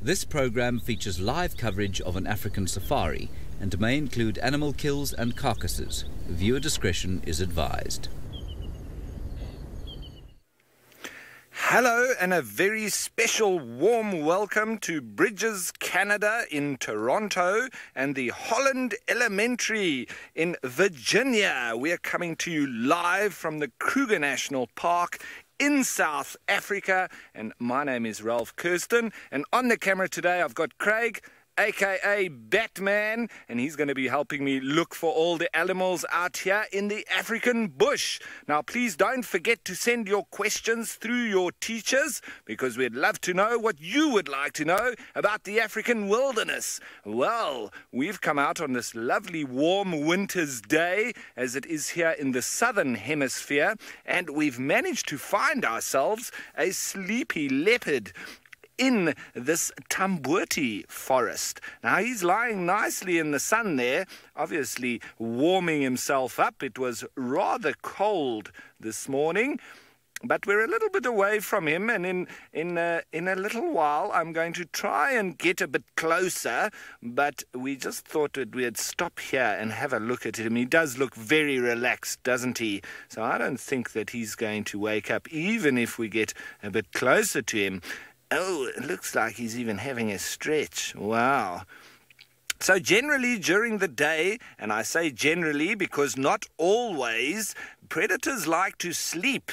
This program features live coverage of an African safari and may include animal kills and carcasses. Viewer discretion is advised. Hello and a very special warm welcome to Bridges, Canada in Toronto and the Holland Elementary in Virginia. We are coming to you live from the Kruger National Park in South Africa, and my name is Ralph Kirsten, and on the camera today I've got Craig, aka Batman, and he's going to be helping me look for all the animals out here in the African bush. Now please don't forget to send your questions through your teachers, because we'd love to know what you would like to know about the African wilderness. Well, we've come out on this lovely warm winter's day, as it is here in the southern hemisphere, and we've managed to find ourselves a sleepy leopard in this Tamboti forest. Now he's lying nicely in the sun there, obviously warming himself up. It was rather cold this morning, but we're a little bit away from him, and in a little while I'm going to try and get a bit closer, but we just thought that we'd stop here and have a look at him. He does look very relaxed, doesn't he? So I don't think that he's going to wake up, even if we get a bit closer to him. Oh, it looks like he's even having a stretch. Wow. So generally during the day, and I say generally because not always, predators like to sleep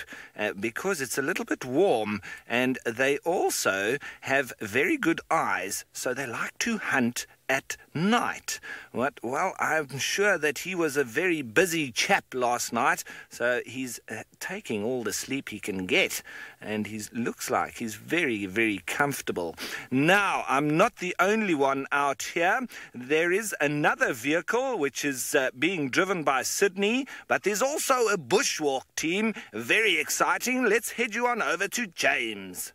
because it's a little bit warm, and they also have very good eyes, so they like to hunt at night. Well, I'm sure that he was a very busy chap last night, so he's taking all the sleep he can get, and he looks like he's very, very comfortable. Now, I'm not the only one out here. There is another vehicle which is being driven by Sydney, but there's also a bushwalk team. Very exciting. Let's head you on over to James.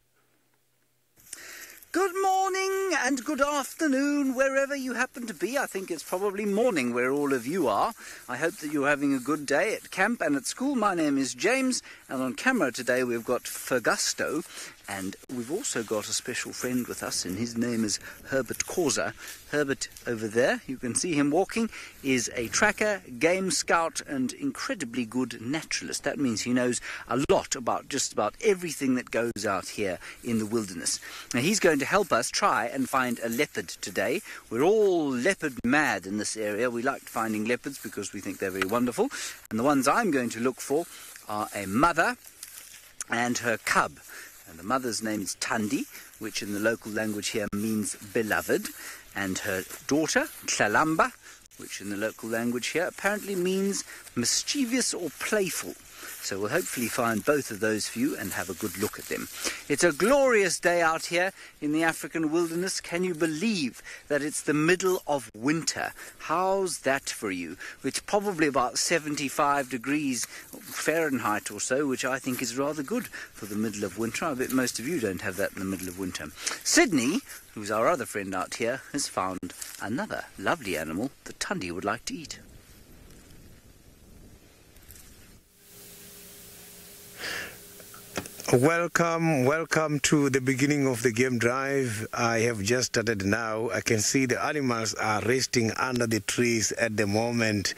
Good morning and good afternoon, wherever you happen to be. I think it's probably morning where all of you are. I hope that you're having a good day at camp and at school. My name is James, and on camera today we've got Fergusto, and we've also got a special friend with us, and his name is Herbert Causa. Herbert, over there, you can see him walking, is a tracker, game scout, and incredibly good naturalist. That means he knows a lot about just about everything that goes out here in the wilderness. Now, he's going to help us try and find a leopard today. We're all leopard mad in this area. We like finding leopards because we think they're very wonderful. And the ones I'm going to look for are a mother and her cub. And the mother's name is Tandi, which in the local language here means beloved. And her daughter, Tlalamba, which in the local language here apparently means mischievous or playful. So we'll hopefully find both of those for you and have a good look at them. It's a glorious day out here in the African wilderness. Can you believe that it's the middle of winter? How's that for you? It's probably about 75 degrees Fahrenheit or so, which I think is rather good for the middle of winter. I bet most of you don't have that in the middle of winter. Sydney, who's our other friend out here, has found another lovely animal that Tundi would like to eat. Welcome to the beginning of the game drive. I have just started now. I can see the animals are resting under the trees at the moment.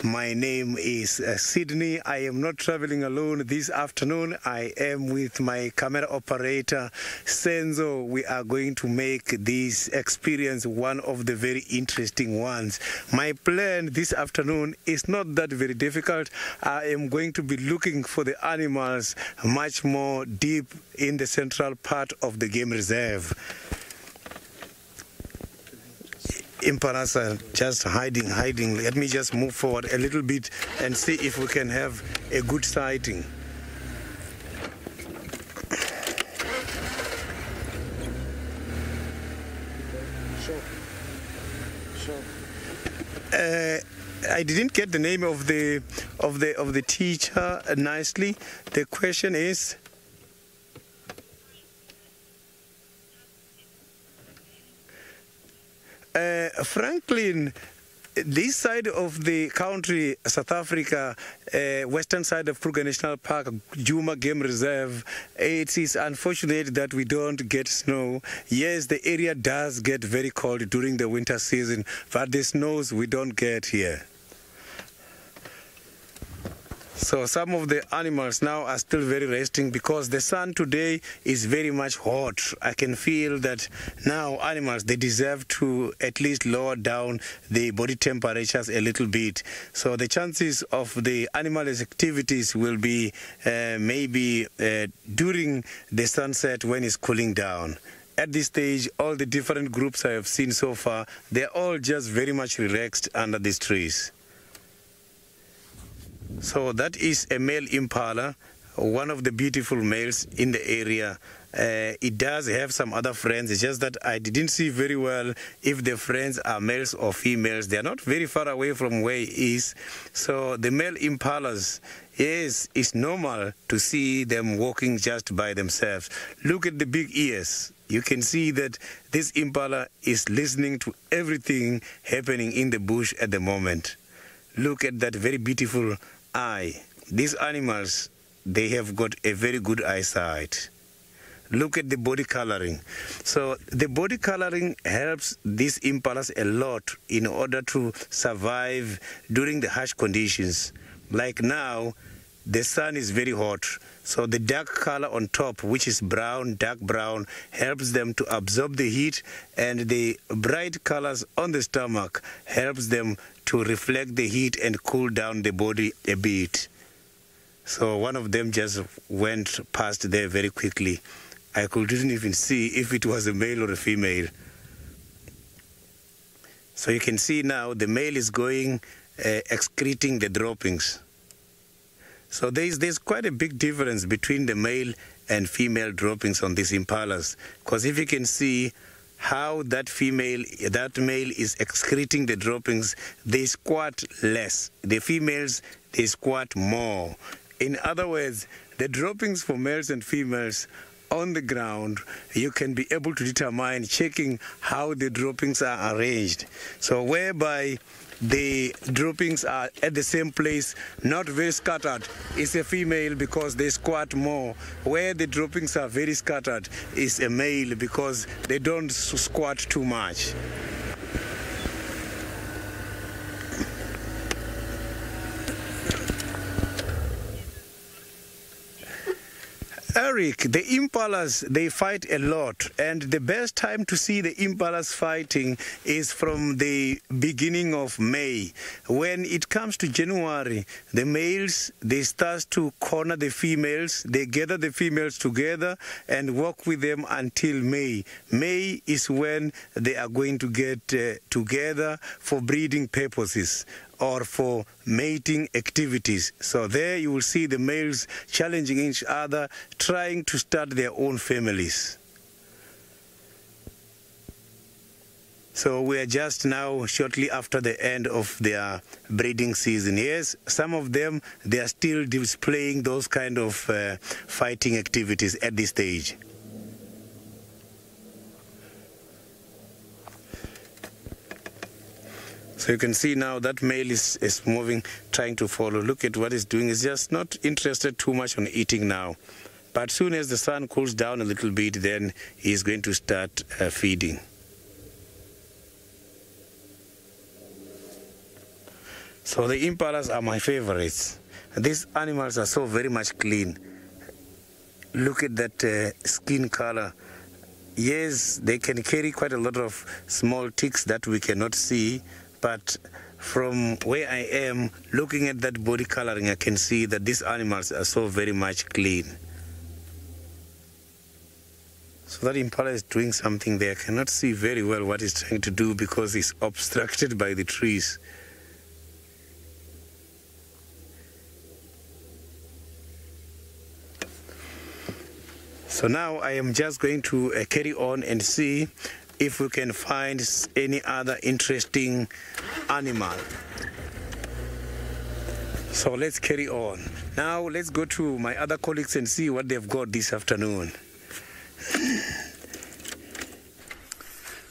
My name is Sydney. I am not traveling alone this afternoon. I am with my camera operator, Senzo. We are going to make this experience one of the very interesting ones. My plan this afternoon is not that very difficult. I am going to be looking for the animals much more deep in the central part of the game reserve. Imparasa just hiding. Let me just move forward a little bit and see if we can have a good sighting. I didn't get the name of the teacher nicely. The question is, Franklin, this side of the country, South Africa, western side of Kruger National Park, Djuma Game Reserve, it is unfortunate that we don't get snow. Yes, the area does get very cold during the winter season, but the snows we don't get here. So some of the animals now are still very resting because the sun today is very much hot. I can feel that now animals, they deserve to at least lower down the body temperatures a little bit. So the chances of the animals' activities will be maybe during the sunset when it's cooling down. At this stage, all the different groups I have seen so far, they're all just very much relaxed under these trees. So that is a male impala, one of the beautiful males in the area. It does have some other friends. It's just that I didn't see very well if the friends are males or females. They are not very far away from where he is. So the male impalas, yes, it's normal to see them walking just by themselves. Look at the big ears. You can see that this impala is listening to everything happening in the bush at the moment. Look at that very beautiful eye. These animals, they have got a very good eyesight. Look at the body coloring. So the body coloring helps these impalas a lot in order to survive during the harsh conditions. Like now, the sun is very hot. So the dark color on top, which is brown, dark brown, helps them to absorb the heat, and the bright colors on the stomach helps them to reflect the heat and cool down the body a bit. So one of them just went past there very quickly. I couldn't even see if it was a male or a female. So you can see now the male is going excreting the droppings. So there's quite a big difference between the male and female droppings on these impalas. Because if you can see how that male is excreting the droppings, they squat less. The females, they squat more. In other words, the droppings for males and females on the ground, you can be able to determine, checking how the droppings are arranged. So whereby the droppings are at the same place, not very scattered, is a female because they squat more. Where the droppings are very scattered is a male because they don't squat too much. Eric, the impalas, they fight a lot, and the best time to see the impalas fighting is from the beginning of May. When it comes to January, the males, they start to corner the females. They gather the females together and work with them until May. May is when they are going to get together for breeding purposes or for mating activities. So there you will see the males challenging each other, trying to start their own families. So we are just now shortly after the end of their breeding season. Yes, some of them, they are still displaying those kind of fighting activities at this stage. So you can see now that male is moving, trying to follow. Look at what he's doing. He's just not interested too much on eating now. But soon as the sun cools down a little bit, then he's going to start feeding. So the impalas are my favorites. These animals are so very much clean. Look at that skin color. Yes, they can carry quite a lot of small ticks that we cannot see. But from where I am, looking at that body coloring, I can see that these animals are so very much clean. So that impala is doing something there. I cannot see very well what he's trying to do because it's obstructed by the trees. So now I am just going to carry on and see if we can find any other interesting animal. So let's carry on. Now let's go to my other colleagues and see what they've got this afternoon.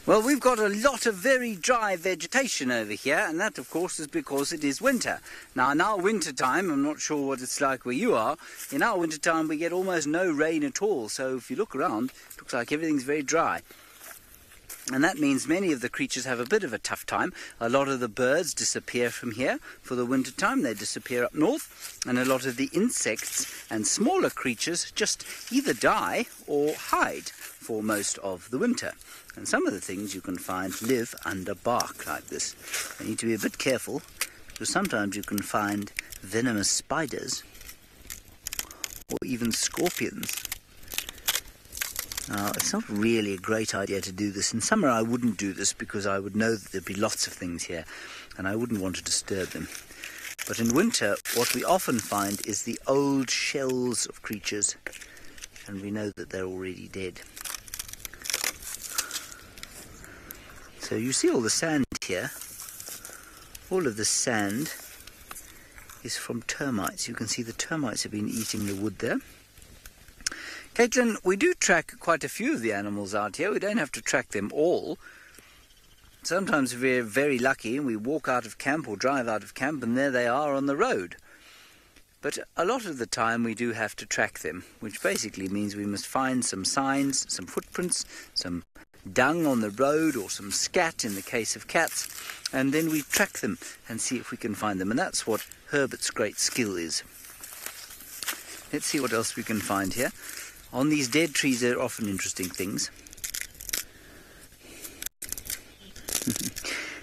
Well, we've got a lot of very dry vegetation over here, and that, of course, is because it is winter. Now, in our winter time, I'm not sure what it's like where you are, in our winter time we get almost no rain at all, so if you look around, it looks like everything's very dry. And that means many of the creatures have a bit of a tough time. A lot of the birds disappear from here for the winter time. They disappear up north. And a lot of the insects and smaller creatures just either die or hide for most of the winter. And some of the things you can find live under bark like this. You need to be a bit careful, because sometimes you can find venomous spiders or even scorpions. Now, it's not really a great idea to do this. In summer I wouldn't do this because I would know that there'd be lots of things here and I wouldn't want to disturb them. But in winter what we often find is the old shells of creatures, and we know that they're already dead. So you see all the sand here. All of the sand is from termites. You can see the termites have been eating the wood there. Caitlin, we do track quite a few of the animals out here. We don't have to track them all. Sometimes we're very lucky and we walk out of camp or drive out of camp and there they are on the road. But a lot of the time we do have to track them, which basically means we must find some signs, some footprints, some dung on the road or some scat in the case of cats, and then we track them and see if we can find them. And that's what Herbert's great skill is. Let's see what else we can find here. On these dead trees there are often interesting things.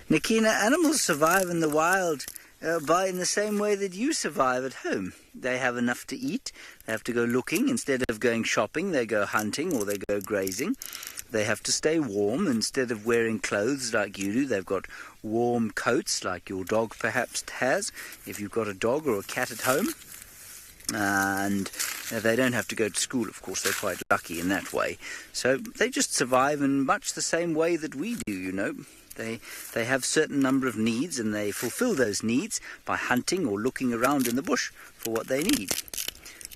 Nikina, animals survive in the wild in the same way that you survive at home. They have enough to eat. They have to go looking. Instead of going shopping, they go hunting or they go grazing. They have to stay warm. Instead of wearing clothes like you do, they've got warm coats like your dog perhaps has, if you've got a dog or a cat at home. And they don't have to go to school, of course. They're quite lucky in that way. So they just survive in much the same way that we do, you know. They have certain number of needs, and they fulfill those needs by hunting or looking around in the bush for what they need.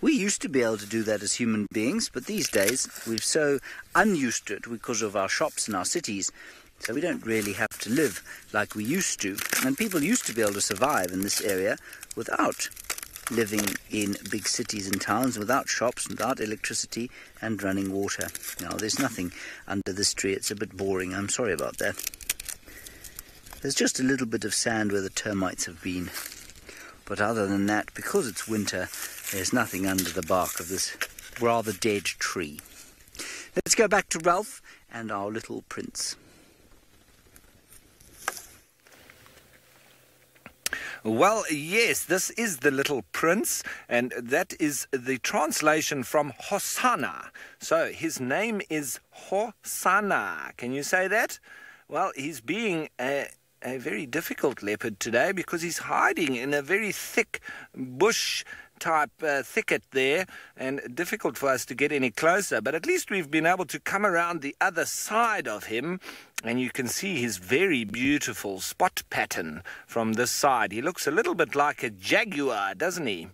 We used to be able to do that as human beings, but these days we're so unused to it because of our shops and our cities, so we don't really have to live like we used to. And people used to be able to survive in this area without living in big cities and towns, without shops, without electricity and running water. Now, there's nothing under this tree. It's a bit boring. I'm sorry about that. There's just a little bit of sand where the termites have been. But other than that, because it's winter, there's nothing under the bark of this rather dead tree. Let's go back to Ralph and our little prince. Well, yes, this is the Little Prince, and that is the translation from Hosanna. So his name is Hosanna. Can you say that? Well, he's being a very difficult leopard today because he's hiding in a very thick bush type thicket there, and difficult for us to get any closer. But at least we've been able to come around the other side of him, and you can see his very beautiful spot pattern from this side. He looks a little bit like a jaguar, doesn't he?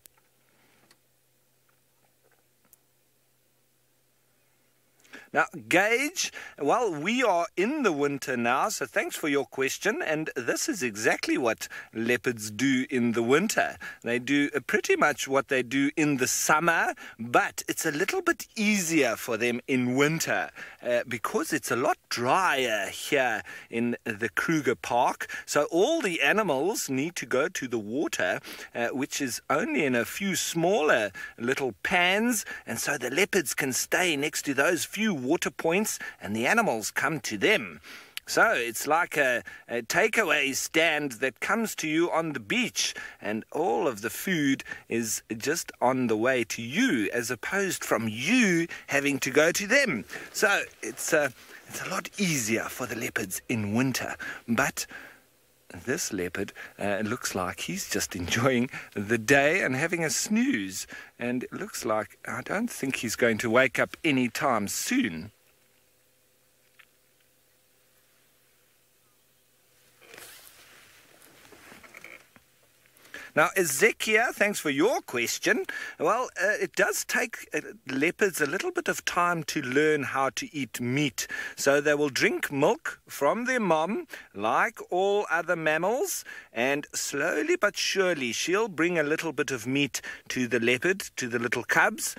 Now, Gage, well, we are in the winter now, so thanks for your question. And this is exactly what leopards do in the winter. They do pretty much what they do in the summer, but it's a little bit easier for them in winter because it's a lot drier here in the Kruger Park. So all the animals need to go to the water, which is only in a few smaller little pans. And so the leopards can stay next to those few water points and the animals come to them. So it's like a takeaway stand that comes to you on the beach, and all of the food is just on the way to you as opposed from you having to go to them. So it's a lot easier for the leopards in winter. But this leopard looks like he's just enjoying the day and having a snooze. And it looks like I don't think he's going to wake up any time soon. Now, Ezekiel, thanks for your question. Well, it does take leopards a little bit of time to learn how to eat meat. So they will drink milk from their mom, like all other mammals, and slowly but surely she'll bring a little bit of meat to the leopard, to the little cubs,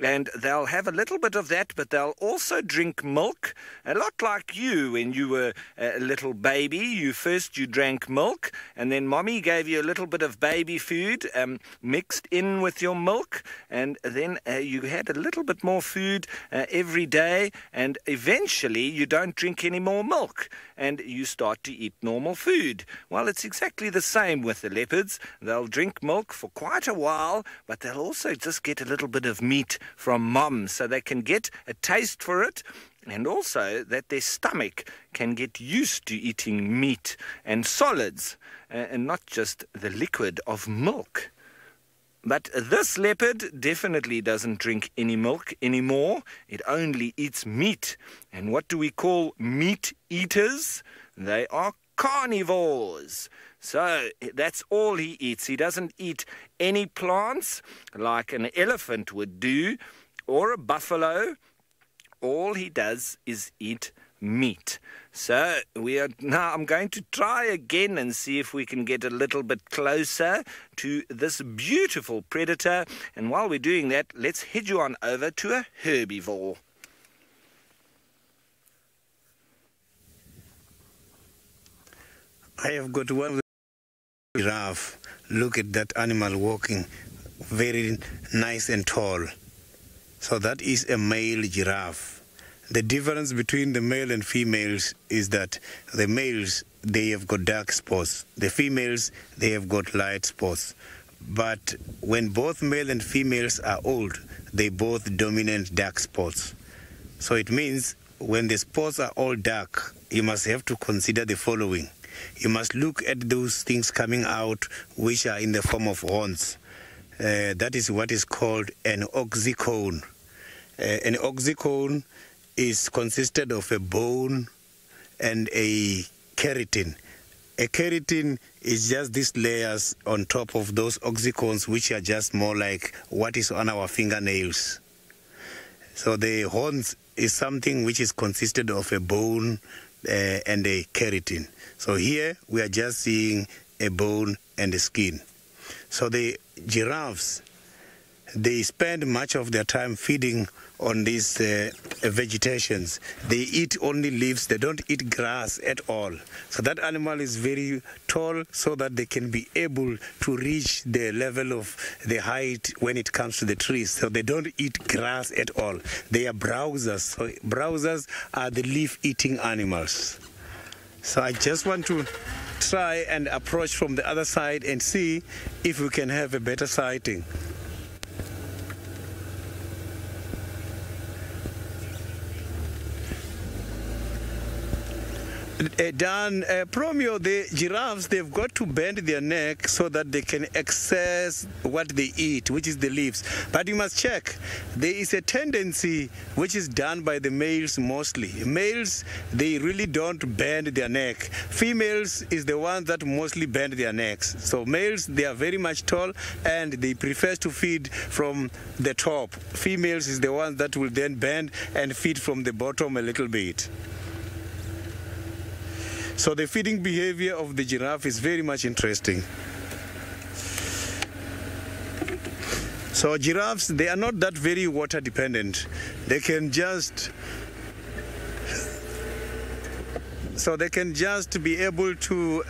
and they'll have a little bit of that, but they'll also drink milk, a lot like you when you were a little baby. You drank milk, and then mommy gave you a little bit of baby food mixed in with your milk, and then you had a little bit more food every day, and eventually you don't drink any more milk and you start to eat normal food. Well, it's exactly the same with the leopards. They'll drink milk for quite a while, but they'll also just get a little bit of meat from mom so they can get a taste for it, and also that their stomach can get used to eating meat and solids and not just the liquid of milk. But this leopard definitely doesn't drink any milk anymore. It only eats meat. And what do we call meat eaters? They are carnivores. So that's all he eats. He doesn't eat any plants like an elephant would do, or a buffalo. All he does is eat meat. So I'm going to try again and see if we can get a little bit closer to this beautiful predator. And while we're doing that, let's head you on over to a herbivore. I have got one giraffe. Look at that animal walking, very nice and tall. So that is a male giraffe. The difference between the male and females is that the males, they have got dark spots. The females, they have got light spots. But when both male and females are old, they both dominate dark spots. So it means when the spots are all dark, you must have to consider the following. You must look at those things coming out which are in the form of horns. That is what is called an oxycone. An oxycone is consisted of a bone and a keratin. A keratin is just these layers on top of those oxycones, which are just more like what is on our fingernails. So the horns is something which is consisted of a bone and a keratin. So here we are just seeing a bone and a skin. So the giraffes, they spend much of their time feeding on these vegetations. They eat only leaves. They don't eat grass at all. So that animal is very tall so that they can be able to reach the level of the height when it comes to the trees. So they don't eat grass at all. They are browsers. So browsers are the leaf-eating animals. So I just want to try and approach from the other side and see if we can have a better sighting. Dan, Promio, the giraffes, they've got to bend their neck so that they can access what they eat, which is the leaves. But you must check. There is a tendency which is done by the males mostly. Males, they really don't bend their neck. Females is the ones that mostly bend their necks. So males, they are very much tall and they prefer to feed from the top. Females is the ones that will then bend and feed from the bottom a little bit. So the feeding behavior of the giraffe is very much interesting. So giraffes, they are not that very water dependent. They can just be able to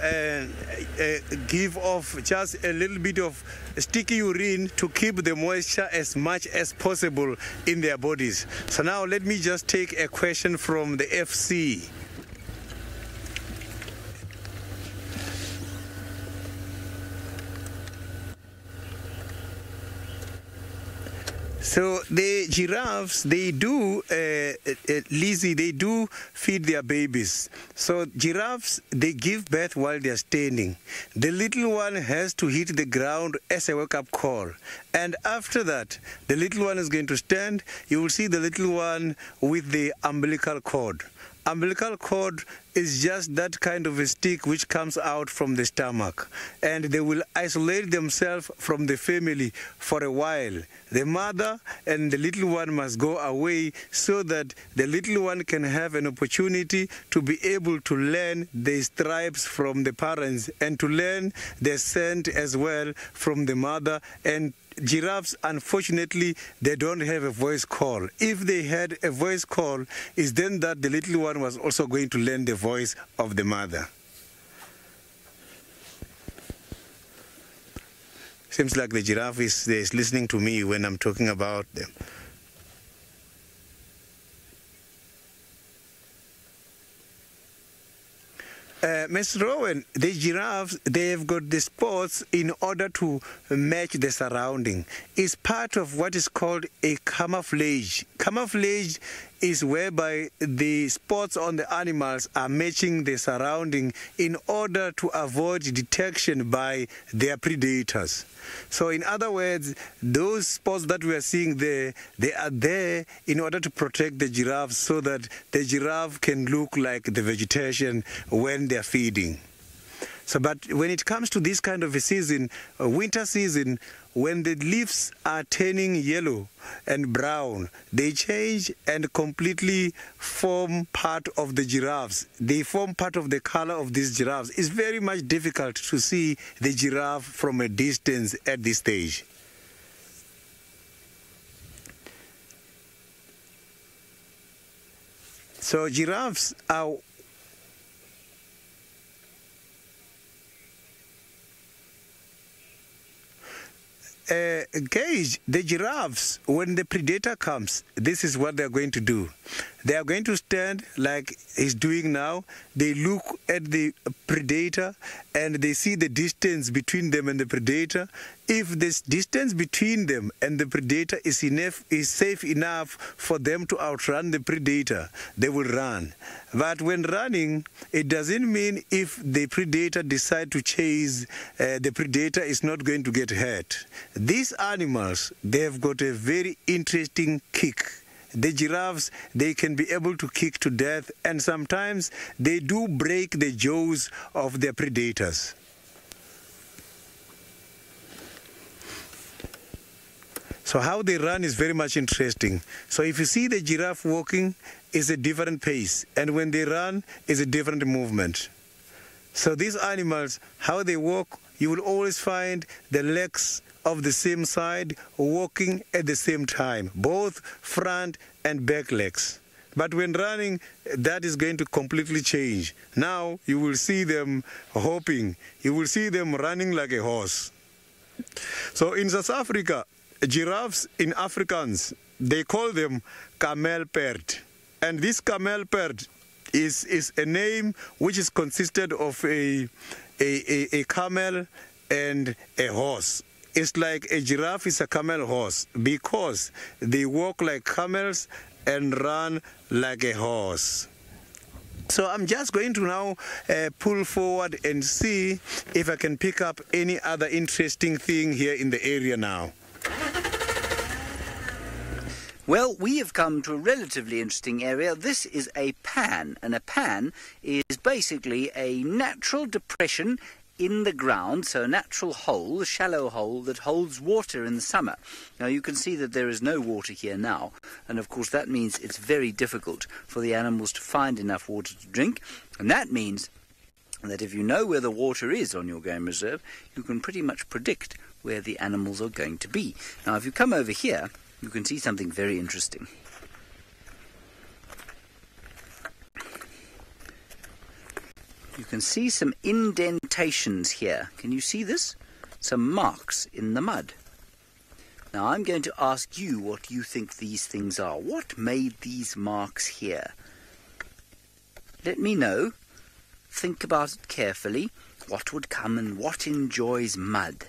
give off just a little bit of sticky urine to keep the moisture as much as possible in their bodies. So now let me just take a question from the FC. So the giraffes, they do, Lizzie, they do feed their babies. So giraffes, they give birth while they are standing. The little one has to hit the ground as a wake-up call. And after that, the little one is going to stand. You will see the little one with the umbilical cord. umbilical cord is just that kind of a stick which comes out from the stomach, and they will isolate themselves from the family for a while. The mother and the little one must go away so that the little one can have an opportunity to be able to learn the stripes from the parents and to learn the scent as well from the mother. And giraffes, unfortunately, they don't have a voice call. If they had a voice call, it's then that the little one was also going to learn the voice of the mother. Seems like the giraffe is listening to me when I'm talking about them. Mr. Rowan, the giraffes, they've got the spots in order to match the surrounding. It's part of what is called a camouflage. Camouflage is whereby the spots on the animals are matching the surrounding in order to avoid detection by their predators. So in other words, those spots that we are seeing there, they are there in order to protect the giraffes so that the giraffe can look like the vegetation when they are feeding. So, but when it comes to this kind of a season, a winter season, when the leaves are turning yellow and brown, they change and completely form part of the giraffes. They form part of the color of these giraffes. It's very much difficult to see the giraffe from a distance at this stage. So giraffes are gauge the giraffes. When the predator comes, this is what they're going to do. They are going to stand like he's doing now. They look at the predator and they see the distance between them and the predator. If this distance between them and the predator is safe enough for them to outrun the predator, they will run. But when running, it doesn't mean if the predator decides to chase, the predator is not going to get hurt. These animals, they have got a very interesting kick. The giraffes, they can be able to kick to death, and sometimes they do break the jaws of their predators. So how they run is very much interesting. So if you see the giraffe walking, it's a different pace, and when they run, it's a different movement. So these animals, how they walk, you will always find the legs of the same side walking at the same time, both front and back legs. But when running, that is going to completely change. Now you will see them hopping. You will see them running like a horse. So in South Africa, giraffes in Afrikaans, they call them kamelperd. And this kamelperd is a name which is consisted of a camel and a horse. It's like a giraffe is a camel horse because they walk like camels and run like a horse. So I'm just going to now pull forward and see if I can pick up any other interesting thing here in the area now. Well, we have come to a relatively interesting area. This is a pan, and a pan is basically a natural depression in the ground, so a natural hole, a shallow hole that holds water in the summer. Now you can see that there is no water here now, and of course that means it's very difficult for the animals to find enough water to drink, and that means that if you know where the water is on your game reserve, you can pretty much predict where the animals are going to be. Now if you come over here, you can see something very interesting. You can see some indentations here. Can you see this? Some marks in the mud. Now I'm going to ask you what you think these things are. What made these marks here? Let me know. Think about it carefully. What would come and what enjoys mud?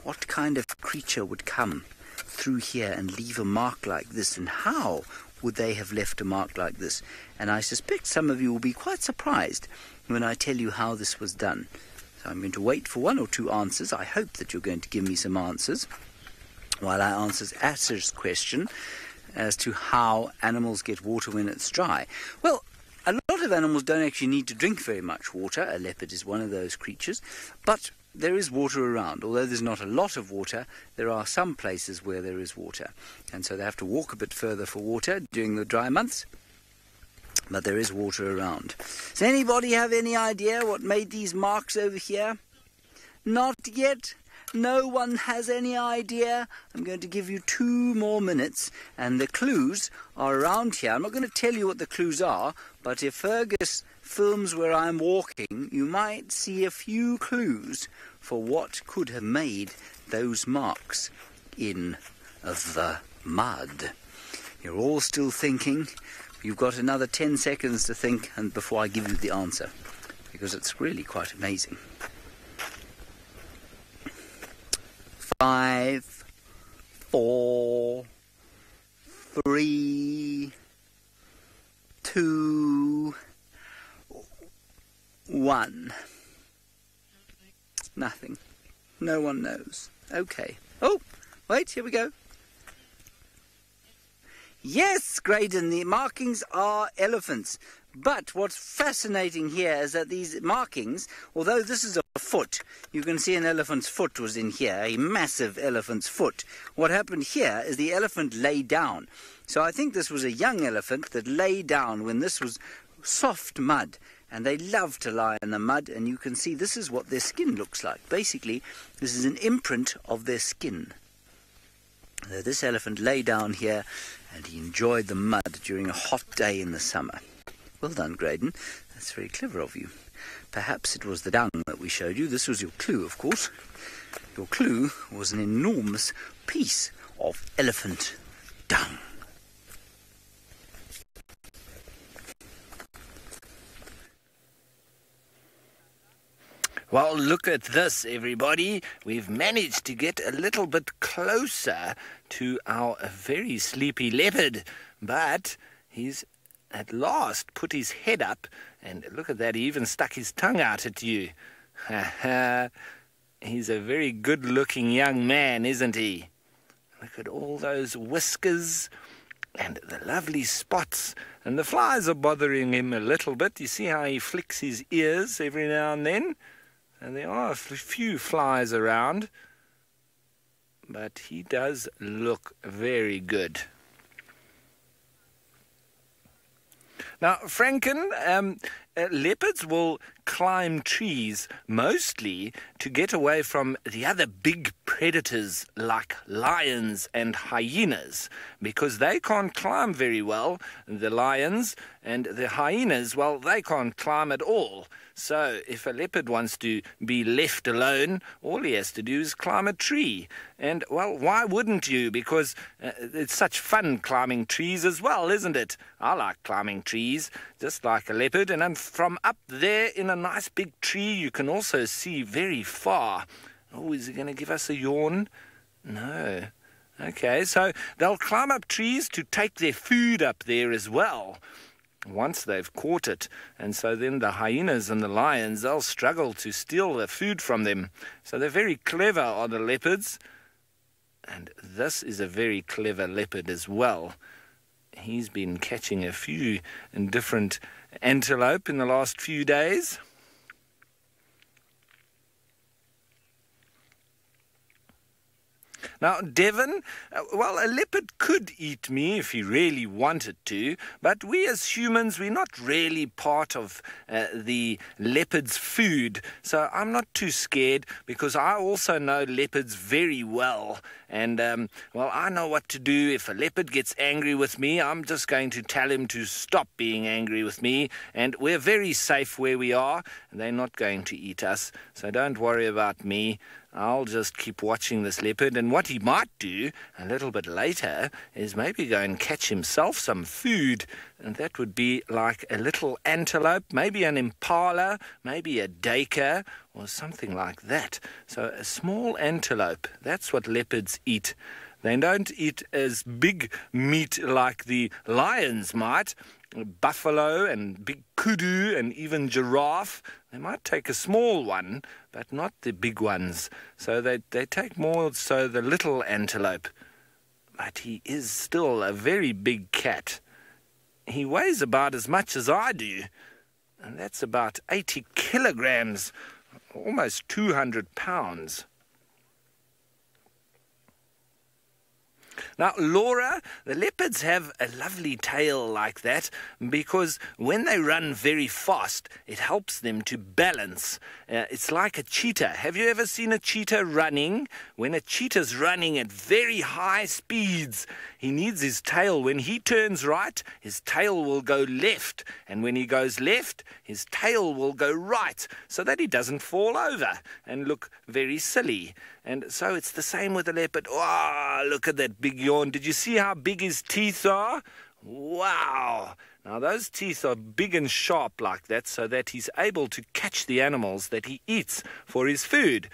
What kind of creature would come through here and leave a mark like this, and how would they have left a mark like this? And I suspect some of you will be quite surprised when I tell you how this was done. So I'm going to wait for one or two answers. I hope that you're going to give me some answers while I answer Asher's question as to how animals get water when it's dry. Well, A lot of animals don't actually need to drink very much water. A leopard is one of those creatures. But there is water around. Although there's not a lot of water, there are some places where there is water. And so they have to walk a bit further for water during the dry months. But there is water around. Does anybody have any idea what made these marks over here? Not yet. No one has any idea. I'm going to give you 2 more minutes, and the clues are around here. I'm not going to tell you what the clues are, but if Fergus films where I'm walking, you might see a few clues for what could have made those marks in the mud. You're all still thinking. You've got another 10 seconds to think and before I give you the answer, because it's really quite amazing. 5, 4, 3, 2, 1. Nothing. No one knows. Okay. Oh, wait, here we go. Yes, Graydon, the markings are elephants. But what's fascinating here is that these markings, although this is a foot, you can see an elephant's foot was in here, a massive elephant's foot. What happened here is the elephant lay down. So I think this was a young elephant that lay down when this was soft mud. And they love to lie in the mud, and you can see this is what their skin looks like. Basically, this is an imprint of their skin. So this elephant lay down here, and he enjoyed the mud during a hot day in the summer. Well done, Graydon. That's very clever of you. Perhaps it was the dung that we showed you. This was your clue, of course. Your clue was an enormous piece of elephant dung. Well, look at this, everybody. We've managed to get a little bit closer to our very sleepy leopard, but he's at last put his head up, and look at that, he even stuck his tongue out at you. Ha ha. He's a very good-looking young man, isn't he? Look at all those whiskers and the lovely spots, and the flies are bothering him a little bit. You see how he flicks his ears every now and then? And there are a few flies around, but he does look very good. Now, Franken, leopards will climb trees mostly to get away from the other big predators like lions and hyenas, because they can't climb very well, the lions, and the hyenas, well, they can't climb at all. So if a leopard wants to be left alone, all he has to do is climb a tree. And, well, why wouldn't you? Because it's such fun climbing trees as well, isn't it? I like climbing trees, just like a leopard. And from up there in a nice big tree, you can also see very far. Oh, is he going to give us a yawn? No. Okay, so they'll climb up trees to take their food up there as well, once they've caught it. And so then the hyenas and the lions, they'll struggle to steal the food from them. So they're very clever, are the leopards. And this is a very clever leopard as well. He's been catching a few different antelope in the last few days. Now, Devon, well, a leopard could eat me if he really wanted to, but we as humans, we're not really part of the leopard's food, so I'm not too scared, because I also know leopards very well, and, well, I know what to do. If a leopard gets angry with me, I'm just going to tell him to stop being angry with me, and we're very safe where we are, and they're not going to eat us, so don't worry about me. I'll just keep watching this leopard, and what he might do a little bit later is maybe go and catch himself some food, and that would be like a little antelope, maybe an impala, maybe a duiker, or something like that. So a small antelope, that's what leopards eat. They don't eat as big meat like the lions might. Buffalo and big kudu and even giraffe, they might take a small one, but not the big ones. So they take more so the little antelope. But he is still a very big cat. he weighs about as much as I do, and that's about 80 kilograms, almost 200 pounds. Now, Laura, the leopards have a lovely tail like that because when they run very fast, it helps them to balance. It's like a cheetah. Have you ever seen a cheetah running? When a cheetah's running at very high speeds, he needs his tail. When he turns right, his tail will go left. And when he goes left, his tail will go right so that he doesn't fall over and look very silly. And so it's the same with the leopard. Oh, look at that big yawn. Did you see how big his teeth are? Wow. Now, those teeth are big and sharp like that so that he's able to catch the animals that he eats for his food.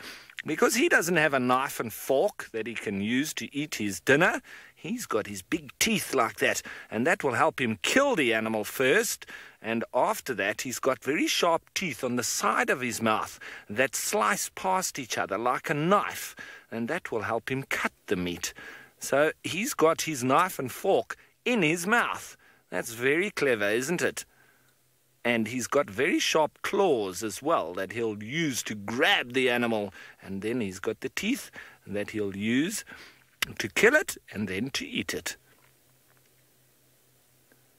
Because he doesn't have a knife and fork that he can use to eat his dinner, he's got his big teeth like that, and that will help him kill the animal first. And after that, he's got very sharp teeth on the side of his mouth that slice past each other like a knife, and that will help him cut the meat. So he's got his knife and fork in his mouth. That's very clever, isn't it? And he's got very sharp claws as well that he'll use to grab the animal. And then he's got the teeth that he'll use to kill it and then to eat it.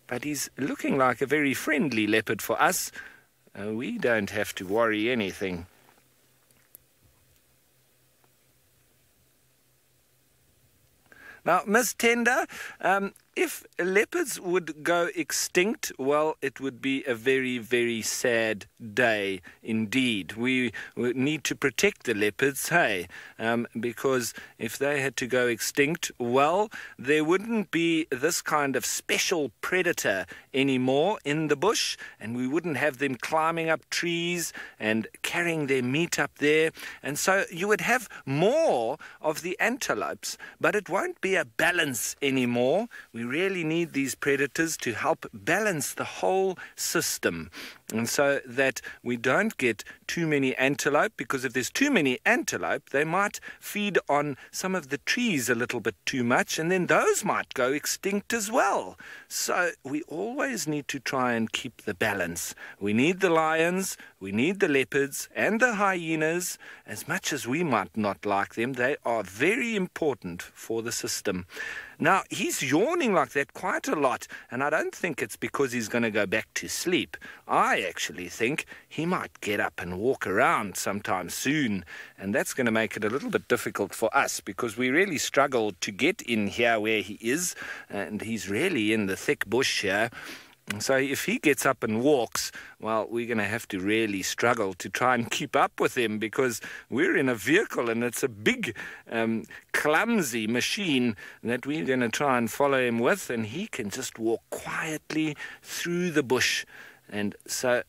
But he's looking like a very friendly leopard for us. We don't have to worry anything. Now, Miss Tender, if leopards would go extinct, well, it would be a very, very sad day indeed. We need to protect the leopards, hey, because if they had to go extinct, well, there wouldn't be this kind of special predator anymore in the bush, and we wouldn't have them climbing up trees and carrying their meat up there. And so you would have more of the antelopes, but it won't be a balance anymore. We really need these predators to help balance the whole system, and so that we don't get too many antelope, because if there's too many antelope, they might feed on some of the trees a little bit too much, and then those might go extinct as well. So we always need to try and keep the balance. We need the lions, we need the leopards and the hyenas. As much as we might not like them, they are very important for the system. Now, he's yawning like that quite a lot, and I don't think it's because he's going to go back to sleep. I actually think he might get up and walk around sometime soon, and that's going to make it a little bit difficult for us because we really struggle to get in here where he is, and he's really in the thick bush here. So if he gets up and walks, well, we're going to have to really struggle to try and keep up with him because we're in a vehicle and it's a big, clumsy machine that we're going to try and follow him with, and he can just walk quietly through the bush. And so,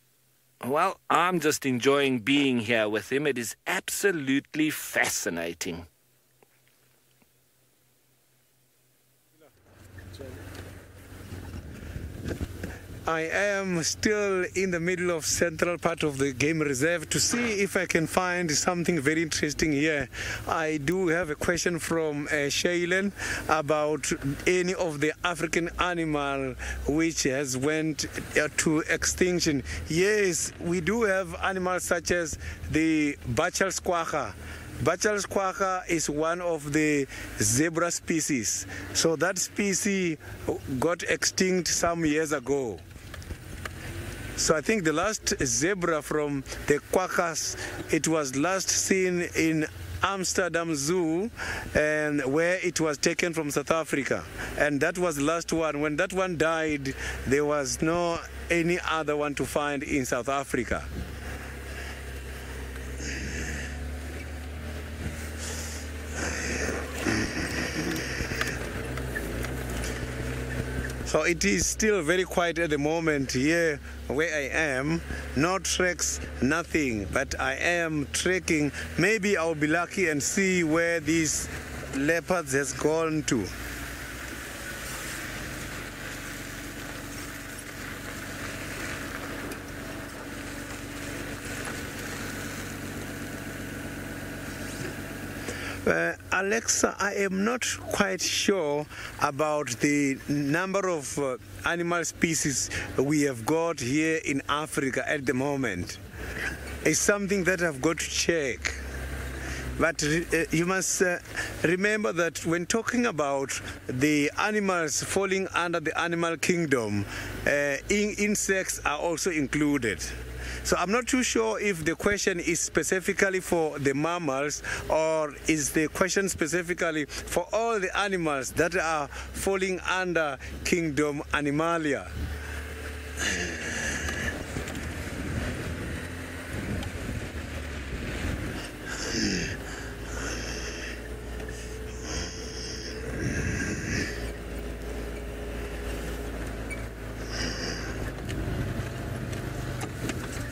well, I'm just enjoying being here with him. It is absolutely fascinating. I am still in the middle of central part of the game reserve to see if I can find something very interesting here. I do have a question from Shailen about any of the African animal which has went to extinction. Yes, we do have animals such as the Bachal squacker. Bachal squacker is one of the zebra species. So that species got extinct some years ago. So I think the last zebra from the quackers, it was last seen in Amsterdam Zoo, and where it was taken from South Africa. And that was the last one. When that one died, there was no any other one to find in South Africa. So it is still very quiet at the moment here where I am. No tracks, nothing, but I am trekking. Maybe I'll be lucky and see where these leopards has gone to. Alexa, I am not quite sure about the number of animal species we have got here in Africa at the moment. It's something that I've got to check. But you must remember that when talking about the animals falling under the animal kingdom, insects are also included. So I'm not too sure if the question is specifically for the mammals or is the question specifically for all the animals that are falling under kingdom Animalia.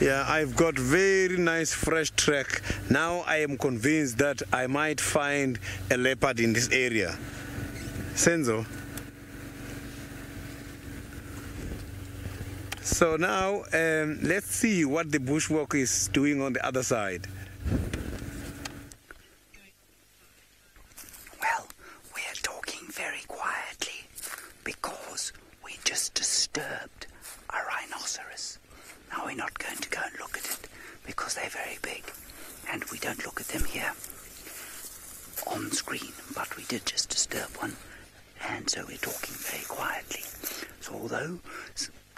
Yeah, I've got very nice fresh track. Now I am convinced that I might find a leopard in this area. Senzo. So now let's see what the bushwalk is doing on the other side. Well, we're talking very quietly because we just disturbed a rhinoceros. Now we're not going to go and look at it because they're very big and we don't look at them here on screen, but we did just disturb one and so we're talking very quietly. So although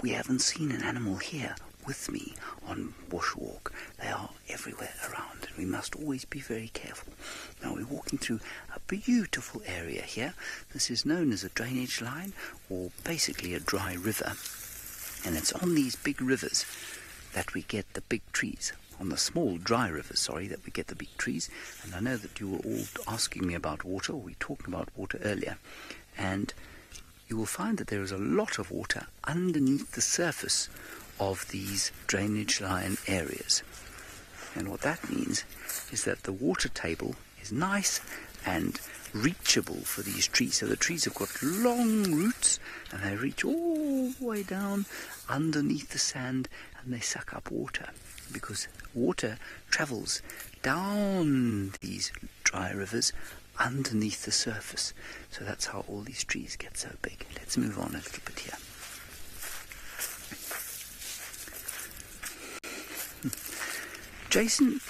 we haven't seen an animal here with me on bushwalk, they are everywhere around and we must always be very careful. Now we're walking through a beautiful area here. This is known as a drainage line or basically a dry river. And it's on these big rivers that we get the big trees. On the small dry rivers, that we get the big trees. And I know that you were all asking me about water, or we were talking about water earlier. And you will find that there is a lot of water underneath the surface of these drainage line areas. And what that means is that the water table is nice and reachable for these trees. So the trees have got long roots and they reach all the way down underneath the sand and they suck up water because water travels down these dry rivers underneath the surface. So that's how all these trees get so big. Let's move on a little bit here. Jason,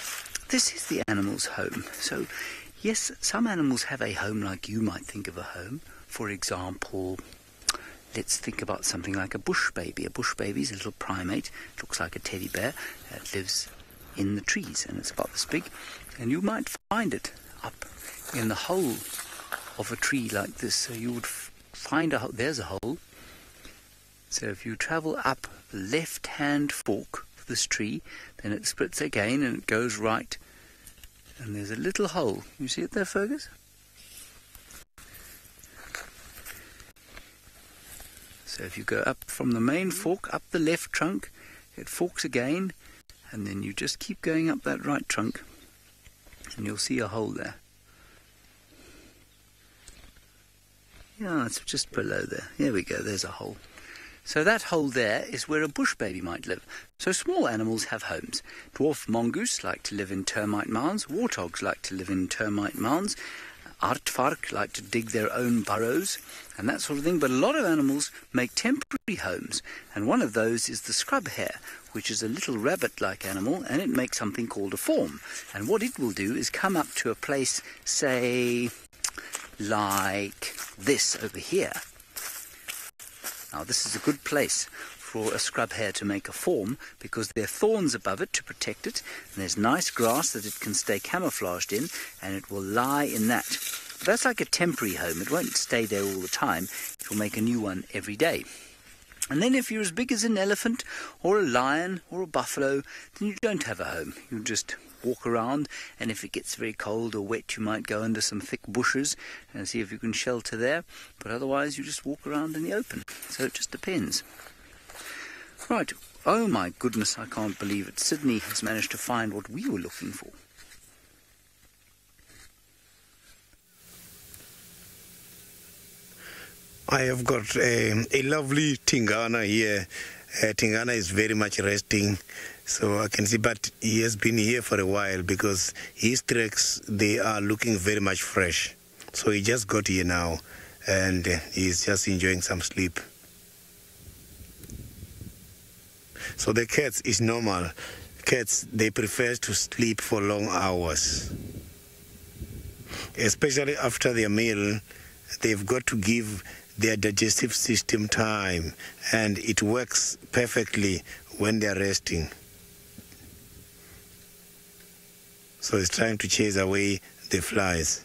this is the animal's home. So yes, some animals have a home like you might think of a home. For example, let's think about something like a bush baby. A bush baby is a little primate, looks like a teddy bear, that lives in the trees, and it's about this big. And you might find it up in the hole of a tree like this. So you would find a hole. There's a hole. So if you travel up the left-hand fork of this tree, then it splits again and it goes right. And there's a little hole. You see it there, Fergus? So if you go up from the main fork, up the left trunk, it forks again, and then you just keep going up that right trunk, and you'll see a hole there. Yeah, it's just below there. Here we go, there's a hole. So that hole there is where a bush baby might live. So small animals have homes. Dwarf mongoose like to live in termite mounds. Warthogs like to live in termite mounds. Aardvark like to dig their own burrows and that sort of thing. But a lot of animals make temporary homes. And one of those is the scrub hare, which is a little rabbit-like animal, and it makes something called a form. And what it will do is come up to a place, say, like this over here. Now this is a good place for a scrub hare to make a form because there are thorns above it to protect it, and there's nice grass that it can stay camouflaged in, and it will lie in that. But that's like a temporary home. It won't stay there all the time. It will make a new one every day. And then if you're as big as an elephant or a lion or a buffalo, then you don't have a home. You just walk around, and if it gets very cold or wet, you might go under some thick bushes and see if you can shelter there. But otherwise, you just walk around in the open. So it just depends. Right. Oh my goodness, I can't believe it. Sydney has managed to find what we were looking for. I have got a lovely Tingana here Tingana is very much resting, so I can see, but he has been here for a while because his tracks, they are looking very much fresh. So he just got here now, and he's just enjoying some sleep. So the cats is normal. Cats, they prefer to sleep for long hours. Especially after their meal, they've got to give their digestive system time, and it works perfectly when they're resting. So it's trying to chase away the flies.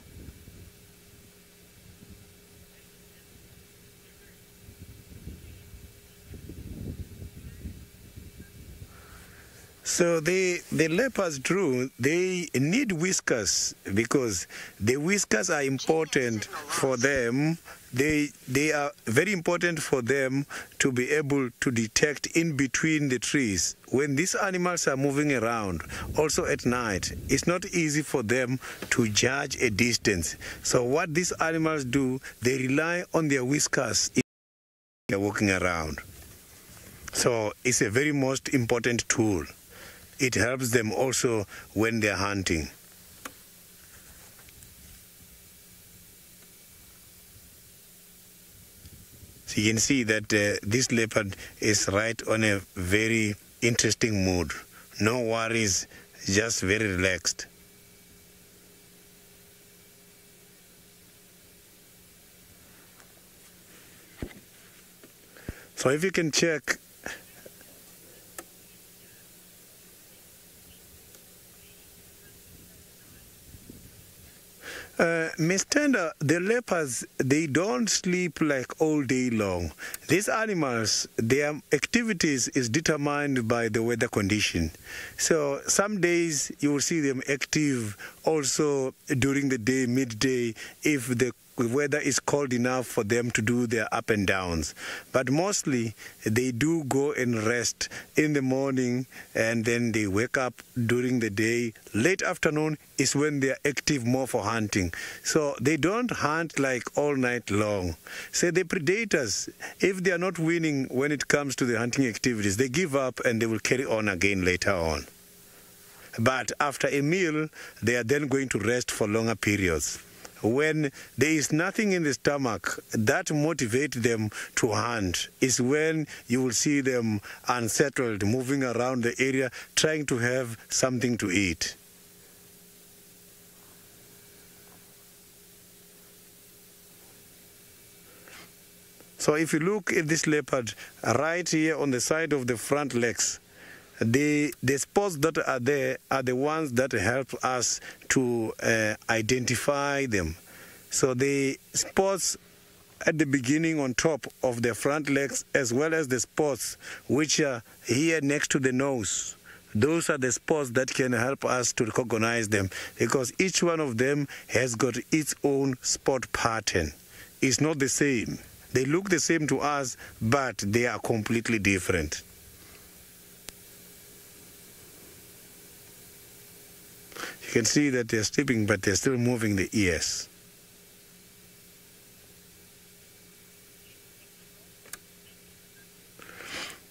So the leopards, true, they need whiskers because the whiskers are important for them. They are very important for them to be able to detect in between the trees. When these animals are moving around, also at night, it's not easy for them to judge a distance. So what these animals do, they rely on their whiskers when they're walking around. So it's a very most important tool. It helps them also when they're hunting. So you can see that this leopard is right on a very interesting mood. No worries, just very relaxed. So if you can check, Miss Tender, the leopards, they don't sleep like all day long. These animals, their activities is determined by the weather condition. So some days you will see them active also during the day, midday, if the weather is cold enough for them to do their up and downs. But mostly they do go and rest in the morning, and then they wake up during the day. Late afternoon is when they are active more for hunting. So they don't hunt like all night long. So the predators, if they are not winning when it comes to the hunting activities, they give up and they will carry on again later on. But after a meal, they are then going to rest for longer periods. When there is nothing in the stomach that motivates them to hunt is when you will see them unsettled, moving around the area, trying to have something to eat. So if you look at this leopard right here on the side of the front legs, the spots that are there are the ones that help us to identify them. So the spots at the beginning on top of the front legs, as well as the spots which are here next to the nose, those are the spots that can help us to recognize them, because each one of them has got its own spot pattern. It's not the same. They look the same to us, but they are completely different. You can see that they're sleeping, but they're still moving the ears.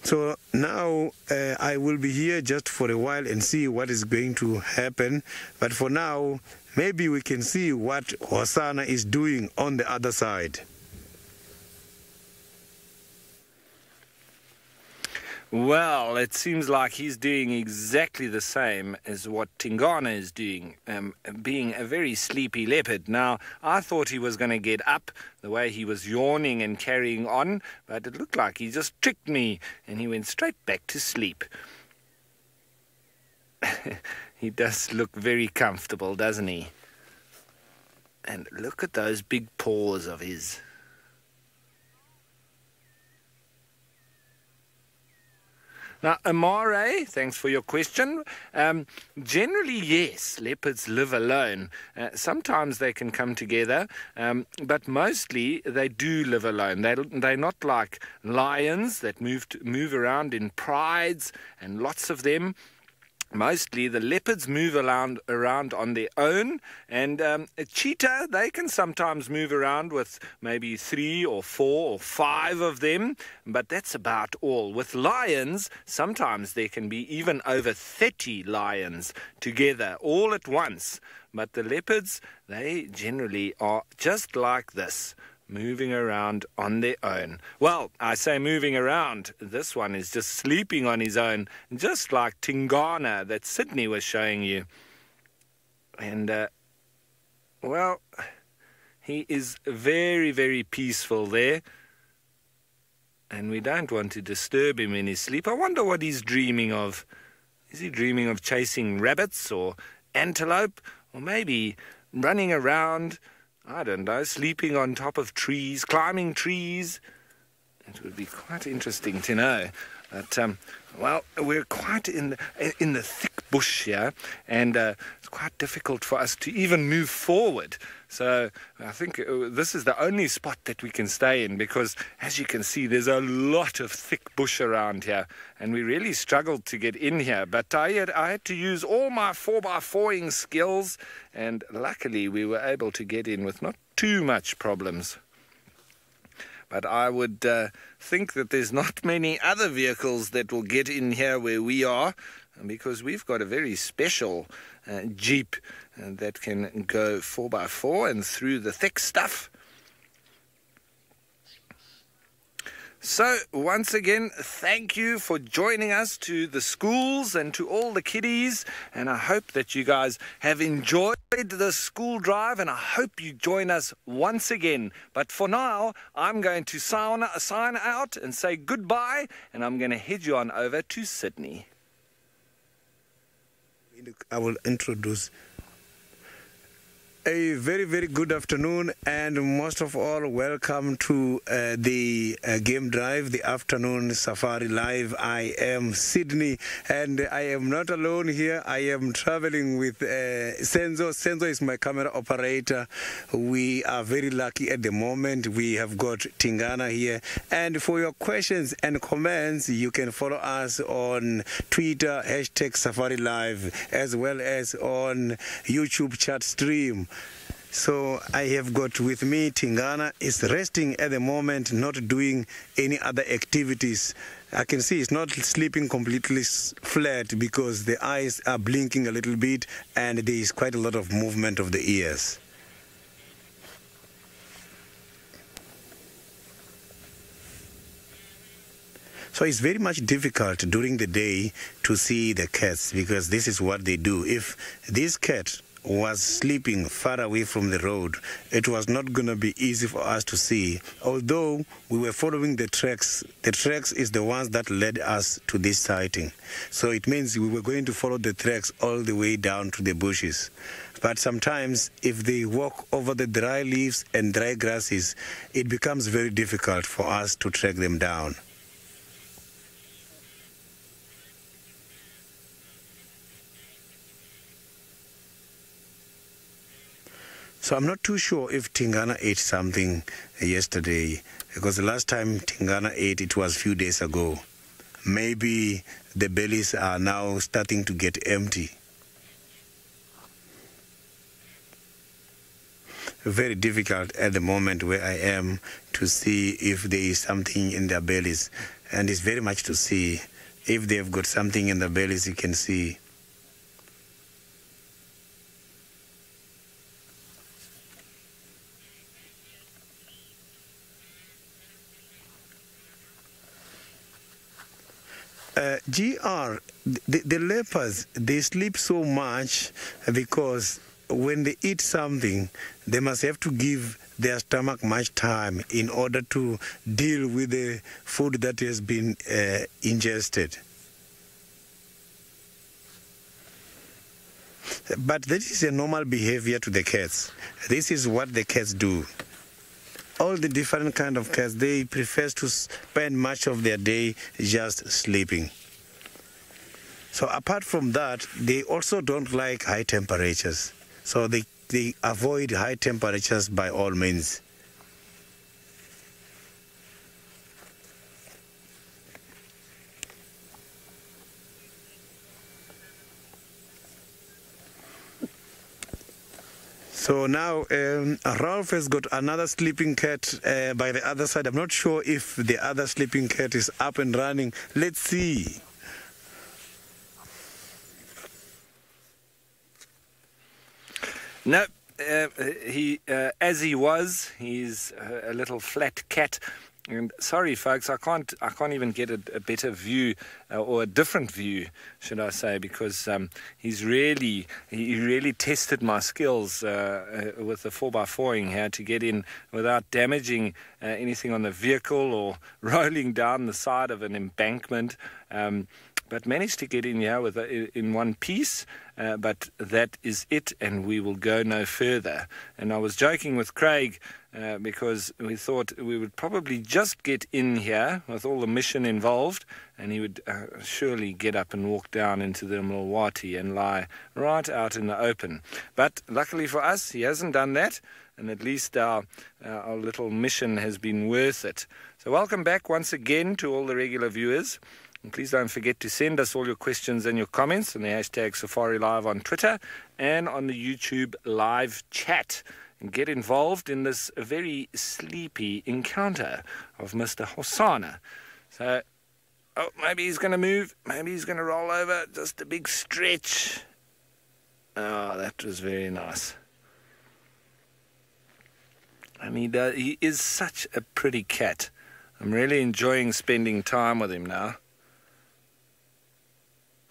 So now I will be here just for a while and see what is going to happen. But for now, maybe we can see what Hosanna is doing on the other side. Well, it seems like he's doing exactly the same as what Tingana is doing, being a very sleepy leopard. Now, I thought he was going to get up the way he was yawning and carrying on, but it looked like he just tricked me and he went straight back to sleep. He does look very comfortable, doesn't he? And look at those big paws of his. Now, Amare, thanks for your question. Generally, yes, leopards live alone. Sometimes they can come together, but mostly they do live alone. They're not like lions that move around in prides and lots of them. Mostly the leopards move around on their own, and a cheetah, they can sometimes move around with maybe 3 or 4 or 5 of them, but that's about all. With lions, sometimes there can be even over 30 lions together all at once, but the leopards, they generally are just like this, moving around on their own. Well, I say moving around. This one is just sleeping on his own, just like Tingana that Sydney was showing you. And, well, he is very, very peaceful there. And we don't want to disturb him in his sleep. I wonder what he's dreaming of. Is he dreaming of chasing rabbits or antelope? Or maybe running around, I don't know, sleeping on top of trees, climbing trees. It would be quite interesting to know. But, well, we're quite in the thick bush here, and it's quite difficult for us to even move forward. So I think this is the only spot that we can stay in, because, as you can see, there's a lot of thick bush around here, and we really struggled to get in here. But I had to use all my 4x4ing skills, and luckily we were able to get in with not too much problems. But I would think that there's not many other vehicles that will get in here where we are, because we've got a very special Jeep that can go 4x4 and through the thick stuff. So, once again, thank you for joining us to the schools and to all the kiddies. And I hope that you guys have enjoyed the school drive, and I hope you join us once again. But for now, I'm going to sign out and say goodbye, and I'm going to head you on over to Sydney. I will introduce. A very, very good afternoon, and most of all, welcome to the game drive, the afternoon Safari Live. I am Sydney, and I am not alone here. I am traveling with Senzo. Senzo is my camera operator. We are very lucky at the moment. We have got Tingana here. And for your questions and comments, you can follow us on Twitter, #SafariLive, as well as on YouTube chat stream. So I have got with me Tingana is resting at the moment, not doing any other activities. I can see he's not sleeping completely flat because the eyes are blinking a little bit and there is quite a lot of movement of the ears. So it's very much difficult during the day to see the cats, because this is what they do. If this cat was sleeping far away from the road, it was not going to be easy for us to see. Although we were following the tracks is the ones that led us to this sighting. So it means we were going to follow the tracks all the way down to the bushes. But sometimes if they walk over the dry leaves and dry grasses, it becomes very difficult for us to track them down. So I'm not too sure if Tingana ate something yesterday, because the last time Tingana ate, it was a few days ago. Maybe the bellies are now starting to get empty. Very difficult at the moment where I am to see if there is something in their bellies. And it's very much to see. If they've got something in their bellies, you can see. The leopards, they sleep so much because when they eat something, they must have to give their stomach much time in order to deal with the food that has been ingested. But this is a normal behavior to the cats. This is what the cats do. All the different kind of cats, they prefer to spend much of their day just sleeping. So apart from that, they also don't like high temperatures. So they avoid high temperatures by all means. So now Ralph has got another sleeping cat by the other side. I'm not sure if the other sleeping cat is up and running. Let's see. No, as he was, he's a little flat cat. And sorry, folks, I can't even get a better view or a different view, should I say, because he really tested my skills with the 4x4ing here to get in without damaging anything on the vehicle or rolling down the side of an embankment. But managed to get in here in one piece, but that is it, and we will go no further. And I was joking with Craig because we thought we would probably just get in here with all the mission involved, and he would surely get up and walk down into the Milwaukee and lie right out in the open. But luckily for us, he hasn't done that, and at least our little mission has been worth it. So welcome back once again to all the regular viewers. And please don't forget to send us all your questions and your comments on the hashtag SafariLive on Twitter and on the YouTube live chat. And get involved in this very sleepy encounter of Mr. Hosana. So, maybe he's going to move. Maybe he's going to roll over. Just a big stretch. Oh, that was very nice. And he is such a pretty cat. I'm really enjoying spending time with him now.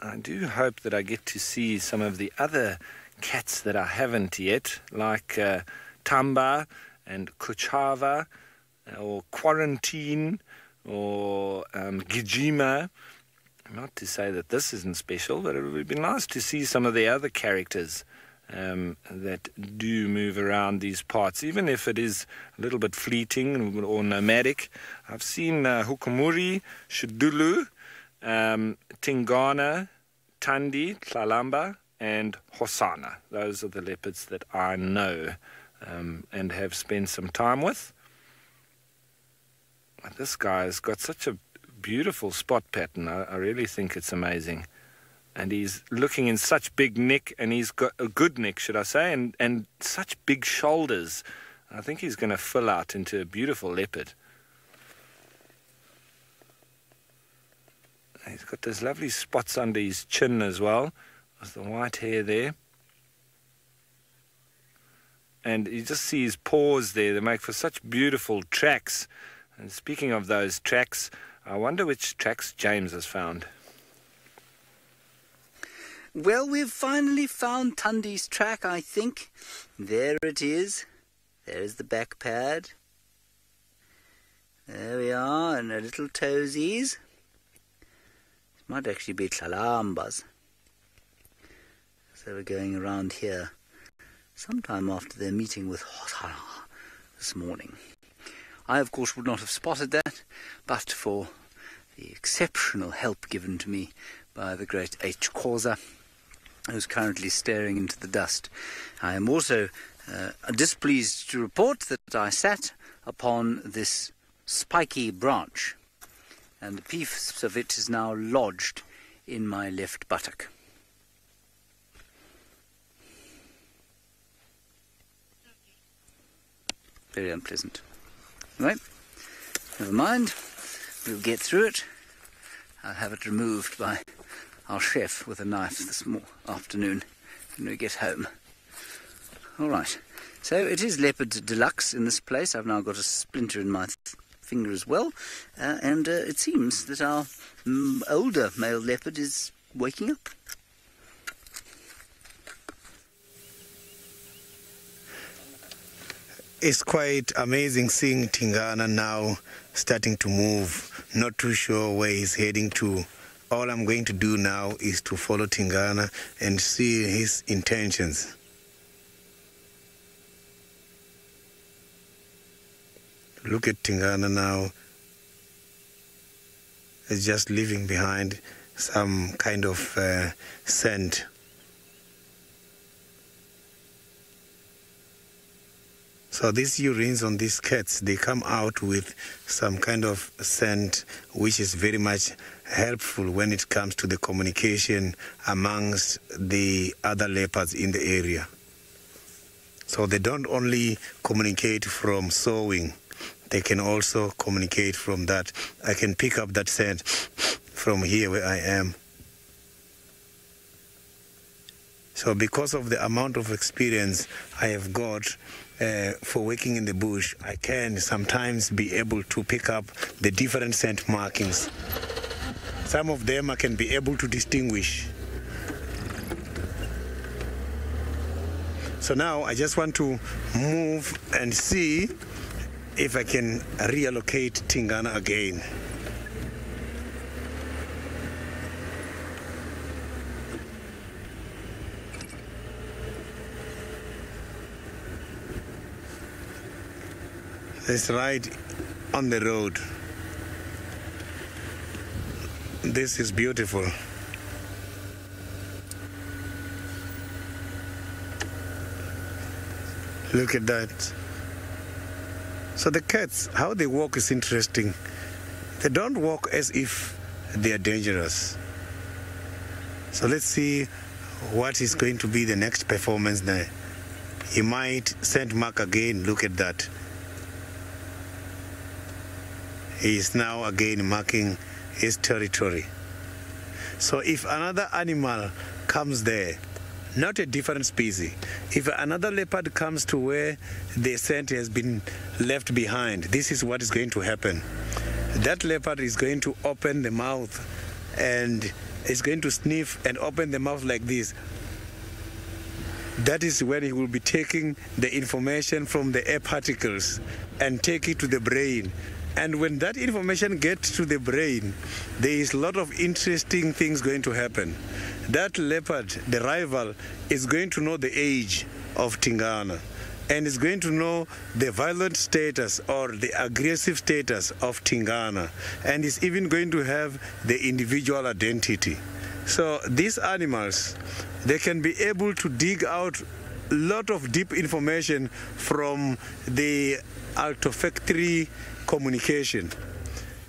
I do hope that I get to see some of the other cats that I haven't yet, like Tamba and Kuchava, or Quarantine, or Gijima. Not to say that this isn't special, but it would be nice to see some of the other characters that do move around these parts, even if it is a little bit fleeting or nomadic. I've seen Hukumuri, Shudulu, Tingana, Tandi, Tlalamba, and Hosana. Those are the leopards that I know and have spent some time with. This guy has got such a beautiful spot pattern. I really think it's amazing. And he's looking in such big neck, and he's got a good neck, should I say, and such big shoulders. I think he's going to fill out into a beautiful leopard. He's got those lovely spots under his chin as well, with the white hair there. And you just see his paws there. They make for such beautiful tracks. And speaking of those tracks, I wonder which tracks James has found. Well, we've finally found Tundi's track, I think. There it is. There's the back pad. There we are, and a little toesies. Might actually be Tlalambas. So we're going around here sometime after their meeting with Hosana this morning. I, of course, would not have spotted that, but for the exceptional help given to me by the great H. Khoza, who's currently staring into the dust. I am also displeased to report that I sat upon this spiky branch, and the piece of it is now lodged in my left buttock. Very unpleasant. Right, never mind. We'll get through it. I'll have it removed by our chef with a knife this afternoon when we get home. All right. So it is Leopard Deluxe in this place. I've now got a splinter in my finger as well, and it seems that our older male leopard is waking up. It's quite amazing seeing Tingana now starting to move. Not too sure where he's heading to. All I'm going to do now is to follow Tingana and see his intentions. Look at Tingana now. He's just leaving behind some kind of scent. So these urines on these cats, they come out with some kind of scent which is very much helpful when it comes to the communication amongst the other leopards in the area. So they don't only communicate from sawing, they can also communicate from that. I can pick up that scent from here where I am. So because of the amount of experience I have got for working in the bush, I can sometimes be able to pick up the different scent markings. Some of them I can be able to distinguish. So now I just want to move and see if I can reallocate Tingana again. It's right on the road. This is beautiful. Look at that. So the cats, how they walk is interesting. They don't walk as if they are dangerous. So let's see what is going to be the next performance there. He might scent mark again. Look at that. He is now again marking his territory. So if another animal comes there, not a different species, if another leopard comes to where the scent has been left behind, this is what is going to happen. That leopard is going to open the mouth and is going to sniff and open the mouth like this. That is when he will be taking the information from the air particles and take it to the brain. And when that information gets to the brain, there is a lot of interesting things going to happen. That leopard, the rival, is going to know the age of Tingana and is going to know the violent status or the aggressive status of Tingana, and is even going to have the individual identity. So these animals, they can be able to dig out a lot of deep information from the olfactory communication.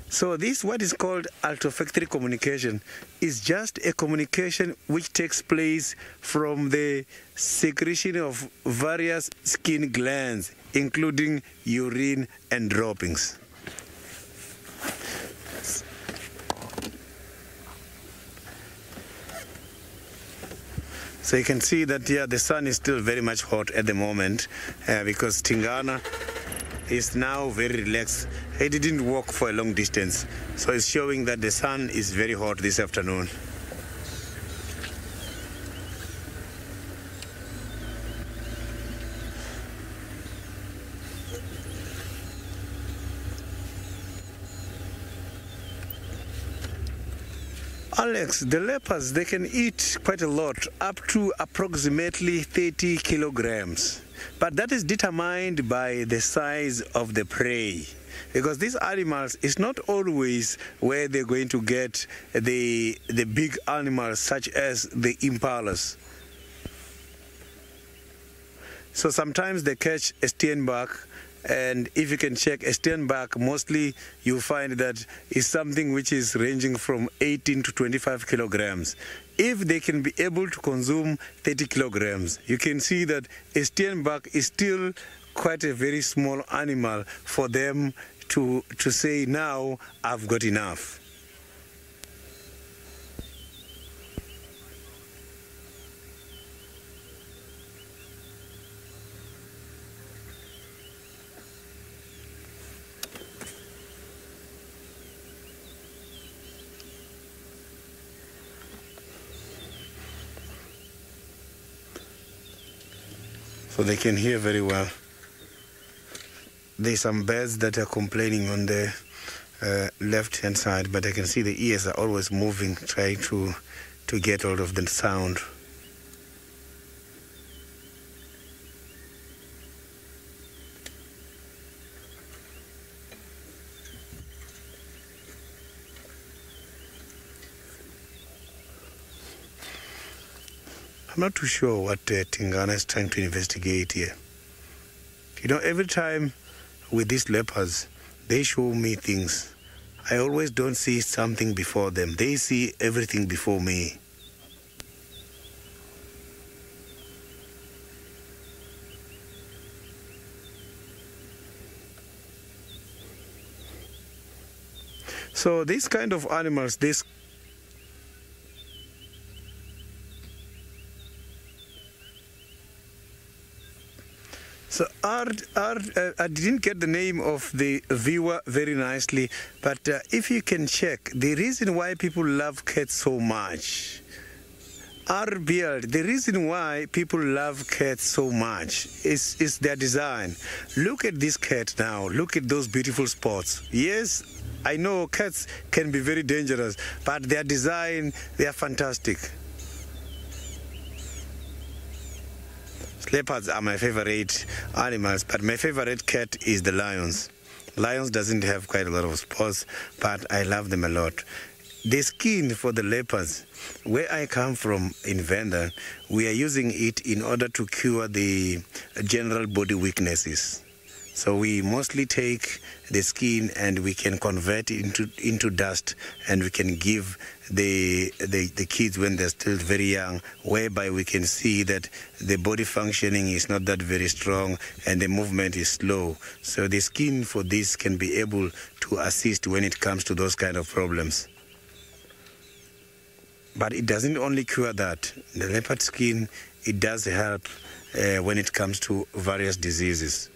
So this, what is called olfactory communication, is just a communication which takes place from the secretion of various skin glands, including urine and droppings. So you can see that the sun is still very much hot at the moment because Tingana is now very relaxed. He didn't walk for a long distance, so it's showing that the sun is very hot this afternoon. Alex, the leopards, they can eat quite a lot, up to approximately 30 kilograms. But that is determined by the size of the prey. Because these animals, it's not always where they're going to get the big animals such as the impalas. So sometimes they catch a steenbok, and if you can check a steenbok, mostly you find that it's something which is ranging from 18 to 25 kilograms. If they can be able to consume 30 kilograms, you can see that a steenbok is still quite a very small animal for them to say, now I've got enough. So they can hear very well. There's some birds that are complaining on the left-hand side, but I can see the ears are always moving, trying to get hold of the sound. I'm not too sure what Tingana is trying to investigate here. You know, every time with these leopards, they show me things. I always don't see something before them. They see everything before me. So these kind of animals, So I didn't get the name of the viewer very nicely, but if you can check, the reason why people love cats so much, RBL, the reason why people love cats so much is their design. Look at this cat now, look at those beautiful spots. Yes, I know cats can be very dangerous, but their design, they are fantastic. Leopards are my favorite animals, but my favorite cat is the lions. Lions doesn't have quite a lot of spots, but I love them a lot. The skin for the leopards, where I come from in Venda, we are using it in order to cure the general body weaknesses. So we mostly take the skin and we can convert it into dust, and we can give the kids when they're still very young, whereby we can see that the body functioning is not that very strong and the movement is slow. So the skin for this can be able to assist when it comes to those kind of problems. But it doesn't only cure that. The leopard skin, it does help when it comes to various diseases.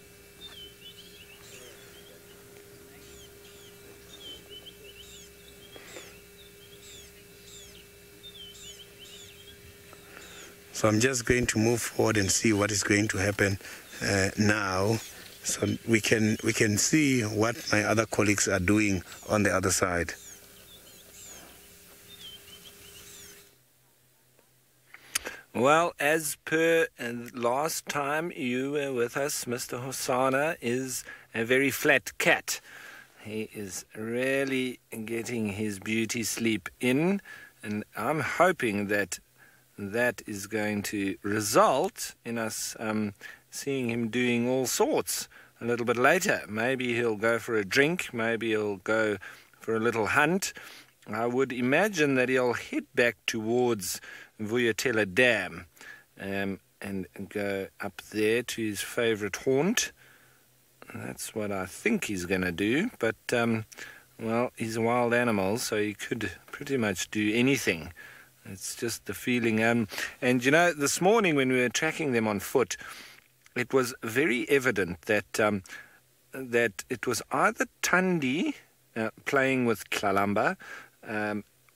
So I'm just going to move forward and see what is going to happen now, so we can see what my other colleagues are doing on the other side. Well, as per last time you were with us, Mr. Hosana is a very flat cat. He is really getting his beauty sleep in, and I'm hoping that is going to result in us seeing him doing all sorts a little bit later. Maybe he'll go for a drink, maybe he'll go for a little hunt. I would imagine that he'll head back towards Vuyatela Dam and go up there to his favourite haunt. That's what I think he's going to do, but well, he's a wild animal, so he could pretty much do anything. It's just the feeling. And you know, this morning when we were tracking them on foot, it was very evident that that it was either Tandi playing with Tlalamba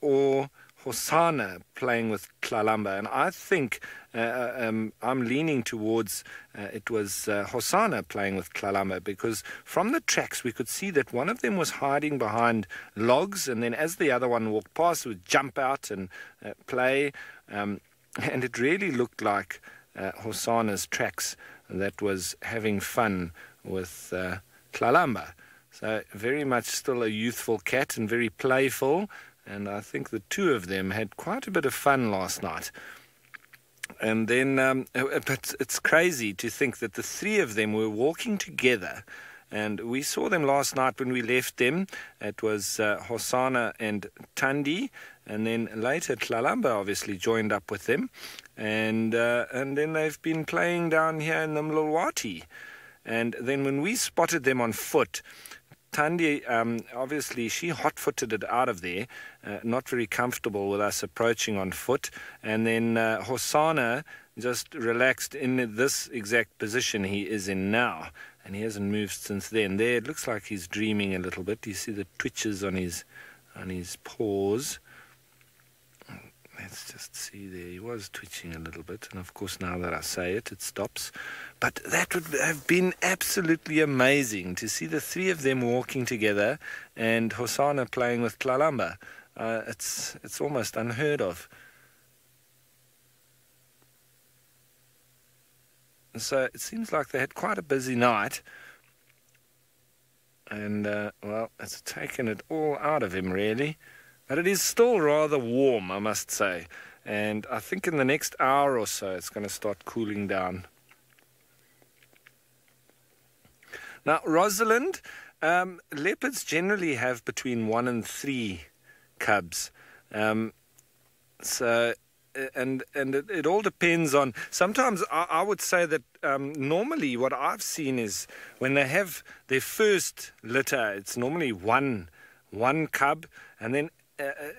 or Hosana playing with Tlalamba. And I think I'm leaning towards it was Hosana playing with Tlalamba, because from the tracks we could see that one of them was hiding behind logs, and then as the other one walked past, it would jump out and play. And it really looked like Hosana's tracks that was having fun with Tlalamba. So very much still a youthful cat and very playful. And I think the two of them had quite a bit of fun last night. And then, but it's crazy to think that the three of them were walking together. And we saw them last night when we left them. It was Hosana and Tandi. And then later Tlalamba obviously joined up with them. And then they've been playing down here in the Mlolwati. And then when we spotted them on foot, Tandi, obviously, she hot-footed it out of there, not very comfortable with us approaching on foot. And then Hosana just relaxed in this exact position he is in now. And he hasn't moved since then. There, it looks like he's dreaming a little bit. You see the twitches on his paws. Let's just see there. He was twitching a little bit. And, of course, now that I say it, it stops. But that would have been absolutely amazing to see the three of them walking together and Hosana playing with Tlalamba. It's almost unheard of. So it seems like they had quite a busy night. And, well, it's taken it all out of him, really. But it is still rather warm, I must say. And I think in the next hour or so, it's going to start cooling down. Now, Rosalind, leopards generally have between 1 and 3 cubs. So, and it all depends on... Sometimes I would say that normally what I've seen is when they have their first litter, it's normally one one cub, and then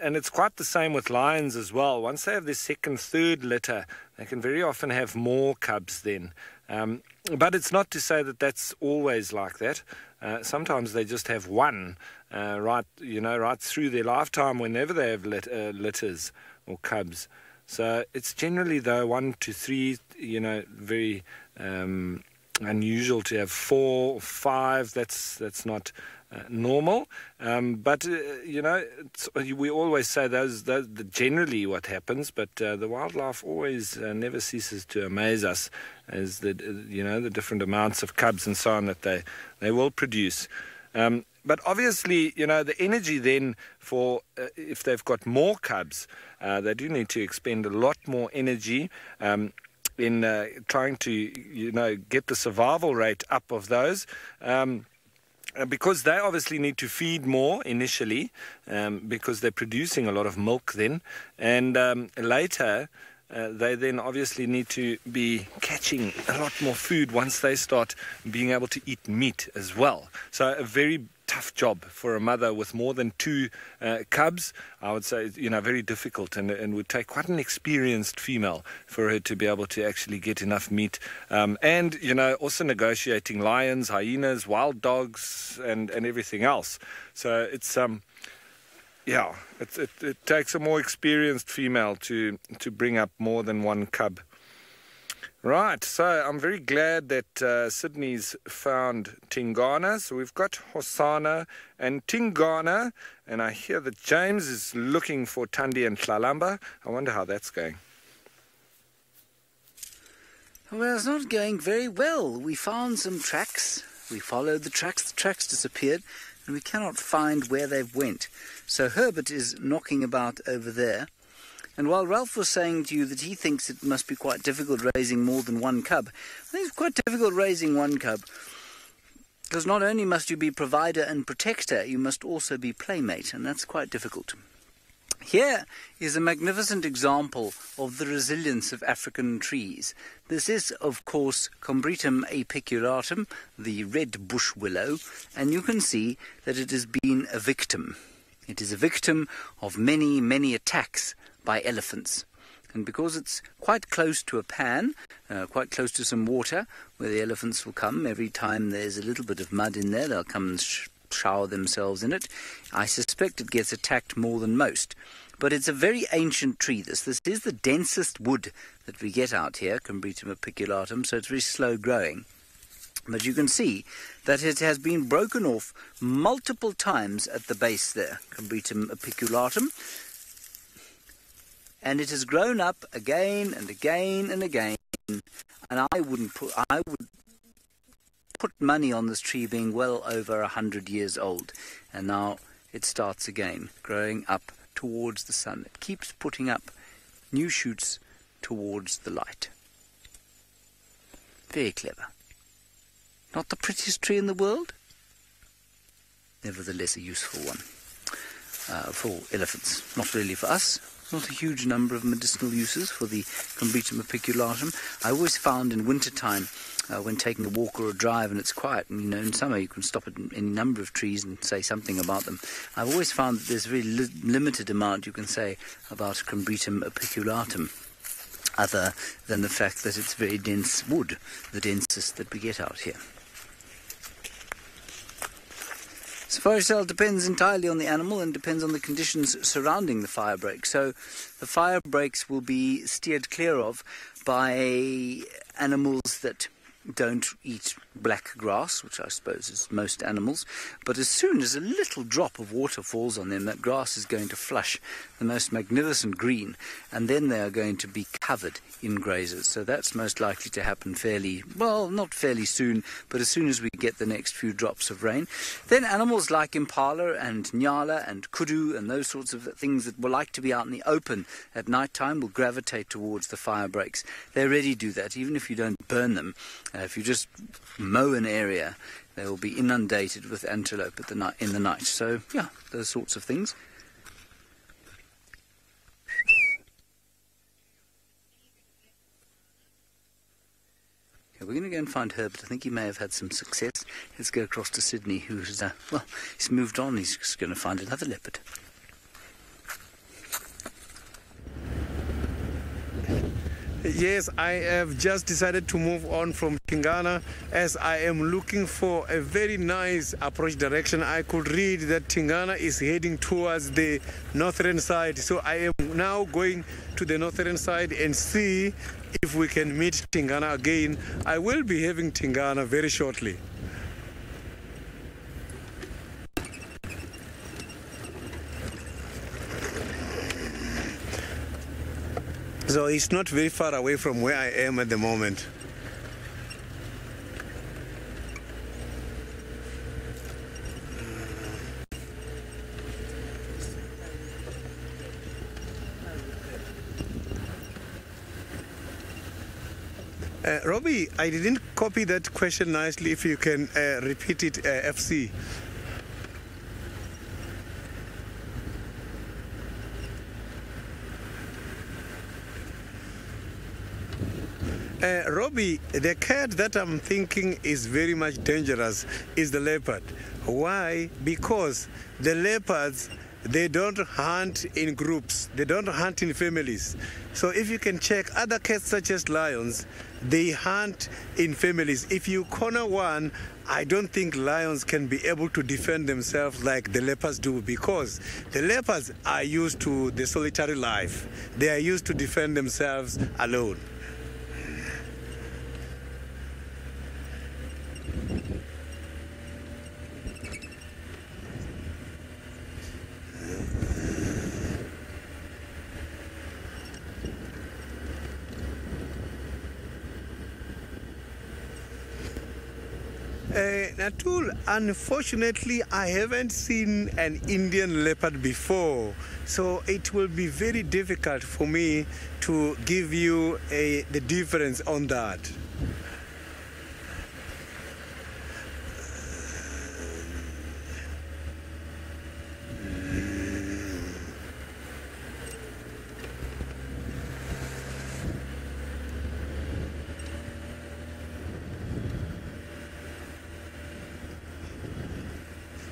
and it's quite the same with lions as well. Once they have their second, third litter, they can very often have more cubs then. But it's not to say that that's always like that. Sometimes they just have one right through their lifetime whenever they have litters or cubs. So it's generally, though, 1 to 3, very unusual to have 4 or 5. That's not normal. But we always say those generally what happens, but the wildlife always never ceases to amaze us as the different amounts of cubs and so on that they will produce. But obviously, the energy then for if they've got more cubs, they do need to expend a lot more energy in trying to, get the survival rate up of those. Because they obviously need to feed more initially, because they're producing a lot of milk then, and later they then obviously need to be catching a lot more food once they start being able to eat meat as well. So a very tough job for a mother with more than 2 cubs. I would say, very difficult, and would take quite an experienced female for her to be able to actually get enough meat. And, also negotiating lions, hyenas, wild dogs, and everything else. So it's, it takes a more experienced female to bring up more than 1 cub. Right, so I'm very glad that Sydney's found Tingana. So we've got Hosanna and Tingana, and I hear that James is looking for Tandi and Tlalamba. I wonder how that's going. Well, it's not going very well. We found some tracks. We followed the tracks disappeared, and we cannot find where they went. So Herbert is knocking about over there. And while Ralph was saying to you that he thinks it must be quite difficult raising more than 1 cub, I think it's quite difficult raising 1 cub, because not only must you be provider and protector, you must also be playmate, and that's quite difficult. Here is a magnificent example of the resilience of African trees. This is, of course, Combretum apiculatum, the red bush willow, and you can see that it has been a victim. It is a victim of many, many attacks by elephants. And because it's quite close to a pan, quite close to some water, where the elephants will come every time there's a little bit of mud in there, they'll come and shower themselves in it. I suspect it gets attacked more than most. But it's a very ancient tree, this. This is the densest wood that we get out here, Combretum apiculatum, so it's very slow growing. But you can see that it has been broken off multiple times at the base there, Combretum apiculatum. And it has grown up again and again and again. And I would put money on this tree being well over 100 years old. And now it starts again, growing up towards the sun. It keeps putting up new shoots towards the light. Very clever. Not the prettiest tree in the world, nevertheless a useful one for elephants. Not really for us. Not a huge number of medicinal uses for the Combretum apiculatum. I always found in wintertime, when taking a walk or a drive and it's quiet, and in summer you can stop at any number of trees and say something about them. I've always found that there's a very limited amount you can say about Combretum apiculatum, other than the fact that it's very dense wood, the densest that we get out here. Safari cell depends entirely on the animal and depends on the conditions surrounding the fire break. So the fire breaks will be steered clear of by animals that don't eat black grass, which I suppose is most animals, but as soon as a little drop of water falls on them, that grass is going to flush the most magnificent green, and then they are going to be covered in grazers. So that's most likely to happen fairly, well, not fairly soon, but as soon as we get the next few drops of rain. Then animals like impala and nyala and kudu and those sorts of things that will like to be out in the open at night time will gravitate towards the fire breaks. They already do that, even if you don't burn them. If you just mow an area, they will be inundated with antelope in the night. So, yeah, those sorts of things. Here we're going to go and find Herbert. I think he may have had some success. Let's go across to Sydney, who's, well, he's moved on. He's just going to find another leopard. Yes, I have just decided to move on from Tingana as I am looking for a very nice approach direction. I could read that Tingana is heading towards the northern side. So I am now going to the northern side and see if we can meet Tingana again. I will be having Tingana very shortly. So it's not very far away from where I am at the moment. Robbie, I didn't copy that question nicely. If you can repeat it, FC. Robbie, the cat that I'm thinking is very much dangerous is the leopard. Why? Because the leopards, they don't hunt in groups. They don't hunt in families. So if you can check other cats such as lions, they hunt in families. If you corner one, I don't think lions can be able to defend themselves like the leopards do, because the leopards are used to the solitary life. They are used to defend themselves alone. Natul, unfortunately, I haven't seen an Indian leopard before, so it will be very difficult for me to give you the difference on that.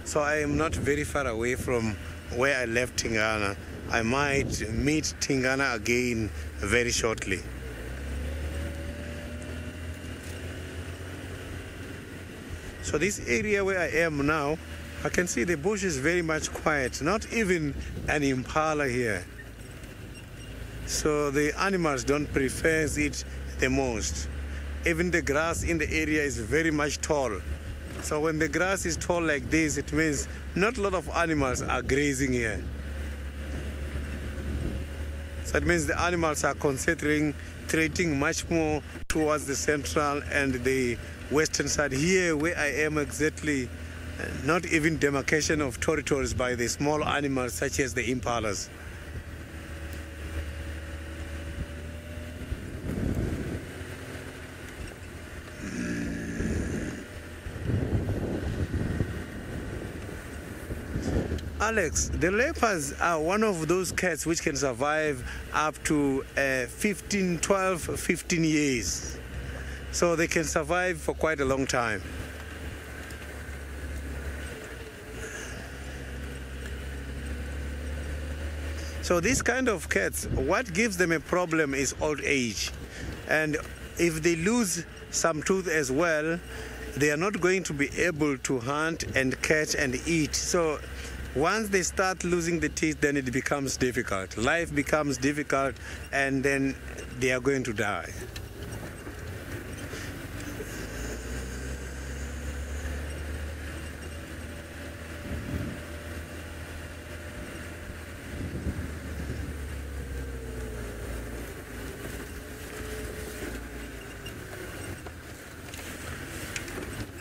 So I am not very far away from where I left Tingana. I might meet Tingana again very shortly. So this area where I am now, I can see the bush is very much quiet, not even an impala here. So the animals don't prefer it the most. Even the grass in the area is very much tall. So when the grass is tall like this, it means not a lot of animals are grazing here. So it means the animals are concentrating much more towards the central and the western side. Here where I am exactly, not even demarcation of territories by the small animals such as the impalas. Alex, the leopards are one of those cats which can survive up to 12, 15 years. So they can survive for quite a long time. So these kind of cats, what gives them a problem is old age. And if they lose some tooth as well, they are not going to be able to hunt and catch and eat. So once they start losing the teeth, then it becomes difficult. Life becomes difficult, and then they are going to die.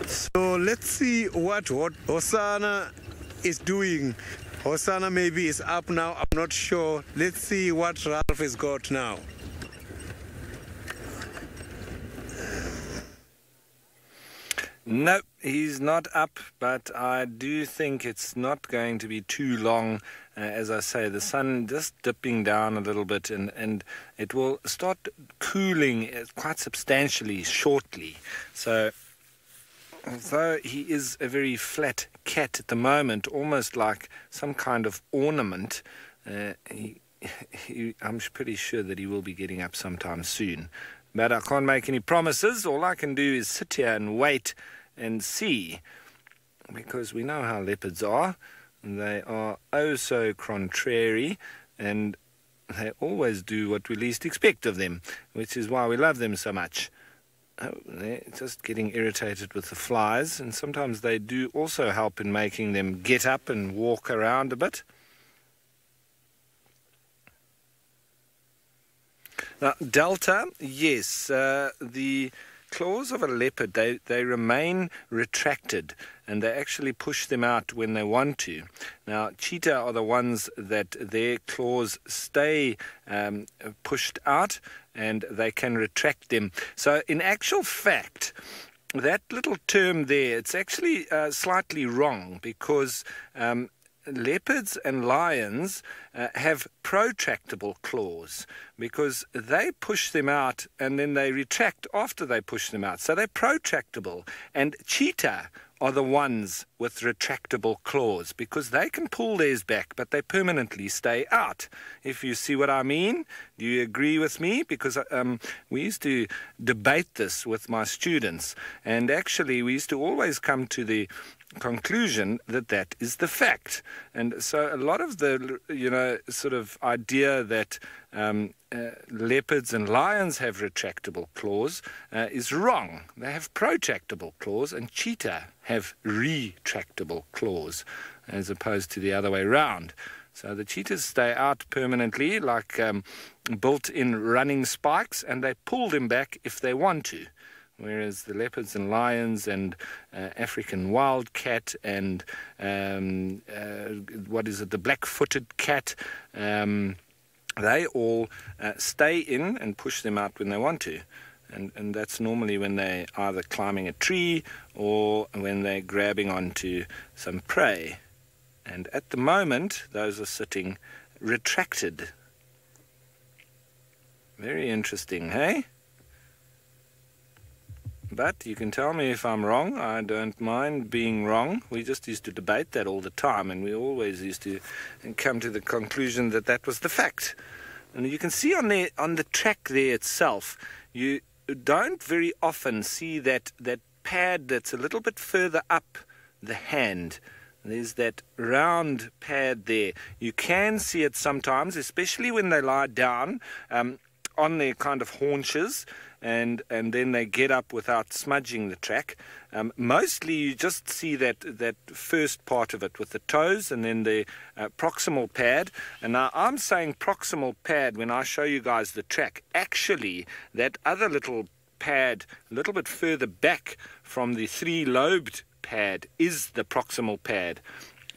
So let's see what Hosanna is doing. Hosanna maybe is up now, I'm not sure. Let's see what Ralph has got now. No, he's not up, but I do think it's not going to be too long. As I say, the sun just dipping down a little bit, and it will start cooling quite substantially shortly. So, although he is a very flat cat at the moment, almost like some kind of ornament, I'm pretty sure that he will be getting up sometime soon. But I can't make any promises. All I can do is sit here and wait and see, because we know how leopards are. They are oh so contrary, and they always do what we least expect of them, which is why we love them so much. Oh, they're just getting irritated with the flies, and sometimes they do also help in making them get up and walk around a bit. Now, Delta, yes, the claws of a leopard, they remain retracted, and they actually push them out when they want to. Now, cheetah are the ones that their claws stay pushed out, and they can retract them. So, in actual fact, that little term there, it's actually slightly wrong, because leopards and lions have protractable claws, because they push them out and then they retract after they push them out. So they're protractable. And cheetah are the ones with retractable claws, because they can pull theirs back, but they permanently stay out. If you see what I mean, do you agree with me? Because we used to debate this with my students, and actually we used to always come to the conclusion that that is the fact. And so a lot of the, sort of idea that leopards and lions have retractable claws is wrong. They have protractable claws, and cheetah have retractable claws, as opposed to the other way round. So the cheetahs stay out permanently, like built-in running spikes, and they pull them back if they want to. Whereas the leopards and lions and African wildcat and the black-footed cat, they all stay in and push them out when they want to. And that's normally when they're either climbing a tree or when they're grabbing onto some prey. And at the moment, those are sitting retracted. Very interesting, hey? But you can tell me if I'm wrong. I don't mind being wrong. We just used to debate that all the time, and we always used to come to the conclusion that that was the fact. And you can see on the track there itself, you don't very often see that pad that's a little bit further up the hand. There's that round pad there. You can see it sometimes, especially when they lie down on their kind of haunches, and then they get up without smudging the track. Mostly you just see that first part of it with the toes and then the proximal pad. And now I'm saying proximal pad when I show you guys the track. Actually, that other little pad a little bit further back from the three-lobed pad is the proximal pad,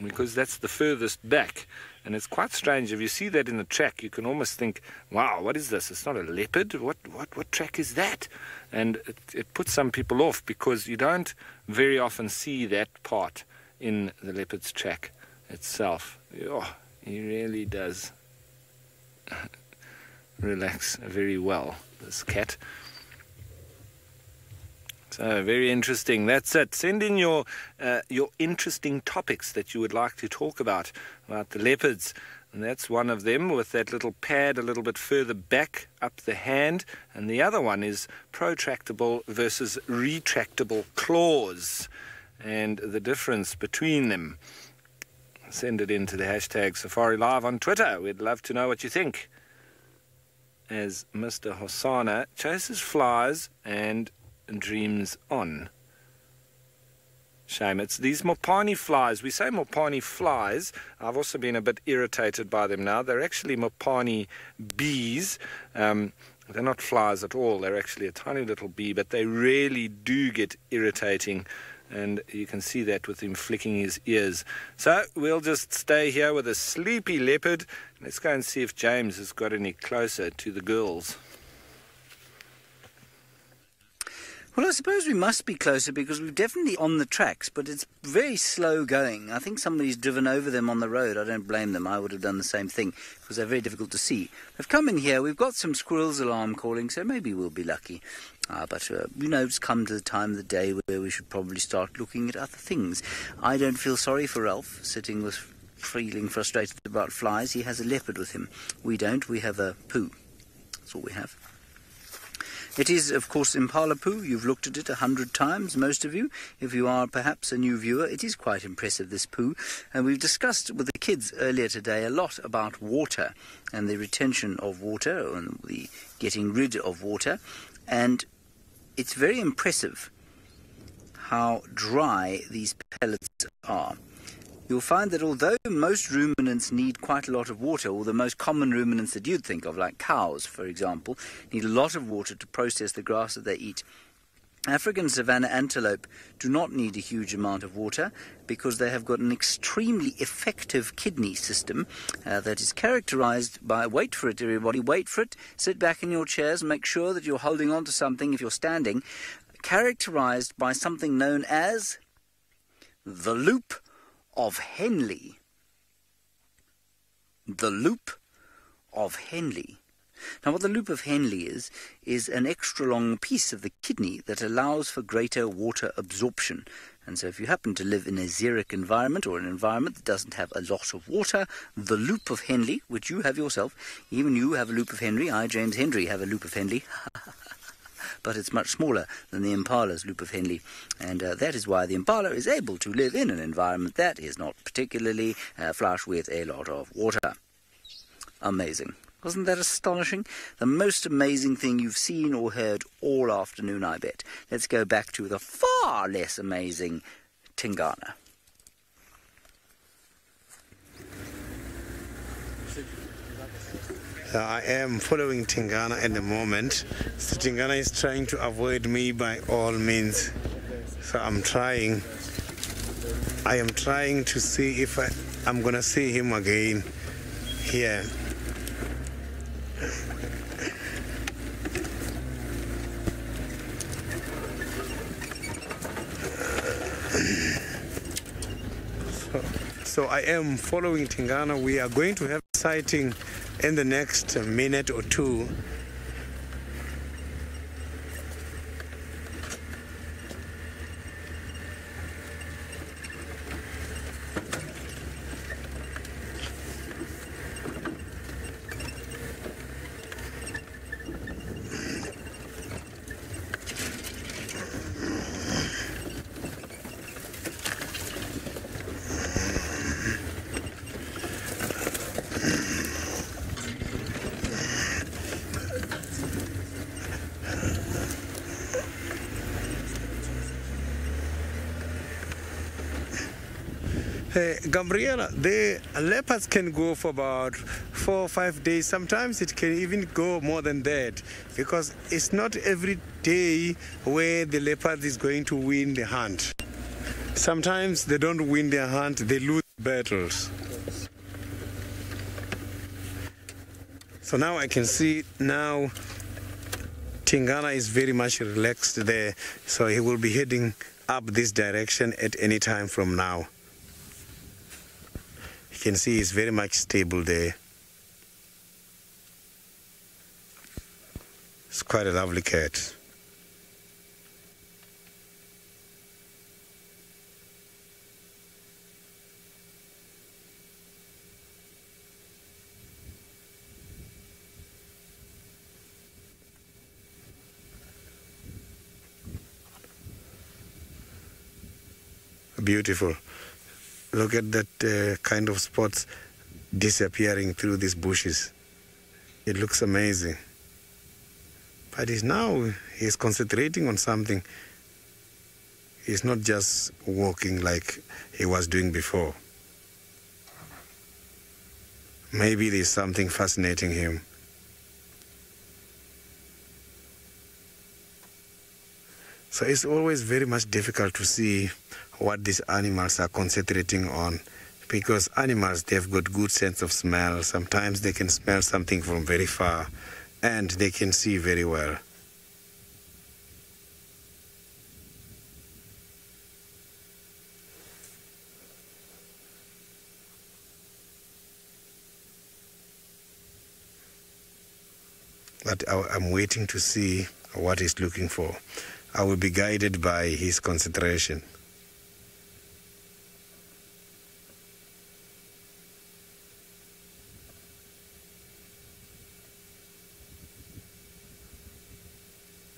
because that's the furthest back. And it's quite strange. If you see that in the track, you can almost think, wow, what is this? It's not a leopard. What track is that? And it puts some people off, because you don't very often see that part in the leopard's track itself. Oh, he really does relax very well, this cat. So, very interesting. That's it. Send in your interesting topics that you would like to talk about the leopards. And that's one of them, with that little pad a little bit further back up the hand. And the other one is protractable versus retractable claws, and the difference between them. Send it into the hashtag SafariLive on Twitter. We'd love to know what you think. As Mr. Hosanna chases flies and dreams on. Shame. It's these Mopani flies. We say Mopani flies. I've also been a bit irritated by them now. They're actually Mopani bees. They're not flies at all. They're actually a tiny little bee, but they really do get irritating. And you can see that with him flicking his ears. So we'll just stay here with a sleepy leopard. Let's go and see if James has got any closer to the girls. Well, I suppose we must be closer because we're definitely on the tracks, but it's very slow going. I think somebody's driven over them on the road. I don't blame them. I would have done the same thing because they're very difficult to see. They've come in here. We've got some squirrels alarm calling, so maybe we'll be lucky. But it's come to the time of the day where we should probably start looking at other things. I don't feel sorry for Ralph, feeling frustrated about flies. He has a leopard with him. We don't. We have a poo. That's all we have. It is, of course, impala poo. You've looked at it 100 times, most of you. If you are perhaps a new viewer, it is quite impressive, this poo. And we've discussed with the kids earlier today a lot about water and the retention of water and the getting rid of water. And it's very impressive how dry these pellets are. You'll find that although most ruminants need quite a lot of water, or the most common ruminants that you'd think of, like cows, for example, need a lot of water to process the grass that they eat, African savanna antelope do not need a huge amount of water because they have got an extremely effective kidney system that is characterized by, wait for it everybody, wait for it, sit back in your chairs, make sure that you're holding on to something if you're standing, characterized by something known as the loop of Henle. The loop of Henle. Now what the loop of Henle is an extra long piece of the kidney that allows for greater water absorption. And so if you happen to live in a xeric environment or an environment that doesn't have a lot of water, the loop of Henle, which you have yourself, even you have a loop of Henle, I, James Hendry, have a loop of Henle, but it's much smaller than the impala's loop of Henle, and that is why the impala is able to live in an environment that is not particularly flush with a lot of water. Amazing. Wasn't that astonishing? The most amazing thing you've seen or heard all afternoon, I bet. Let's go back to the far less amazing Tingana. I am following Tingana at the moment. So Tingana is trying to avoid me by all means. So I am trying to see if I'm going to see him again here. So I am following Tingana. We are going to have a sighting in the next minute or two. Gabriela, the leopards can go for about 4 or 5 days. Sometimes it can even go more than that, because it's not every day where the leopard is going to win the hunt. Sometimes they don't win their hunt, they lose battles. So now I can see now Tingana is very much relaxed there, so he will be heading up this direction at any time from now. You can see he's very much stable there. It's quite a lovely cat. Beautiful. Look at that kind of spots disappearing through these bushes. It looks amazing. But he's concentrating on something. He's not just walking like he was doing before. Maybe there's something fascinating him. So it's always very much difficult to see what these animals are concentrating on, because animals, they've got good sense of smell. Sometimes they can smell something from very far, and they can see very well. but I'm waiting to see what he's looking for. I will be guided by his concentration.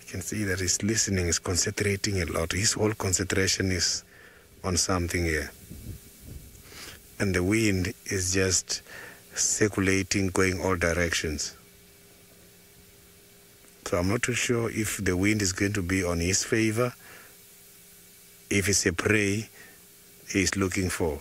I can see that he's listening, he's concentrating a lot. His whole concentration is on something here. And the wind is just circulating, going all directions. So I'm not too sure if the wind is going to be on his favor, if it's a prey he's looking for.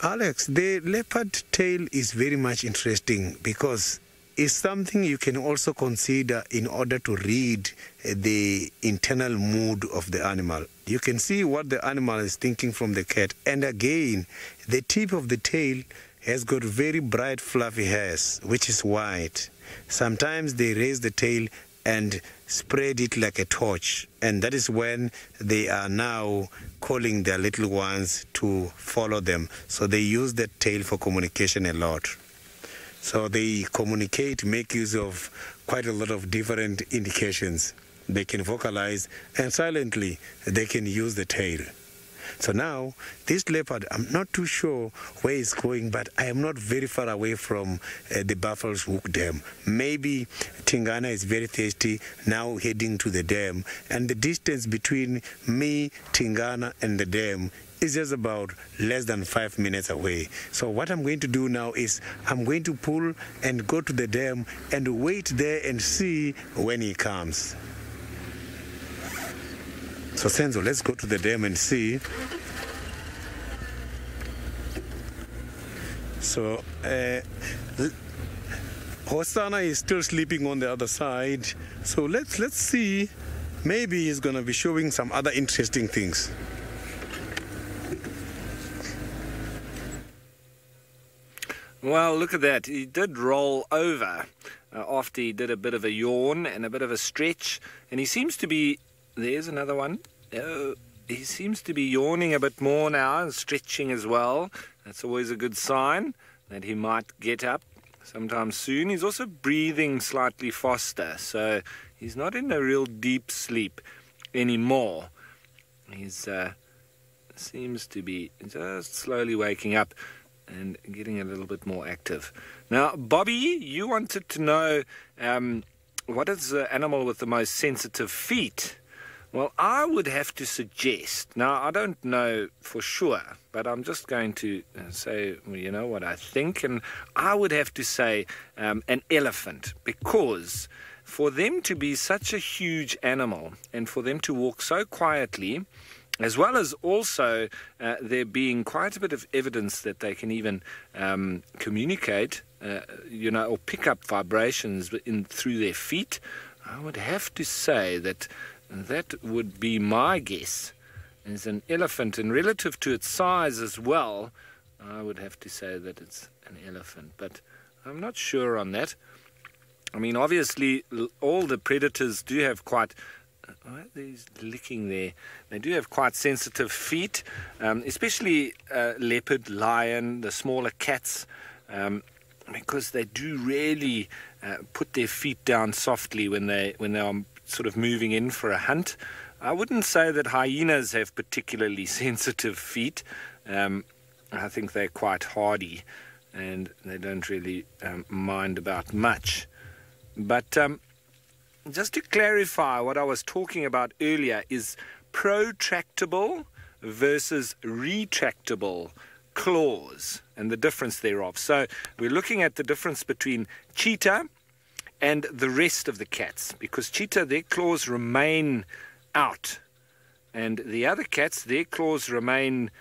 Alex, the leopard tail is very much interesting because it's something you can also consider in order to read the internal mood of the animal. You can see what the animal is thinking from the cat. And again, the tip of the tail has got very bright fluffy hairs, which is white. Sometimes they raise the tail and spread it like a torch, and that is when they are now calling their little ones to follow them. So they use that tail for communication a lot. So they communicate, make use of quite a lot of different indications. They can vocalize, and silently they can use the tail. So now, this leopard, I'm not too sure where it's going, but I am not very far away from the Buffalo's Hook Dam. Maybe Tingana is very thirsty, now heading to the dam, and the distance between me, Tingana, and the dam is just about less than 5 minutes away. So what I'm going to do now is I'm going to pull and go to the dam and wait there and see when he comes. So Senzo, let's go to the dam and see. So Hosanna is still sleeping on the other side. So let's see. Maybe he's gonna be showing some other interesting things. Well, look at that. He did roll over after he did a bit of a yawn and a bit of a stretch, and he seems to be. There's another one. Oh, he seems to be yawning a bit more now and stretching as well. That's always a good sign that he might get up sometime soon. He's also breathing slightly faster, so he's not in a real deep sleep anymore. He's seems to be just slowly waking up and getting a little bit more active. Now, Bobby, you wanted to know what is the animal with the most sensitive feet? Well, I would have to suggest, now I don't know for sure, but I'm just going to say, you know, what I think, and I would have to say an elephant, because for them to be such a huge animal and for them to walk so quietly, as well as also there being quite a bit of evidence that they can even communicate, you know, or pick up vibrations through their feet, I would have to say that that would be my guess. As an elephant, and relative to its size as well, I would have to say that it's an elephant, but I'm not sure on that. I mean, obviously, all the predators do have quite... There's licking there. They do have quite sensitive feet, especially leopard, lion, the smaller cats, because they do really put their feet down softly when they are sort of moving in for a hunt. I wouldn't say that hyenas have particularly sensitive feet. I think they're quite hardy and they don't really mind about much. But just to clarify, what I was talking about earlier is protractable versus retractable claws and the difference thereof. So we're looking at the difference between cheetah and the rest of the cats, because cheetah, their claws remain out, and the other cats, their claws remain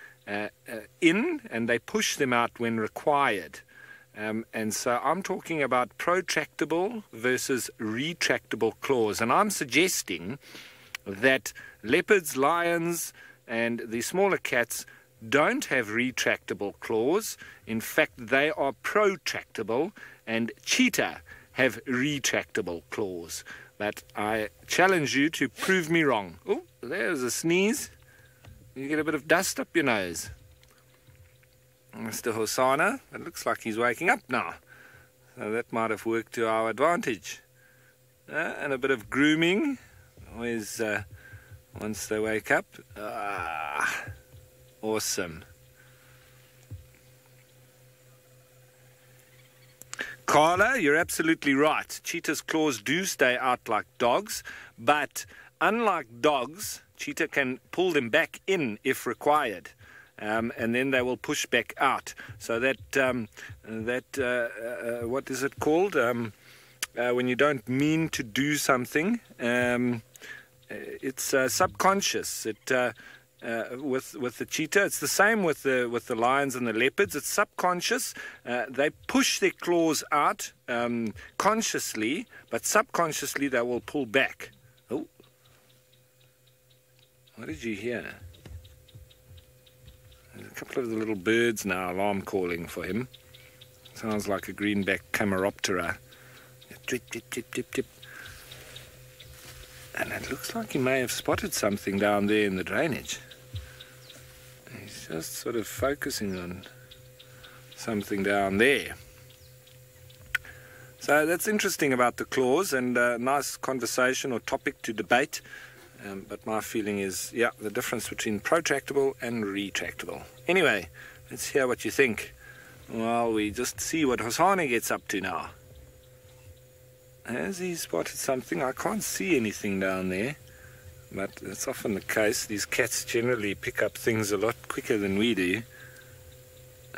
in, and they push them out when required. And so I'm talking about protractable versus retractable claws, and I'm suggesting that leopards, lions, and the smaller cats don't have retractable claws. In fact, they are protractable, and cheetah have retractable claws. But I challenge you to prove me wrong. Oh, there's a sneeze. You get a bit of dust up your nose. Mr. Hosanna, it looks like he's waking up now. So that might have worked to our advantage. And a bit of grooming. Always, once they wake up. Awesome. Carla, you're absolutely right. Cheetah's claws do stay out like dogs, but unlike dogs, cheetah can pull them back in if required, and then they will push back out. So that what is it called? When you don't mean to do something, it's subconscious. With the cheetah, it's the same with the lions and the leopards. It's subconscious. They push their claws out consciously, but subconsciously they will pull back. Oh, what did you hear? There's a couple of the little birds now alarm calling for him. Sounds like a greenback Cameroptera. Drip, drip, drip, drip, drip. And it looks like he may have spotted something down there in the drainage. He's just sort of focusing on something down there. So that's interesting about the claws, and a nice conversation or topic to debate. But my feeling is, yeah, the difference between protractable and retractable. Anyway, let's hear what you think. Well, we just see what Hosane gets up to now. Has he spotted something? I can't see anything down there, but it's often the case. These cats generally pick up things a lot quicker than we do.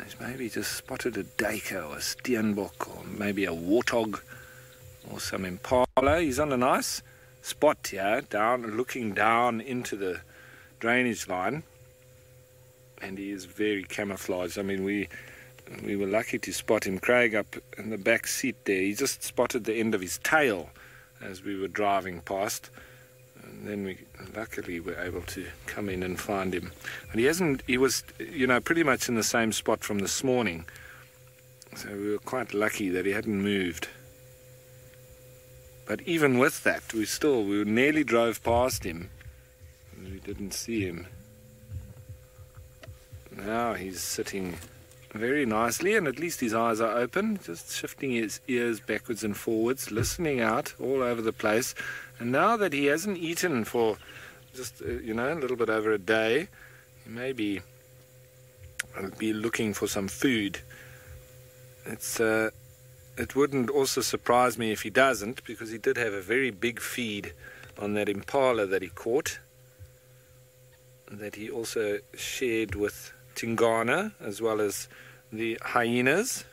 He's maybe just spotted a duiker or a steenbok or maybe a warthog or some impala. He's on a nice spot here, looking down into the drainage line, and he is very camouflaged. I mean, we were lucky to spot him. Craig up in the back seat there, he just spotted the end of his tail as we were driving past, and then we luckily were able to come in and find him. But he was, you know, pretty much in the same spot from this morning, so we were quite lucky that he hadn't moved. But even with that, we nearly drove past him and we didn't see him. Now he's sitting very nicely, and at least his eyes are open, just shifting his ears backwards and forwards, listening out all over the place. And now that he hasn't eaten for just a little bit over a day, he may be looking for some food. It wouldn't also surprise me if he doesn't, because he did have a very big feed on that impala that he caught, and that he also shared with Tingana as well as the hyenas.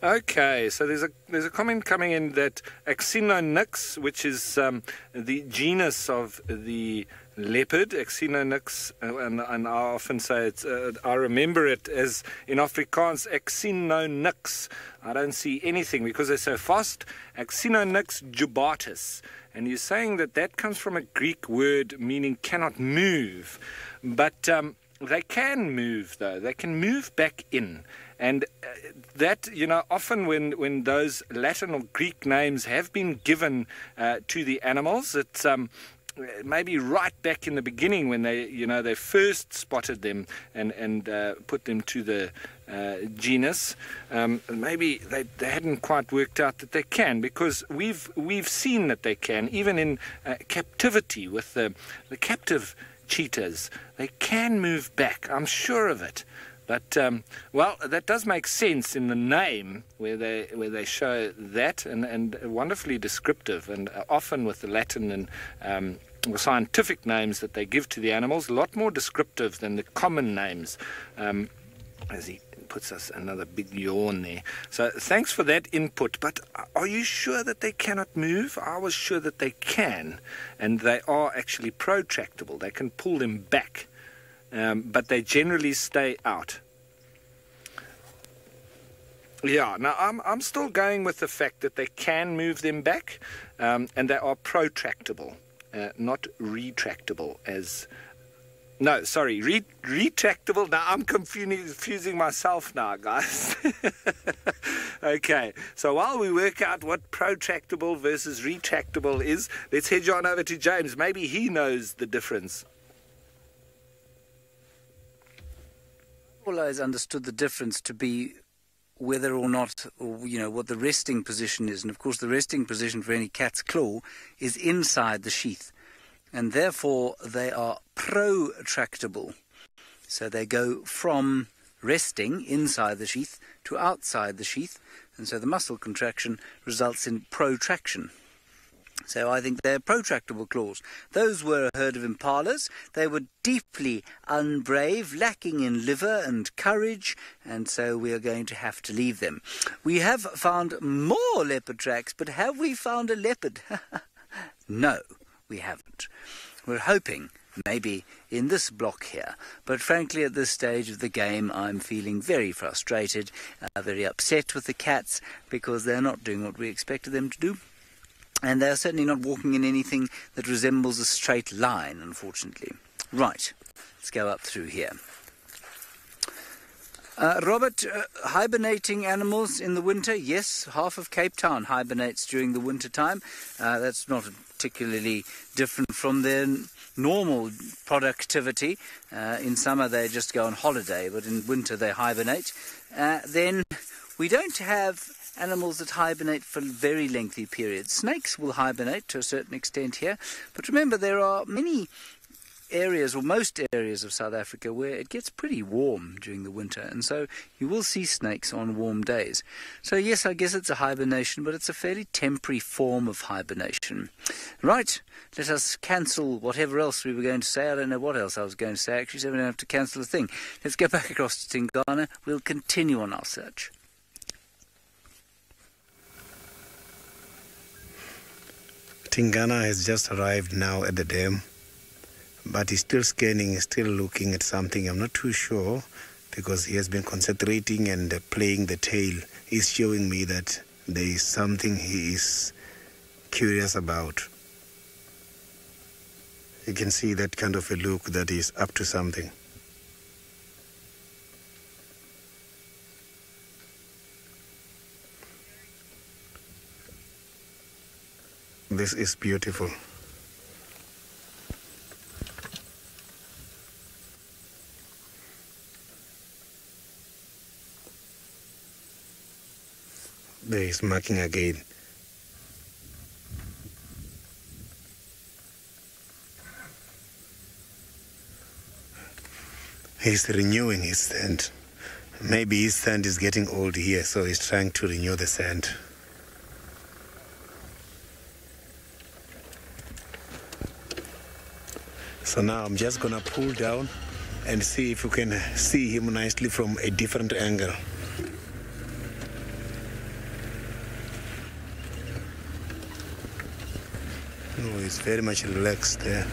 Okay, so there's a comment coming in that Niconico, which is the genus of the leopard, Niconico, and I often say it's, I remember it as in Afrikaans Niconico. I don't see anything because they're so fast. Niconico jubatus, and you're saying that comes from a Greek word meaning cannot move, but they can move though. They can move back in. And that, often when those Latin or Greek names have been given to the animals, it's maybe right back in the beginning when they first spotted them and put them to the genus. Maybe they hadn't quite worked out that they can, because we've seen that they can, even in captivity with the captive cheetahs. They can move back, I'm sure of it. But well, that does make sense in the name where they show that, and wonderfully descriptive, and often with the Latin and scientific names that they give to the animals, a lot more descriptive than the common names. As he puts us another big yawn there. So thanks for that input. But are you sure that they cannot move? I was sure that they can, and they are actually protractable. They can pull them back. but they generally stay out. Yeah, now I'm still going with the fact that they can move them back, and they are protractable, not retractable as... No, sorry, retractable. Now I'm confusing myself now, guys. Okay, so while we work out what protractable versus retractable is, let's head on over to James. Maybe he knows the difference. I've always understood the difference to be whether or not, or, you know, what the resting position is. And of course the resting position for any cat's claw is inside the sheath. And therefore they are protractable. So they go from resting inside the sheath to outside the sheath, and so the muscle contraction results in protraction. So I think they're protractable claws. Those were a herd of impalas. They were deeply unbrave, lacking in liver and courage, and so we are going to have to leave them. We have found more leopard tracks, but have we found a leopard? No, we haven't. We're hoping maybe in this block here, but frankly at this stage of the game I'm feeling very frustrated, very upset with the cats because they're not doing what we expected them to do, and they're certainly not walking in anything that resembles a straight line, unfortunately. Right, let's go up through here. Robert, hibernating animals in the winter? Yes, half of Cape Town hibernates during the winter time. That's not particularly different from their normal productivity. In summer they just go on holiday, but in winter they hibernate. Then we don't have animals that hibernate for very lengthy periods. Snakes will hibernate to a certain extent here, but remember there are many areas, or most areas of South Africa, where it gets pretty warm during the winter, and so you will see snakes on warm days. So yes, I guess it's a hibernation, but it's a fairly temporary form of hibernation. Right, let us cancel whatever else we were going to say. I don't know what else I was going to say, actually, so we don't have to cancel a thing. Let's go back across to Tingana. We'll continue on our search. Tingana has just arrived now at the dam, but he's still scanning, he's still looking at something. I'm not too sure because he has been concentrating and playing the tail. He's showing me that there is something he is curious about. You can see that kind of a look that he's up to something. This is beautiful. There is marking again. He's renewing his scent. Maybe his scent is getting old here, so he's trying to renew the scent. So now I'm just gonna pull down and see if you can see him nicely from a different angle. Oh, he's very much relaxed there.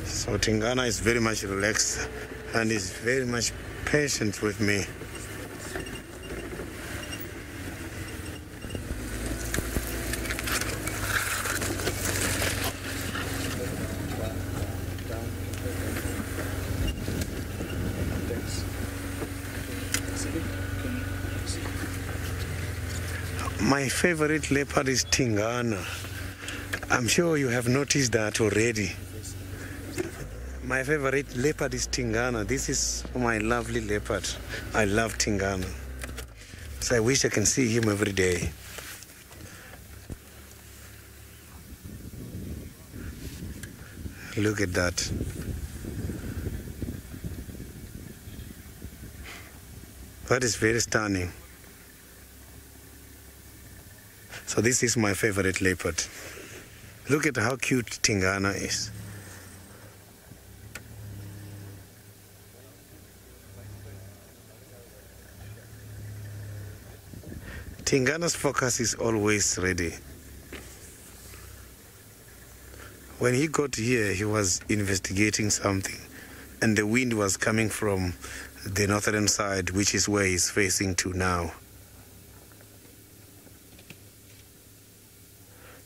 So Tingana is very much relaxed and is very much patient with me. My favorite leopard is Tingana. I'm sure you have noticed that already. My favorite leopard is Tingana. This is my lovely leopard. I love Tingana. So I wish I can see him every day. Look at that. That is very stunning. So this is my favorite leopard. Look at how cute Tingana is. Tingana's focus is always ready. When he got here, he was investigating something, and the wind was coming from the northern side, which is where he's facing to now.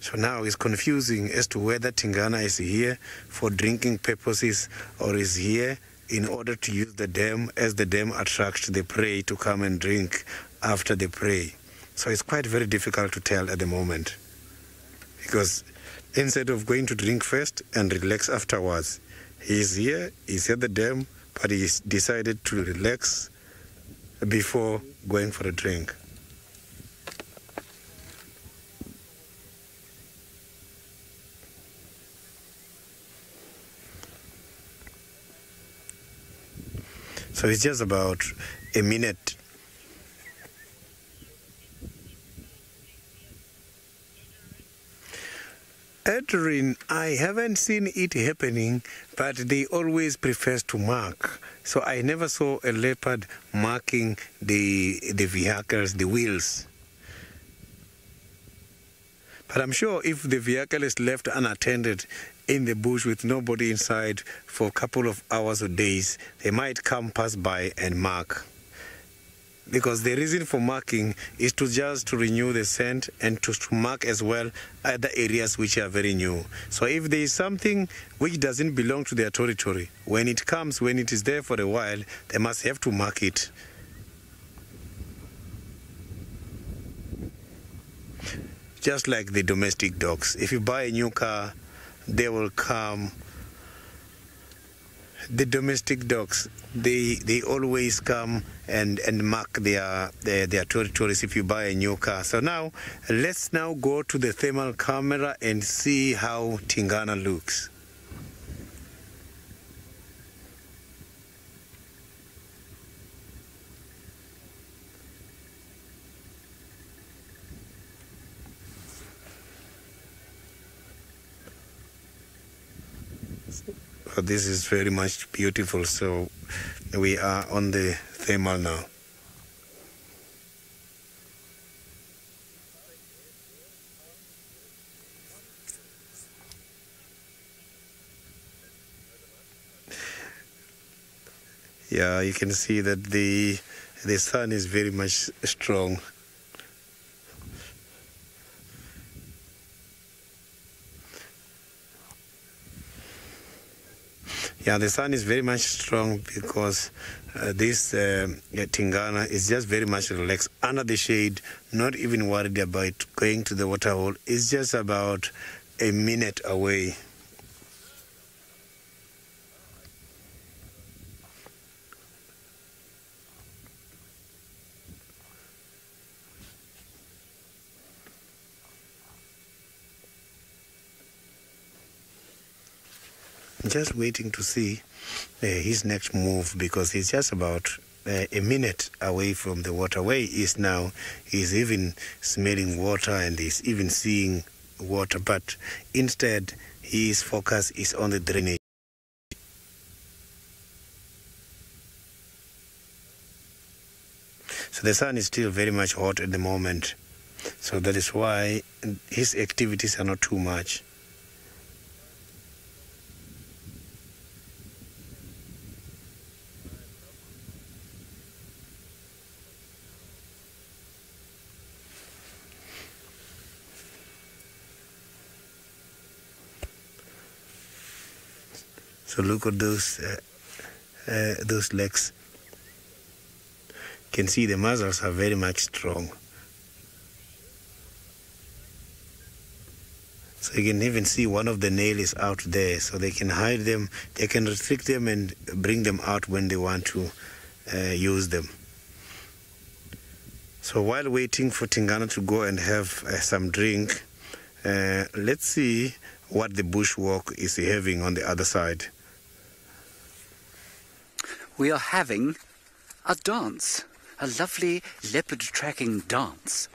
So now it's confusing as to whether Tingana is here for drinking purposes or is here in order to use the dam, as the dam attracts the prey to come and drink after the prey. So it's quite very difficult to tell at the moment, because instead of going to drink first and relax afterwards, he's here, he's at the dam, but he's decided to relax before going for a drink. So it's just about a minute. Edrin, I haven't seen it happening, but they always prefer to mark. So I never saw a leopard marking the vehicles, the wheels. But I'm sure if the vehicle is left unattended in the bush with nobody inside for a couple of hours or days, they might come pass by and mark. Because the reason for marking is to renew the scent and to mark as well other areas which are very new. So if there is something which doesn't belong to their territory, when it is there for a while, they must have to mark it. Just like the domestic dogs. If you buy a new car, they will come. The domestic dogs, they always come and mark their territories if you buy a new car. So now, let's now go to the thermal camera and see how Tingana looks. This is very much beautiful, so we are on the thermal now. Yeah, you can see that the sun is very much strong. Yeah, the sun is very much strong because this Tingana is just very much relaxed under the shade, not even worried about going to the water hole. It's just about a minute away. Just waiting to see his next move, because he's just about a minute away from the water. Where he is now, he's even smelling water and he's even seeing water, but instead his focus is on the drainage. So the sun is still very much hot at the moment, so that is why his activities are not too much. So look at those legs. You can see the muscles are very much strong. So you can even see one of the nails is out there, so they can hide them, they can restrict them and bring them out when they want to use them. So while waiting for Tingana to go and have some drink, let's see what the bushwalk is having on the other side. We are having a dance, a lovely leopard tracking dance.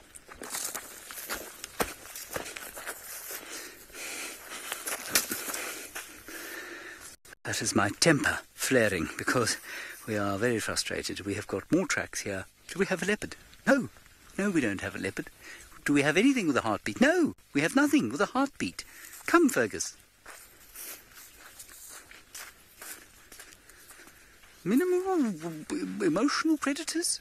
That is my temper flaring because we are very frustrated. We have got more tracks here. Do we have a leopard? No. No, we don't have a leopard. Do we have anything with a heartbeat? No, we have nothing with a heartbeat. Come, Fergus. Minimal emotional predators?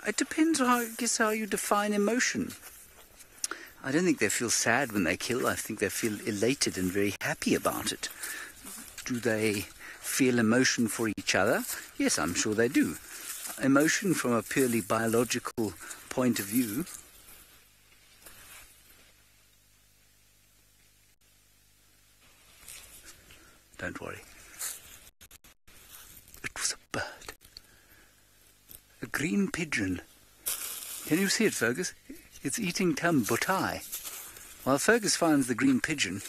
It depends, I guess, how you define emotion. I don't think they feel sad when they kill. I think they feel elated and very happy about it. Do they feel emotion for each other? Yes, I'm sure they do. Emotion from a purely biological point of view. Don't worry. It was a bird. A green pigeon. Can you see it, Fergus? It's eating tambutai. While Fergus finds the green pigeon,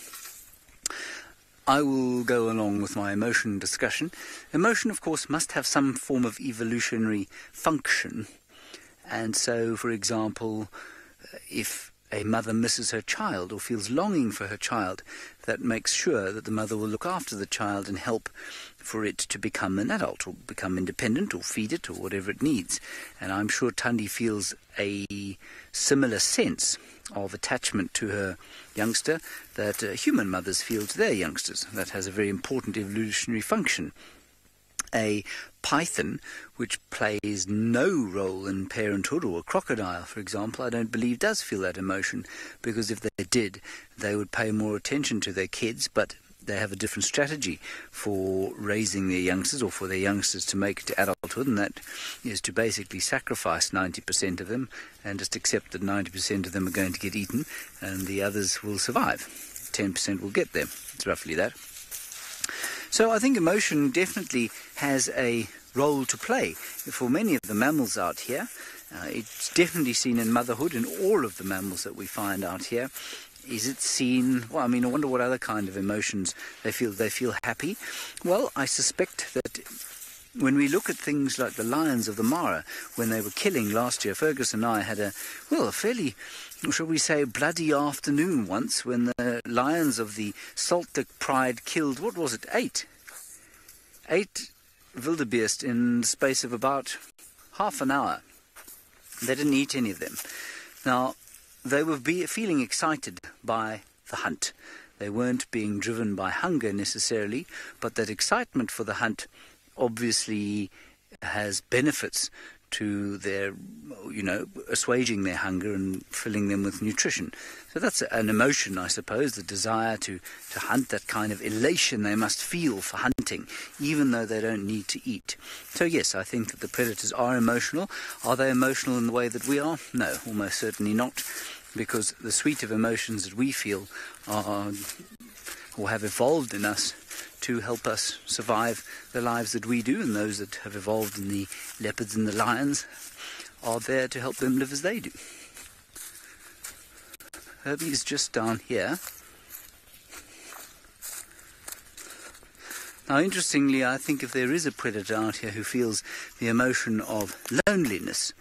I will go along with my emotion discussion. Emotion, of course, must have some form of evolutionary function. And so, for example, if a mother misses her child or feels longing for her child, that makes sure that the mother will look after the child and help for it to become an adult or become independent or feed it or whatever it needs. And I'm sure Tundi feels a similar sense of attachment to her youngster that human mothers feel to their youngsters. That has a very important evolutionary function. A python, which plays no role in parenthood, or a crocodile, for example, I don't believe does feel that emotion, because if they did, they would pay more attention to their kids, but they have a different strategy for raising their youngsters, or for their youngsters to make it to adulthood, and that is to basically sacrifice 90% of them and just accept that 90% of them are going to get eaten and the others will survive. 10% will get them. It's roughly that. So I think emotion definitely has a role to play for many of the mammals out here. It's definitely seen in motherhood in all of the mammals that we find out here. Is it seen? Well, I mean, I wonder what other kind of emotions they feel. They feel happy. Well, I suspect that when we look at things like the lions of the Mara, when they were killing last year, Fergus and I had a fairly, shall we say, bloody afternoon once when the lions of the Saltdik Pride killed, what was it, 8 wildebeest in the space of about half an hour. They didn't eat any of them. Now, they were feeling excited by the hunt. They weren't being driven by hunger necessarily, but that excitement for the hunt obviously has benefits to their, assuaging their hunger and filling them with nutrition. So that's an emotion, I suppose, the desire to hunt, that kind of elation they must feel for hunting, even though they don't need to eat. So yes, I think that the predators are emotional. Are they emotional in the way that we are? No, almost certainly not, because the suite of emotions that we feel are, or have evolved in us to help us survive the lives that we do, and those that have evolved in the leopards and the lions are there to help them live as they do. Herbie is just down here. Now, interestingly, I think if there is a predator out here who feels the emotion of loneliness,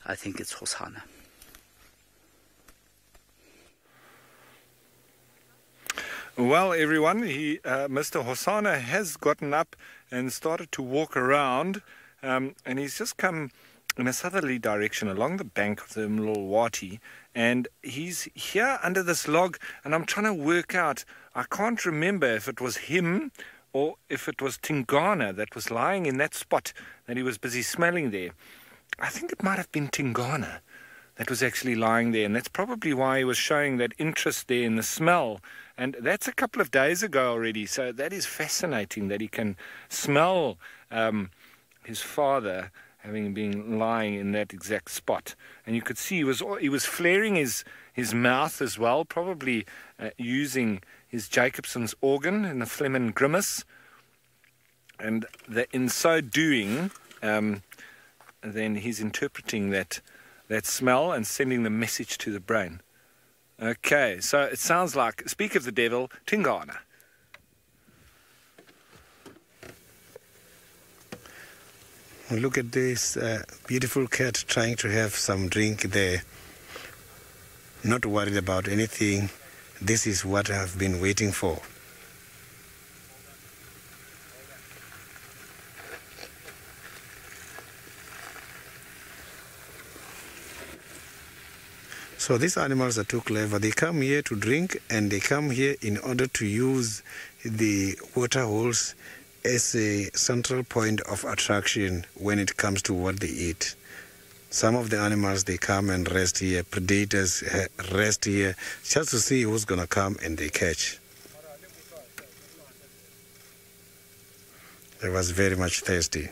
I think it's Hosana. Well, everyone, Mr. Hosana has gotten up and started to walk around, and he's just come in a southerly direction along the bank of the Mlolwati, and he's here under this log, and I'm trying to work out, I can't remember if it was him or if it was Tingana that was lying in that spot that he was busy smelling there. I think it might have been Tingana that was actually lying there, and that's probably why he was showing that interest there in the smell. And that's a couple of days ago already, so that is fascinating that he can smell his father having been lying in that exact spot. And you could see he was flaring his mouth as well, probably using his Jacobson's organ in the Flehmen grimace. And in so doing, then he's interpreting that smell and sending the message to the brain. Okay, so it sounds like, speak of the devil, Tingana. Look at this beautiful cat trying to have some drink there. Not worried about anything. This is what I've been waiting for. So these animals are too clever. They come here to drink, and they come here in order to use the water holes as a central point of attraction when it comes to what they eat. Some of the animals, they come and rest here. Predators rest here just to see who's going to come and they catch. It was very much thirsty.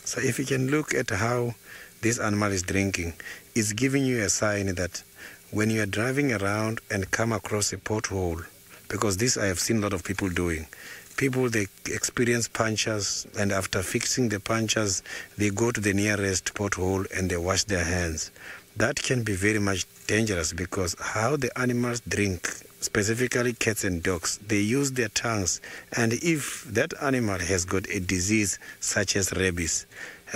So if you can look at how this animal is drinking, it's giving you a sign that when you are driving around and come across a pothole, because this I have seen a lot of people doing. People, they experience punctures, and after fixing the punctures, they go to the nearest pothole and they wash their hands. That can be very much dangerous because how the animals drink, specifically cats and dogs, they use their tongues. And if that animal has got a disease such as rabies,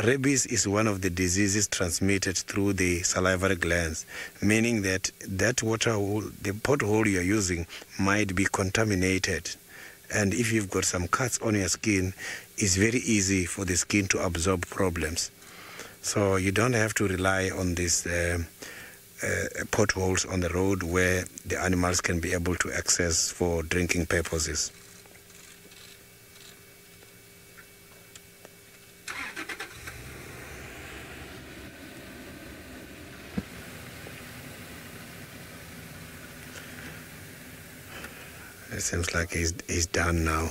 rabies is one of the diseases transmitted through the salivary glands, meaning that that water hole, the pothole you are using, might be contaminated. And if you've got some cuts on your skin, it's very easy for the skin to absorb problems. So you don't have to rely on these potholes on the road where the animals can be able to access for drinking purposes. It seems like he's done now.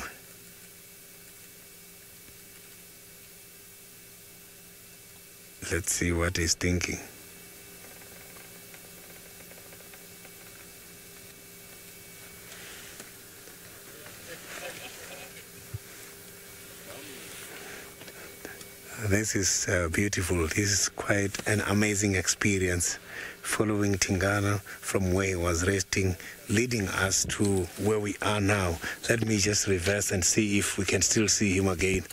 Let's see what he's thinking. This is beautiful. This is quite an amazing experience, following Tingana from where he was resting, leading us to where we are now. Let me just reverse and see if we can still see him again.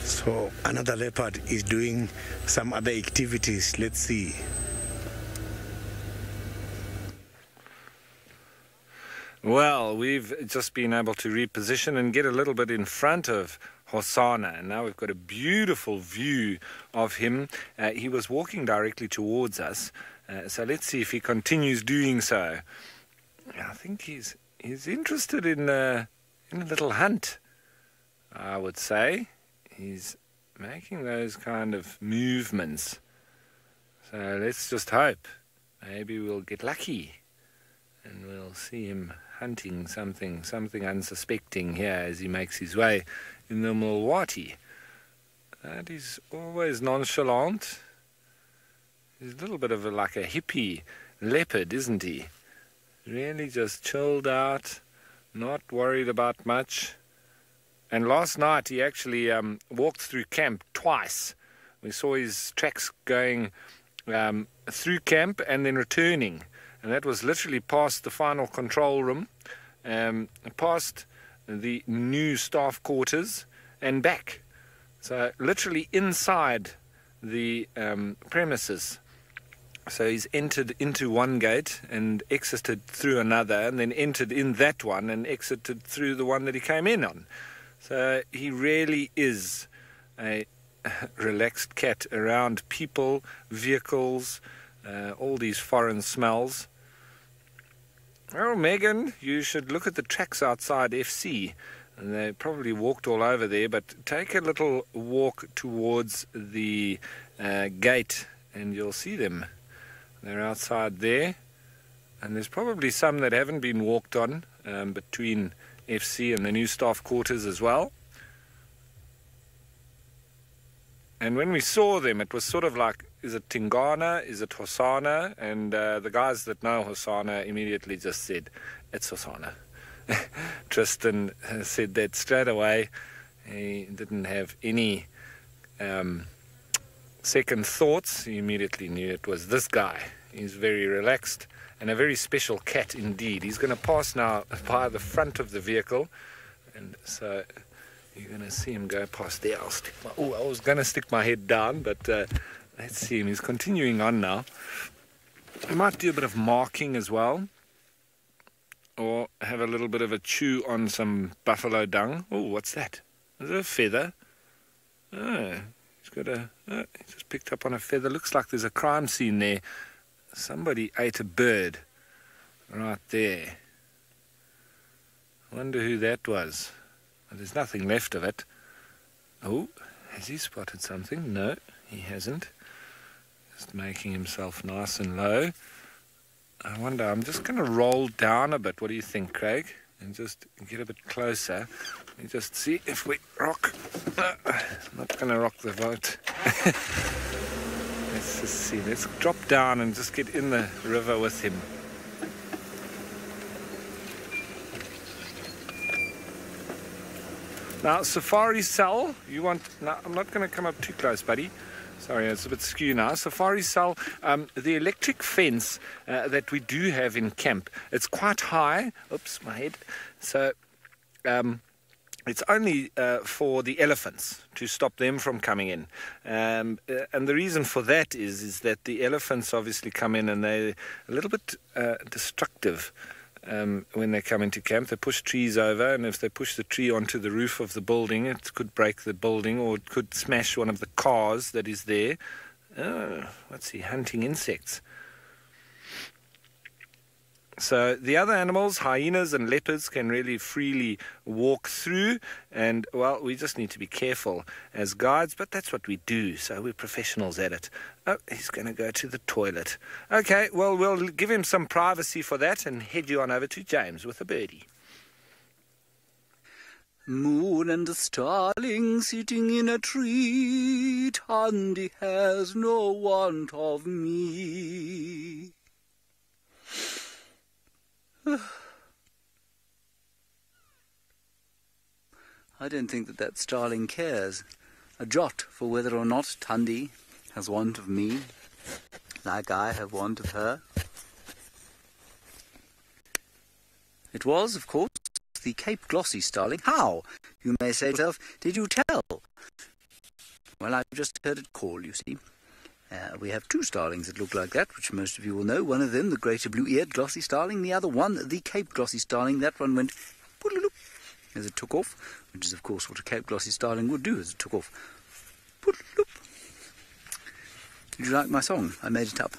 So another leopard is doing some other activities. Let's see. Well, we've just been able to reposition and get a little bit in front of Hosanna, and now we've got a beautiful view of him. He was walking directly towards us, so let's see if he continues doing so. I think he's interested in a little hunt, I would say. He's making those kind of movements. So let's just hope. Maybe we'll get lucky and we'll see him hunting something unsuspecting here as he makes his way in the Mulwati. That is always nonchalant. He's a little bit of like a hippie leopard, isn't he? Really just chilled out, not worried about much. And last night he actually walked through camp twice. We saw his tracks going through camp and then returning. And that was literally past the final control room, past the new staff quarters and back. So literally inside the premises. So he's entered into one gate and exited through another, and then entered in that one and exited through the one that he came in on. So he really is a relaxed cat around people, vehicles, all these foreign smells. Well, Megan, you should look at the tracks outside FC. And they probably walked all over there, but take a little walk towards the gate and you'll see them. They're outside there. And there's probably some that haven't been walked on between FC and the new staff quarters as well. And when we saw them, it was sort of like, is it Tingana, is it Hosanna? And the guys that know Hosanna immediately just said, it's Hosanna. Tristan said that straight away. He didn't have any second thoughts. He immediately knew it was this guy. He's very relaxed and a very special cat indeed. He's going to pass now by the front of the vehicle. And so you're going to see him go past there. I was going to stick my head down, but let's see him. He's continuing on now. We might do a bit of marking as well, or have a little bit of a chew on some buffalo dung. Oh, what's that? Is it a feather? Oh, he's got he just picked up on a feather. Looks like there's a crime scene there. Somebody ate a bird right there. I wonder who that was. Well, there's nothing left of it. Oh, has he spotted something? No, he hasn't. Just making himself nice and low. I wonder, I'm just going to roll down a bit. What do you think, Craig? And just get a bit closer. Let me just see if we rock. I'm not going to rock the boat. Let's just see. Let's drop down and just get in the river with him. Now, Safari Cell, you want... No, I'm not going to come up too close, buddy. Sorry, it's a bit skew now. Safari Cell, the electric fence that we do have in camp, it's quite high. Oops, my head. So it's only for the elephants, to stop them from coming in. And the reason for that is that the elephants obviously come in and they're a little bit destructive. When they come into camp, they push trees over, and if they push the tree onto the roof of the building, it could break the building or it could smash one of the cars that is there. Oh, what's he hunting? Insects. So the other animals, hyenas and leopards, can really freely walk through, and well, we just need to be careful as guides, but that's what we do, so we're professionals at it. Oh, he's going to go to the toilet. Okay, well, we'll give him some privacy for that and head you on over to James with a birdie. Moon and the starling sitting in a tree, Tandy has no want of me. I don't think that starling cares a jot for whether or not Tandy has want of me, like I have want of her. It was, of course, the Cape Glossy starling. How, you may say to yourself, did you tell? Well, I've just heard it call, you see. We have two starlings that look like that, which most of you will know. One of them, the greater blue-eared glossy starling. The other one, the Cape Glossy starling. That one went poodle-loop as it took off, which is, of course, what a Cape Glossy starling would do as it took off. Poodle-loop. Did you like my song? I made it up.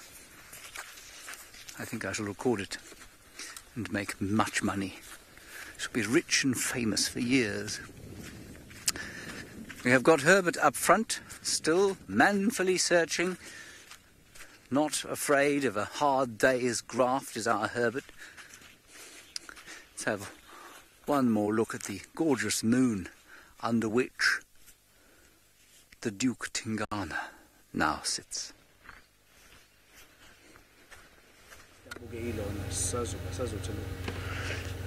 I think I shall record it and make much money. I shall be rich and famous for years. We have got Herbert up front, still manfully searching. Not afraid of a hard day's graft is our Herbert. Let's have one more look at the gorgeous moon under which the Duke Tingana now sits.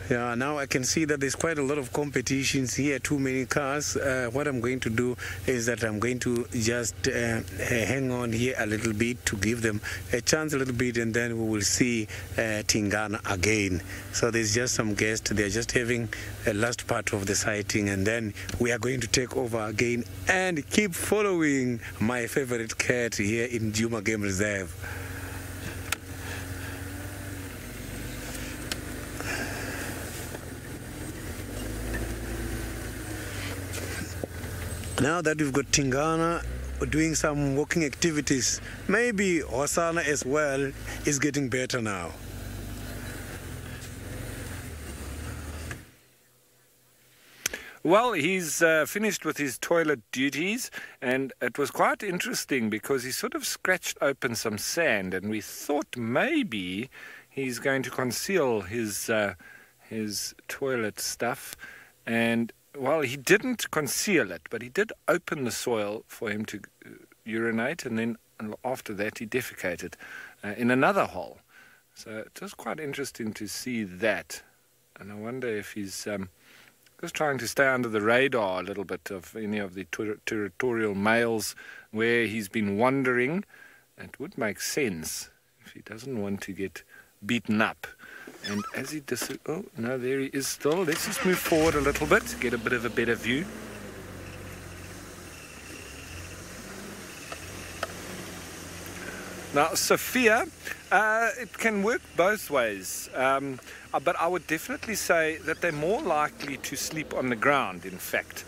Yeah, now I can see that there's quite a lot of competitions here, too many cars. What I'm going to do is that I'm going to just hang on here a little bit to give them a chance a little bit, and then we will see Tingana again. So there's just some guests. They're just having a last part of the sighting, and then we are going to take over again and keep following my favorite cat here in Djuma Game Reserve. Now that we've got Tingana doing some walking activities, maybe Osana as well is getting better now. Well, he's finished with his toilet duties, and it was quite interesting because he sort of scratched open some sand, and we thought maybe he's going to conceal his toilet stuff, and well, he didn't conceal it, but he did open the soil for him to urinate, and then after that he defecated in another hole. So it was quite interesting to see that, and I wonder if he's just trying to stay under the radar a little bit of any of the territorial males where he's been wandering. It would make sense if he doesn't want to get beaten up. And as he oh, no, there he is still. Let's just move forward a little bit, get a bit of a better view. Now, Sophia, it can work both ways, but I would definitely say that they're more likely to sleep on the ground, in fact.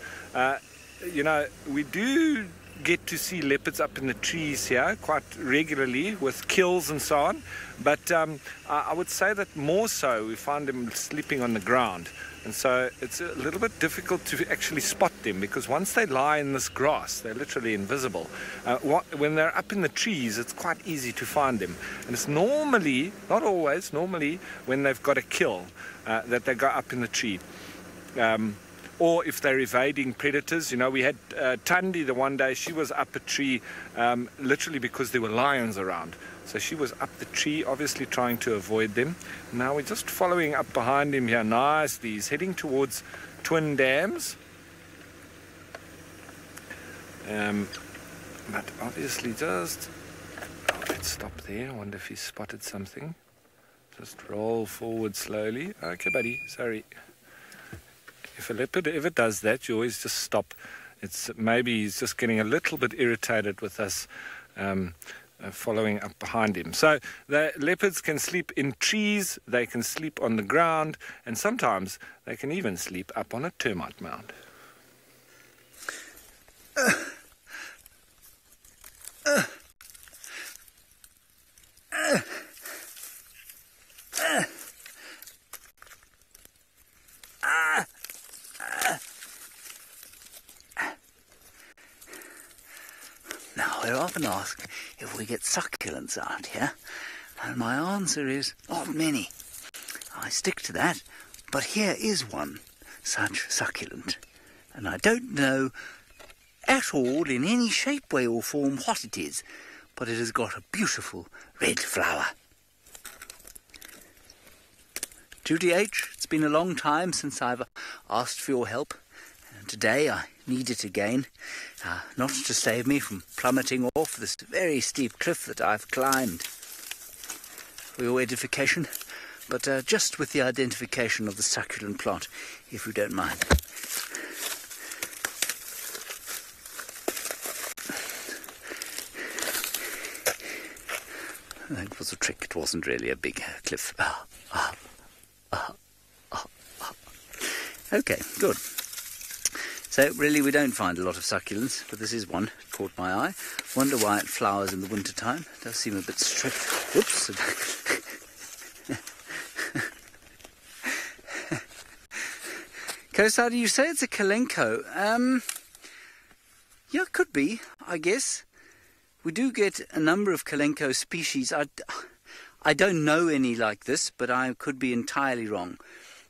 you know, we do get to see leopards up in the trees here quite regularly with kills and so on, but I would say that more so we find them sleeping on the ground, and so it's a little bit difficult to actually spot them, because once they lie in this grass they're literally invisible. When they're up in the trees it's quite easy to find them, and it's normally, not always, normally when they've got a kill that they go up in the tree. Or if they're evading predators. You know, we had Tandi the one day, she was up a tree literally because there were lions around. So she was up the tree, obviously trying to avoid them. Now we're just following up behind him here nicely. He's heading towards Twin Dams. But obviously just... Oh, let's stop there. I wonder if he spotted something. Just roll forward slowly. Okay, buddy, sorry. If a leopard ever does that, you always just stop. It's maybe he's just getting a little bit irritated with us following up behind him. So the leopards can sleep in trees, they can sleep on the ground, and sometimes they can even sleep up on a termite mound. Now, we're often asked if we get succulents out here, and my answer is not many. I stick to that, but here is one such succulent, and I don't know at all in any shape, way or form what it is, but it has got a beautiful red flower. Judy H., it's been a long time since I've asked for your help, and today I need it again, not to save me from plummeting off this very steep cliff that I've climbed for your edification, but just with the identification of the succulent plant, if you don't mind. That was a trick, it wasn't really a big cliff. Okay, good. So really we don't find a lot of succulents, but this is one. It caught my eye. Wonder why it flowers in the winter time. It does seem a bit strict. Whoops. Kosar, do you say it's a kalenko? Yeah, it could be, I guess. We do get a number of kalenko species. I don't know any like this, but I could be entirely wrong.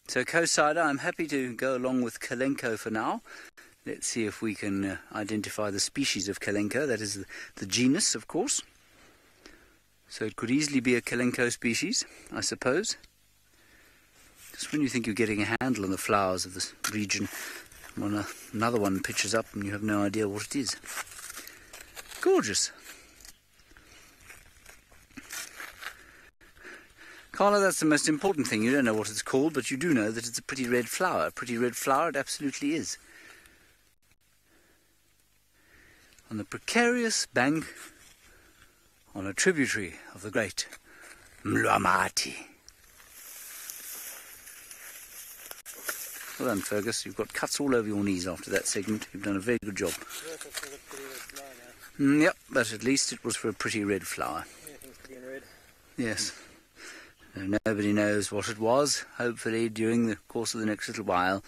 So, co-sider, I'm happy to go along with kalenko for now. Let's see if we can identify the species of kalenko. That is the genus, of course. So it could easily be a kalenko species, I suppose. Just when you think you're getting a handle on the flowers of this region, when another one pitches up and you have no idea what it is. Gorgeous. Carla, that's the most important thing. You don't know what it's called, but you do know that it's a pretty red flower. A pretty red flower, it absolutely is. On the precarious bank, on a tributary of the great Mlwamati. Well done, Fergus. You've got cuts all over your knees after that segment. You've done a very good job. Yep, but at least it was for a pretty red flower. Yes. Nobody knows what it was. Hopefully, during the course of the next little while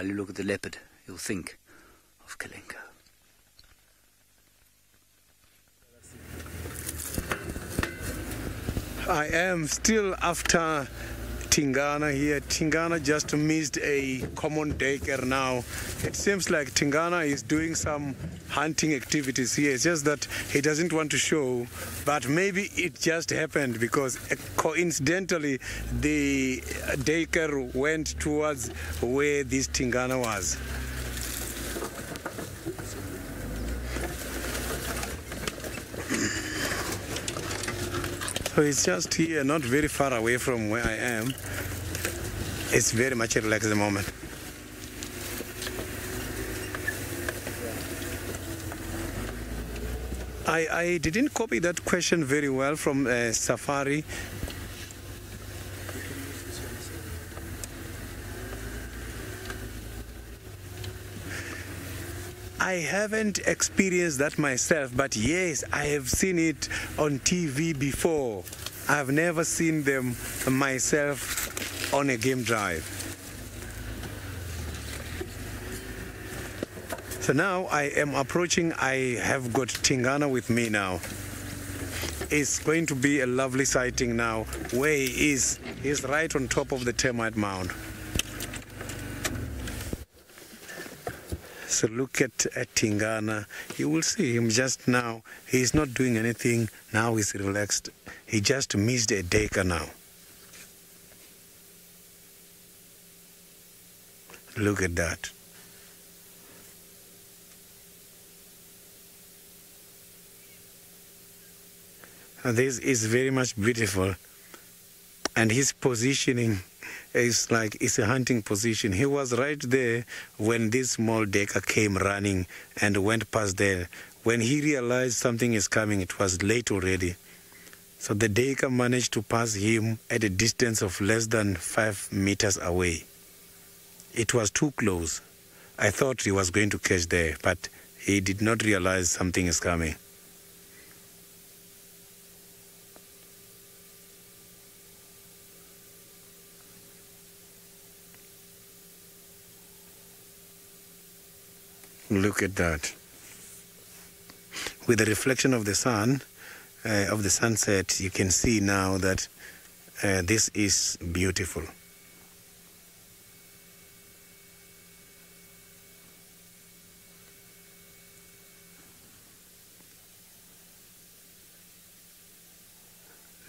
you look at the leopard, you'll think of kalenko. I am still after Tingana here. Tingana just missed a common daycare now. It seems like Tingana is doing some hunting activities here. It's just that he doesn't want to show, but maybe it just happened because coincidentally the daycare went towards where this Tingana was. So it's just here, not very far away from where I am. It's very much relaxed at the moment. I didn't copy that question very well from Safari. I haven't experienced that myself, but yes, I have seen it on TV before. I've never seen them myself on a game drive. So now I am approaching, I have got Tingana with me now. It's going to be a lovely sighting now where he is. He's right on top of the termite mound. So look at Tingana. You will see him just now. He's not doing anything. Now he's relaxed. He just missed a decker now. Look at that. This is very much beautiful, and his positioning is like it's a hunting position. He was right there when this small decker came running and went past there. When he realized something is coming, it was late already. So the decker managed to pass him at a distance of less than 5 meters away. It was too close. I thought he was going to catch there, but he did not realize something is coming. Look at that. With the reflection of the sun, of the sunset, you can see now that this is beautiful.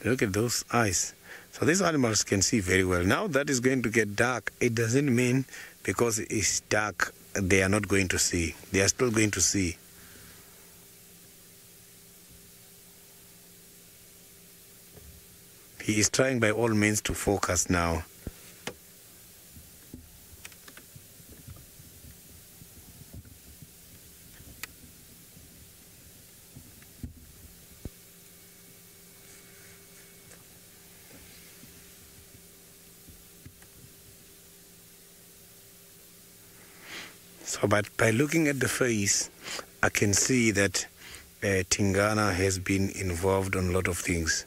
Look at those eyes. So these animals can see very well. Now that is going to get dark. It doesn't mean because it's dark they are not going to see. They are still going to see. He is trying by all means to focus now. So, but by looking at the face, I can see that Tingana has been involved on a lot of things.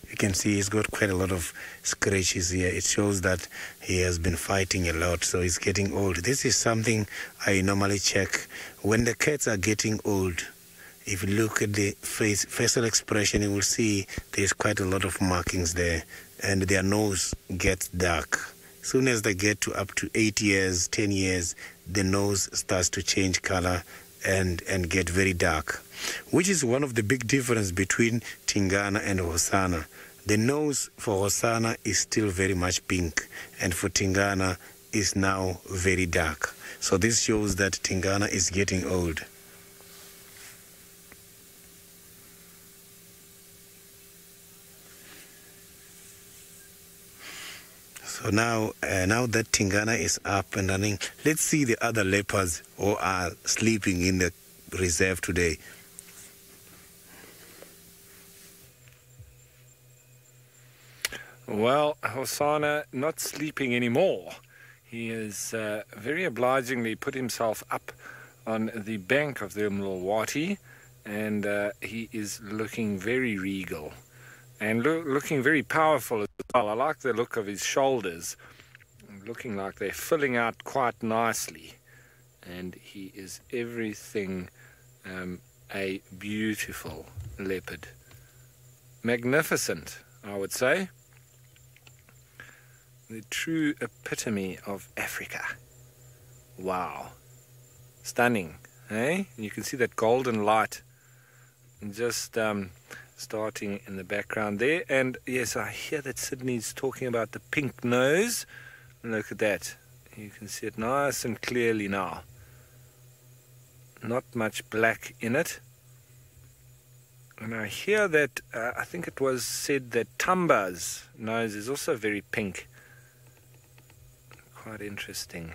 You can see he's got quite a lot of scratches here. It shows that he has been fighting a lot, so he's getting old. This is something I normally check when the cats are getting old. If you look at the facial expression, you will see there's quite a lot of markings there, and their nose gets dark. As soon as they get to up to 8 years, 10 years, the nose starts to change color and get very dark, which is one of the big difference between Tingana and Hosana. The nose for Hosana is still very much pink, and for Tingana is now very dark. So this shows that Tingana is getting old. So now that Tingana is up and running, let's see the other leopards who are sleeping in the reserve today. Well, Hosana not sleeping anymore. He has very obligingly put himself up on the bank of the Mlawati, and he is looking very regal and looking very powerful as well. I like the look of his shoulders, looking like they're filling out quite nicely, and he is everything a beautiful leopard. Magnificent, I would say. The true epitome of Africa. Wow. Stunning, eh? You can see that golden light just starting in the background there. And yes, I hear that Sydney's talking about the pink nose. Look at that. You can see it nice and clearly now. Not much black in it. And I hear that, I think it was said that Tamba's nose is also very pink. Quite interesting.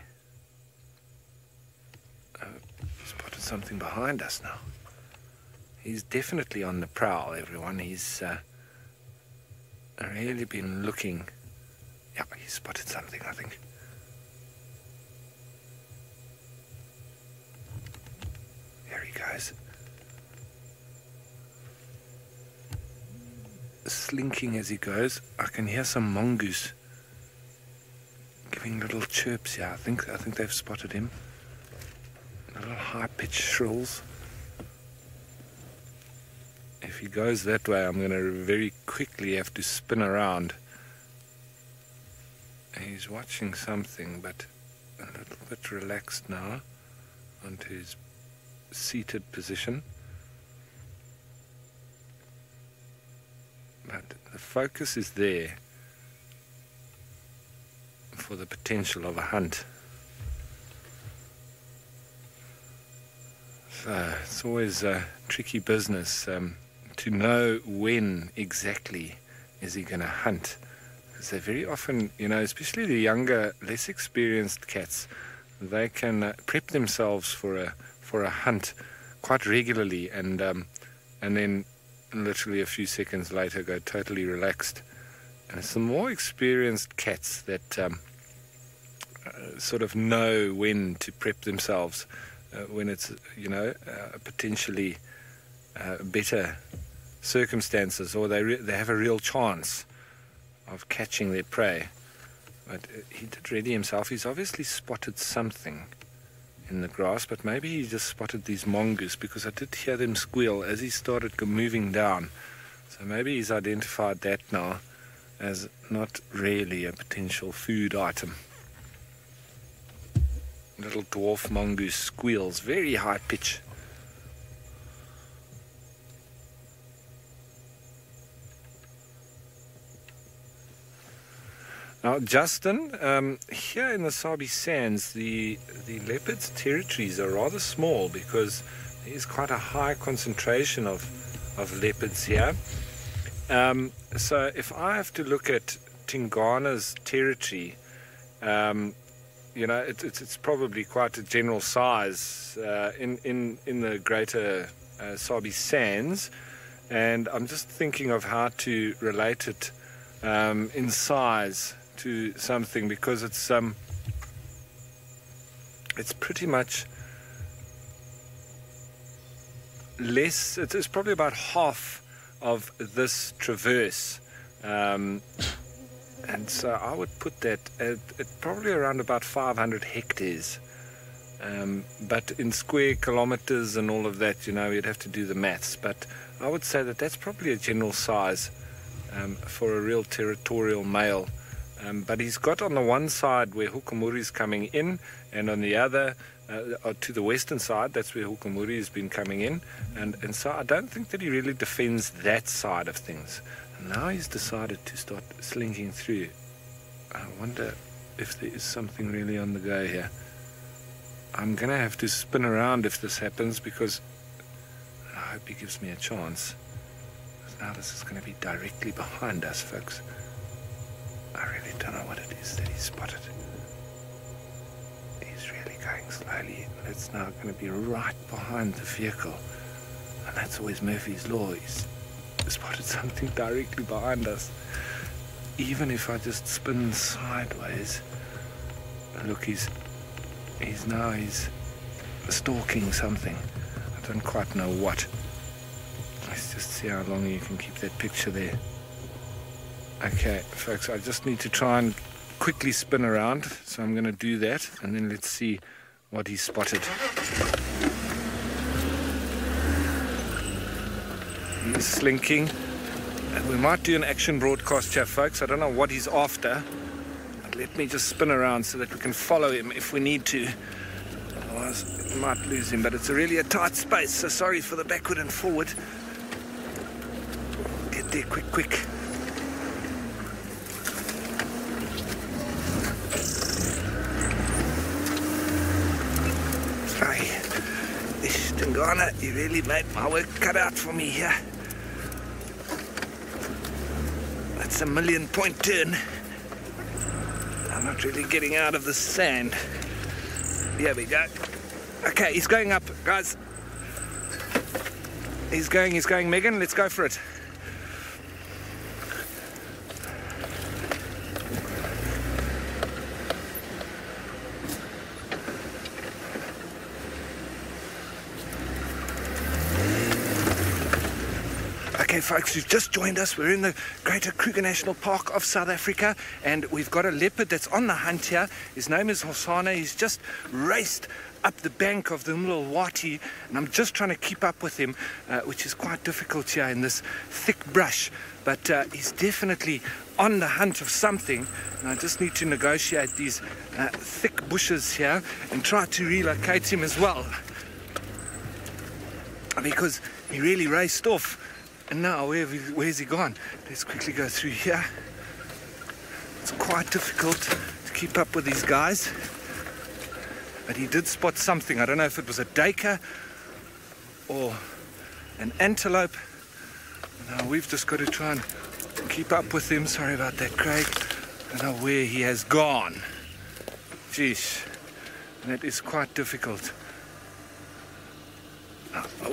Spotted something behind us now. He's definitely on the prowl, everyone. He's really been looking Yeah, he spotted something, I think. There he goes. Slinking as he goes. I can hear some mongoose giving little chirps here. I think they've spotted him. Little high-pitched shrills. If he goes that way, I'm going to very quickly have to spin around. He's watching something, but a little bit relaxed now onto his seated position. But the focus is there for the potential of a hunt. So it's always a tricky business to know when exactly is he going to hunt. Because they very often, you know, especially the younger, less experienced cats, they can prep themselves for a hunt quite regularly, and then literally a few seconds later go totally relaxed. And it's the more experienced cats that sort of know when to prep themselves when it's, you know, potentially better circumstances, or they have a real chance of catching their prey. But he did ready himself. He's obviously spotted something in the grass, but maybe he just spotted these mongoose, because I did hear them squeal as he started moving down. So maybe he's identified that now as not really a potential food item. Little dwarf mongoose squeals, very high pitch. Now, Justin, here in the Sabi Sands, the leopard's territories are rather small, because there is quite a high concentration of leopards here. So if I have to look at Tingana's territory, you know, it's probably quite a general size in the greater Sabi Sands, and I'm just thinking of how to relate it in size to something, because it's pretty much less. It's probably about half of this traverse, and so I would put that at probably around about 500 hectares. But in square kilometers and all of that, you know, you'd have to do the maths. But I would say that that's probably a general size for a real territorial male. But he's got on the one side where Hukamuri is coming in, and on the other, to the western side, that's where Hukamuri has been coming in. And so I don't think that he really defends that side of things. And now he's decided to start slinking through. I wonder if there is something really on the go here. I'm going to have to spin around if this happens, because I hope he gives me a chance. Now this is going to be directly behind us, folks. I really don't know what it is that he spotted. He's really going slowly. It's now going to be right behind the vehicle. And that's always Murphy's Law. He's spotted something directly behind us. Even if I just spin sideways. Look, he's stalking something. I don't quite know what. Let's just see how long you can keep that picture there. Okay, folks, I just need to try and quickly spin around, so I'm going to do that, and then let's see what he spotted. He's slinking, and we might do an action broadcast here, folks. I don't know what he's after, but let me just spin around so that we can follow him if we need to. Otherwise, we might lose him, but it's really a tight space, so sorry for the backward and forward. Get there quick. Tingana, you really made my work cut out for me here. That's a 1,000,000-point turn. I'm not really getting out of the sand. Here we go. Okay, he's going up, guys. He's going, Megan. Let's go for it. Okay, folks, you've just joined us. We're in the Greater Kruger National Park of South Africa, and we've got a leopard that's on the hunt here. His name is Hosana. He's just raced up the bank of the Mlawati, and I'm just trying to keep up with him, which is quite difficult here in this thick brush. But he's definitely on the hunt of something, and I just need to negotiate these thick bushes here and try to relocate him as well, because he really raced off. And now where's he gone? Let's quickly go through here. It's quite difficult to keep up with these guys, but he did spot something. I don't know if it was a duiker or an antelope. Now we've just got to try and keep up with him. Sorry about that, Craig. I don't know where he has gone. Jeez, that is quite difficult.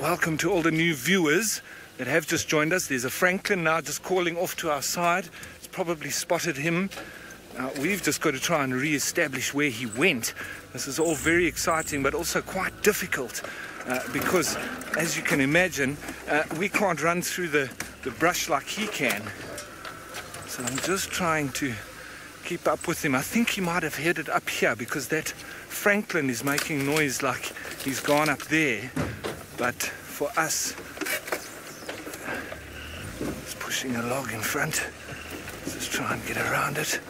Welcome to all the new viewers that have just joined us. There's a Franklin now just calling off to our side. It's probably spotted him. We've just got to try and re-establish where he went. This is all very exciting, but also quite difficult, because, as you can imagine, we can't run through the brush like he can. So I'm just trying to keep up with him. I think he might have headed up here, because that Franklin is making noise like he's gone up there. But for us, it's pushing a log in front. Let's just try and get around it.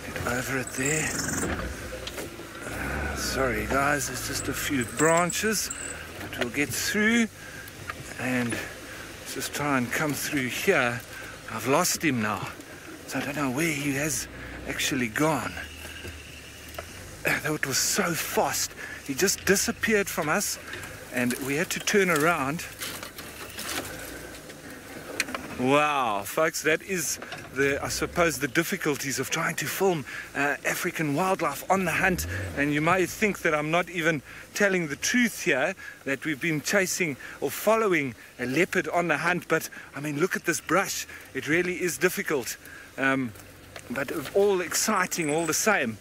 Get over it there. Sorry guys, there's just a few branches, but we'll get through. And let's just try and come through here. I've lost him now, so I don't know where he has actually gone. Though it was so fast, he just disappeared from us, and we had to turn around. Wow, folks, that is I suppose the difficulties of trying to film African wildlife on the hunt. And you may think that I'm not even telling the truth here, that we've been chasing or following a leopard on the hunt, but I mean, look at this brush. It really is difficult, but all exciting all the same.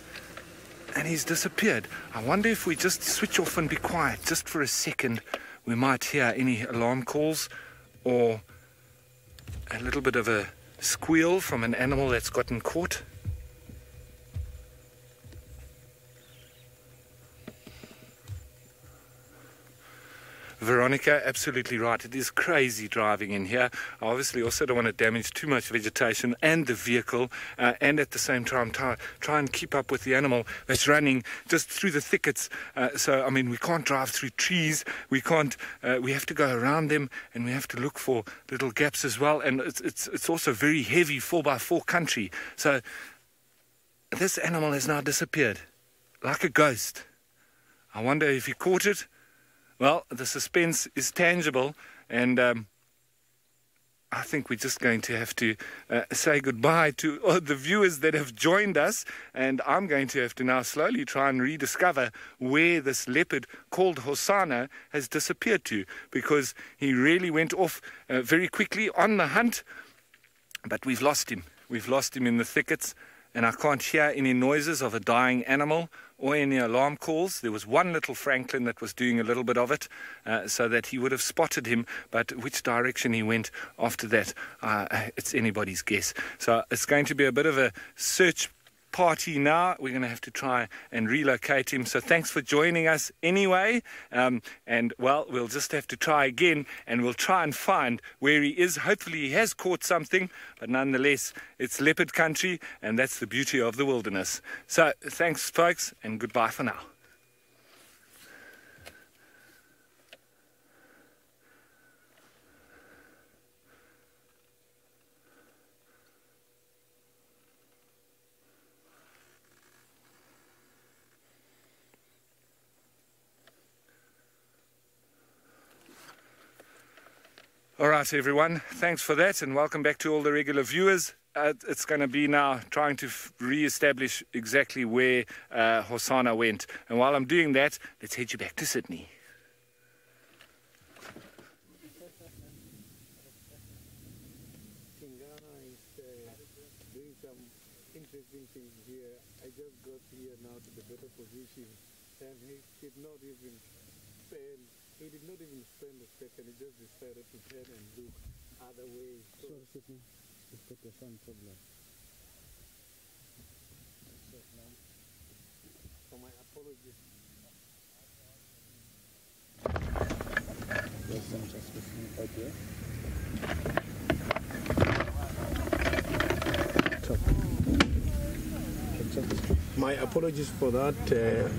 And he's disappeared. I wonder if we just switch off and be quiet just for a second, we might hear any alarm calls or a little bit of a squeal from an animal that's gotten caught. Veronica, absolutely right. It is crazy driving in here. I obviously also don't want to damage too much vegetation and the vehicle, and at the same time try and keep up with the animal that's running just through the thickets. So, I mean, we can't drive through trees. We can't. We have to go around them, and we have to look for little gaps as well. And it's also very heavy 4x4 country. So this animal has now disappeared, like a ghost. I wonder if he caught it. Well, the suspense is tangible, and I think we're just going to have to say goodbye to all the viewers that have joined us, and I'm going to have to now slowly try and rediscover where this leopard called Hosana has disappeared to, because he really went off very quickly on the hunt, but we've lost him. We've lost him in the thickets, and I can't hear any noises of a dying animal or any alarm calls. There was one little Franklin that was doing a little bit of it, so that he would have spotted him, but which direction he went after that, it's anybody's guess. So it's going to be a bit of a search party now. We're going to have to try and relocate him. So thanks for joining us anyway, and well, we'll just have to try again, and we'll try and find where he is. Hopefully he has caught something, but nonetheless it's leopard country, and that's the beauty of the wilderness. So thanks folks, and goodbye for now. All right, everyone, thanks for that, and welcome back to all the regular viewers. It's going to be now trying to re-establish exactly where Hosana went. And while I'm doing that, let's head you back to Sydney. Tingana is doing some interesting things here. I just got here now to the better position, and he did not even and he did not even spend a second. He just decided to turn and look other way. So it's got a sun problem. So my apologies. Yes, I'm just listening. Okay. My apologies for that.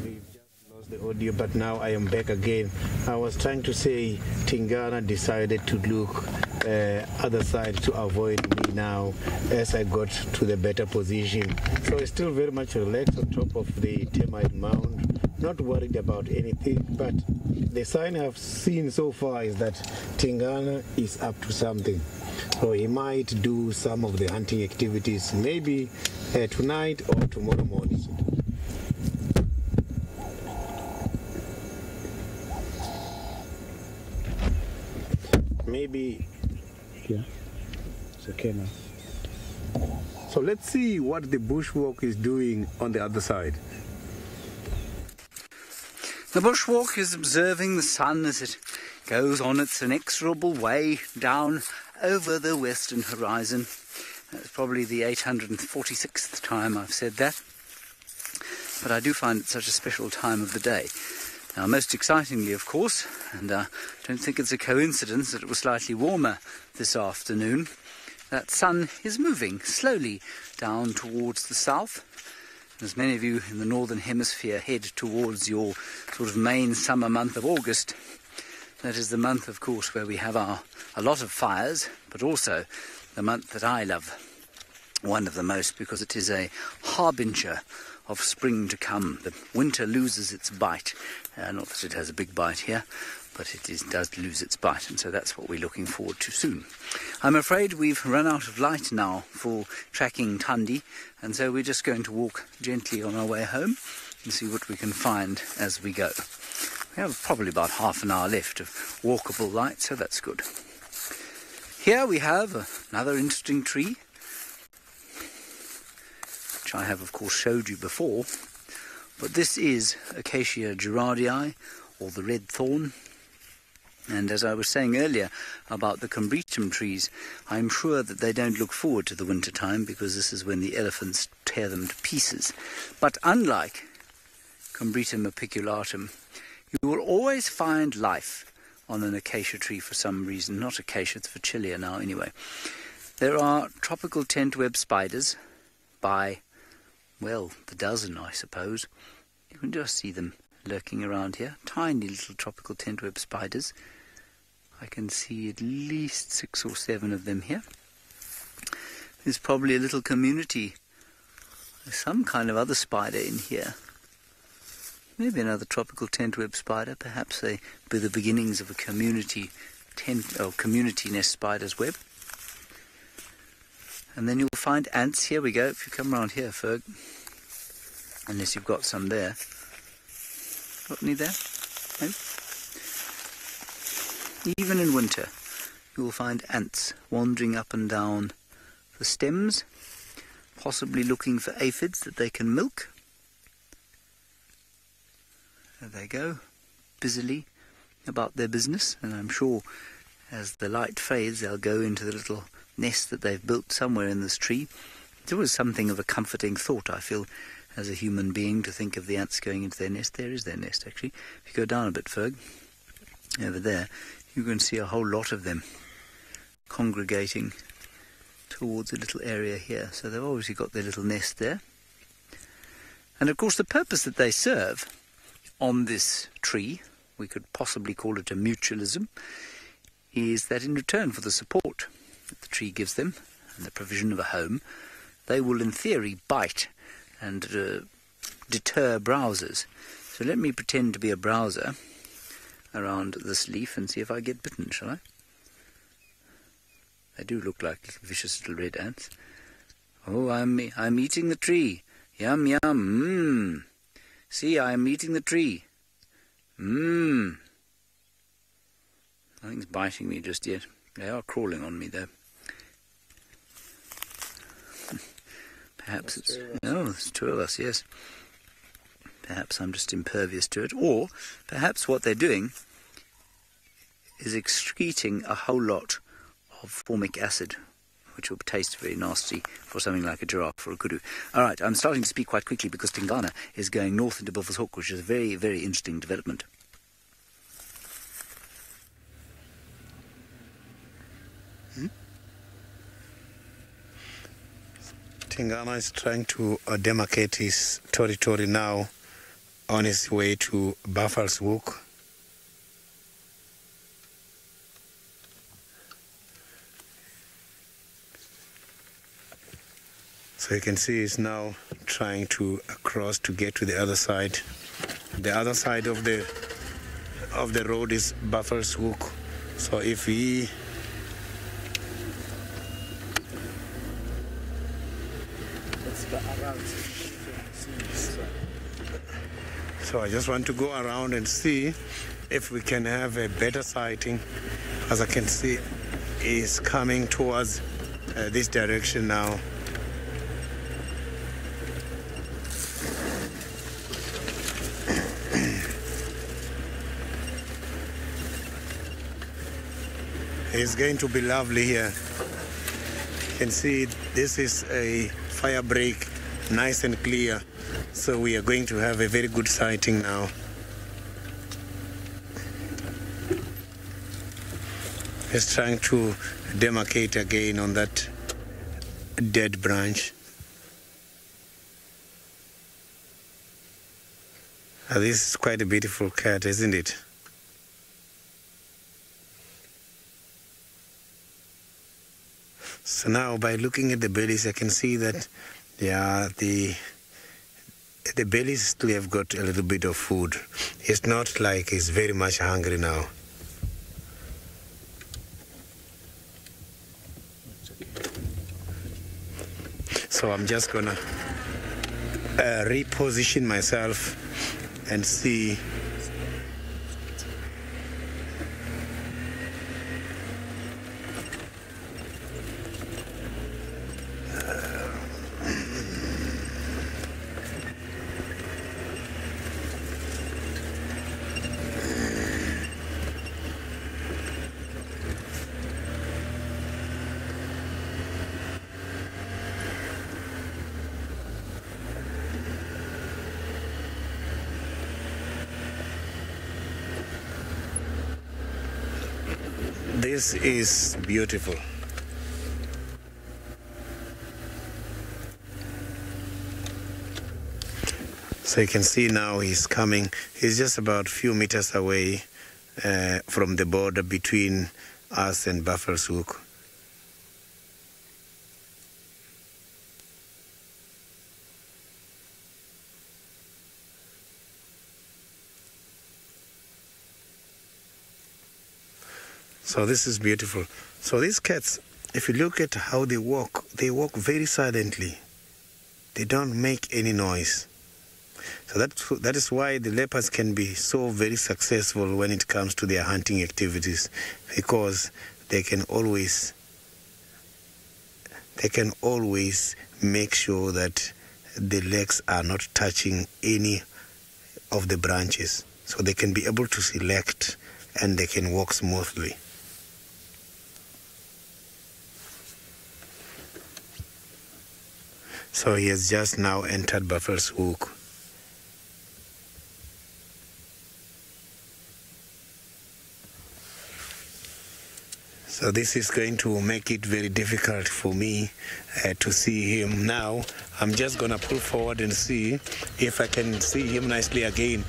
We've just lost the audio, but now I am back again. I was trying to say Tingana decided to look other side to avoid me now as I got to the better position. So it's still very much relaxed on top of the termite mound, not worried about anything, but the sign I've seen so far is that Tingana is up to something. So he might do some of the hunting activities maybe tonight or tomorrow morning. Maybe, yeah, it's okay now. So let's see what the bushwalk is doing on the other side. The bushwalk is observing the sun as it goes on its inexorable way down over the western horizon. That's probably the 846th time I've said that. But I do find it such a special time of the day. Now, most excitingly, of course, and I don't think it's a coincidence that it was slightly warmer this afternoon, that sun is moving slowly down towards the south. As many of you in the northern hemisphere head towards your sort of main summer month of August, that is the month, of course, where we have a lot of fires, but also the month that I love, one of the most, because it is a harbinger of spring to come. The winter loses its bite. Not that it has a big bite here, but it does lose its bite, and so that's what we're looking forward to soon. I'm afraid we've run out of light now for tracking Tundi, and so we're just going to walk gently on our way home and see what we can find as we go. We have probably about half an hour left of walkable light, so that's good. Here we have another interesting tree, which I have of course showed you before, but this is Acacia gerardii, or the red thorn. And as I was saying earlier about the combretum trees, I'm sure that they don't look forward to the winter time, because this is when the elephants tear them to pieces. But unlike Combretum apiculatum, you will always find life on an acacia tree for some reason. Not acacia, it's Fachilia now anyway. There are tropical tent-web spiders by, well, the dozen, I suppose. You can just see them lurking around here. Tiny little tropical tent-web spiders. I can see at least 6 or 7 of them here. There's probably a little community. There's some kind of other spider in here. Maybe another tropical tent-web spider. Perhaps they be the beginnings of a community community nest spider's web. And then you'll find ants. Here we go. If you come around here, Ferg, unless you've got some there. Got any there? No? Even in winter, you will find ants wandering up and down the stems, possibly looking for aphids that they can milk. There they go, busily about their business, and I'm sure as the light fades they'll go into the little nest that they've built somewhere in this tree. It's always something of a comforting thought, I feel, as a human being, to think of the ants going into their nest. There is their nest, actually. If you go down a bit, Ferg, over there, you can see a whole lot of them congregating towards a little area here. So they've obviously got their little nest there. And of course the purpose that they serve on this tree, we could possibly call it a mutualism, is that in return for the support that the tree gives them and the provision of a home, they will in theory bite and deter browsers. So let me pretend to be a browser around this leaf and see if I get bitten, shall I? They do look like little vicious little red ants. Oh, I'm eating the tree. Yum, yum, mmm. See, I'm eating the tree. Mmm. Nothing's biting me just yet. They are crawling on me, though. Perhaps it's... Oh, there's 2 of us, yes. Perhaps I'm just impervious to it. Or perhaps what they're doing is excreting a whole lot of formic acid, which will taste very nasty for something like a giraffe or a kudu. All right, I'm starting to speak quite quickly because Tingana is going north into Buffelshoek, which is a very, very interesting development. Tingana is trying to demarcate his territory now on his way to Buffelshoek. So you can see he's now trying to cross to get to the other side. The other side of the road is Buffelshoek. So if he So I just want to go around and see if we can have a better sighting. As I can see, he's coming towards this direction now. It's going to be lovely here. You can see this is a fire break, nice and clear. So we are going to have a very good sighting now. Just trying to demarcate again on that dead branch. This is quite a beautiful cat, isn't it? So now by looking at the bellies, I can see that the bellies still have got a little bit of food. It's not like it's very much hungry now. So I'm just gonna reposition myself and see. This is beautiful. So you can see now he's coming. He's just about a few meters away from the border between us and Buffelshoek. So this is beautiful. So these cats, if you look at how they walk very silently. They don't make any noise. So that is why the leopards can be so very successful when it comes to their hunting activities, because they can always make sure that the legs are not touching any of the branches. So they can be able to select and they can walk smoothly. So he has just now entered Buffelshoek. So this is going to make it very difficult for me to see him now. I'm just going to pull forward and see if I can see him nicely again,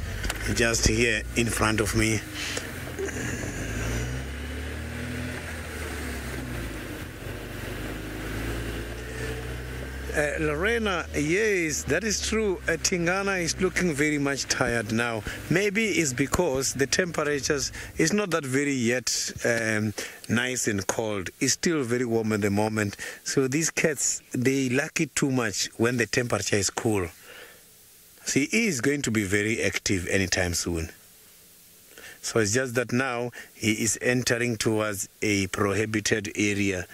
just here in front of me. Lorena, yes, that is true. Tingana is looking very much tired now. Maybe it's because the temperatures is not that very yet nice and cold. It's still very warm at the moment. So these cats, they like it too much when the temperature is cool. See, he is going to be very active anytime soon. So it's just that now he is entering towards a prohibited area.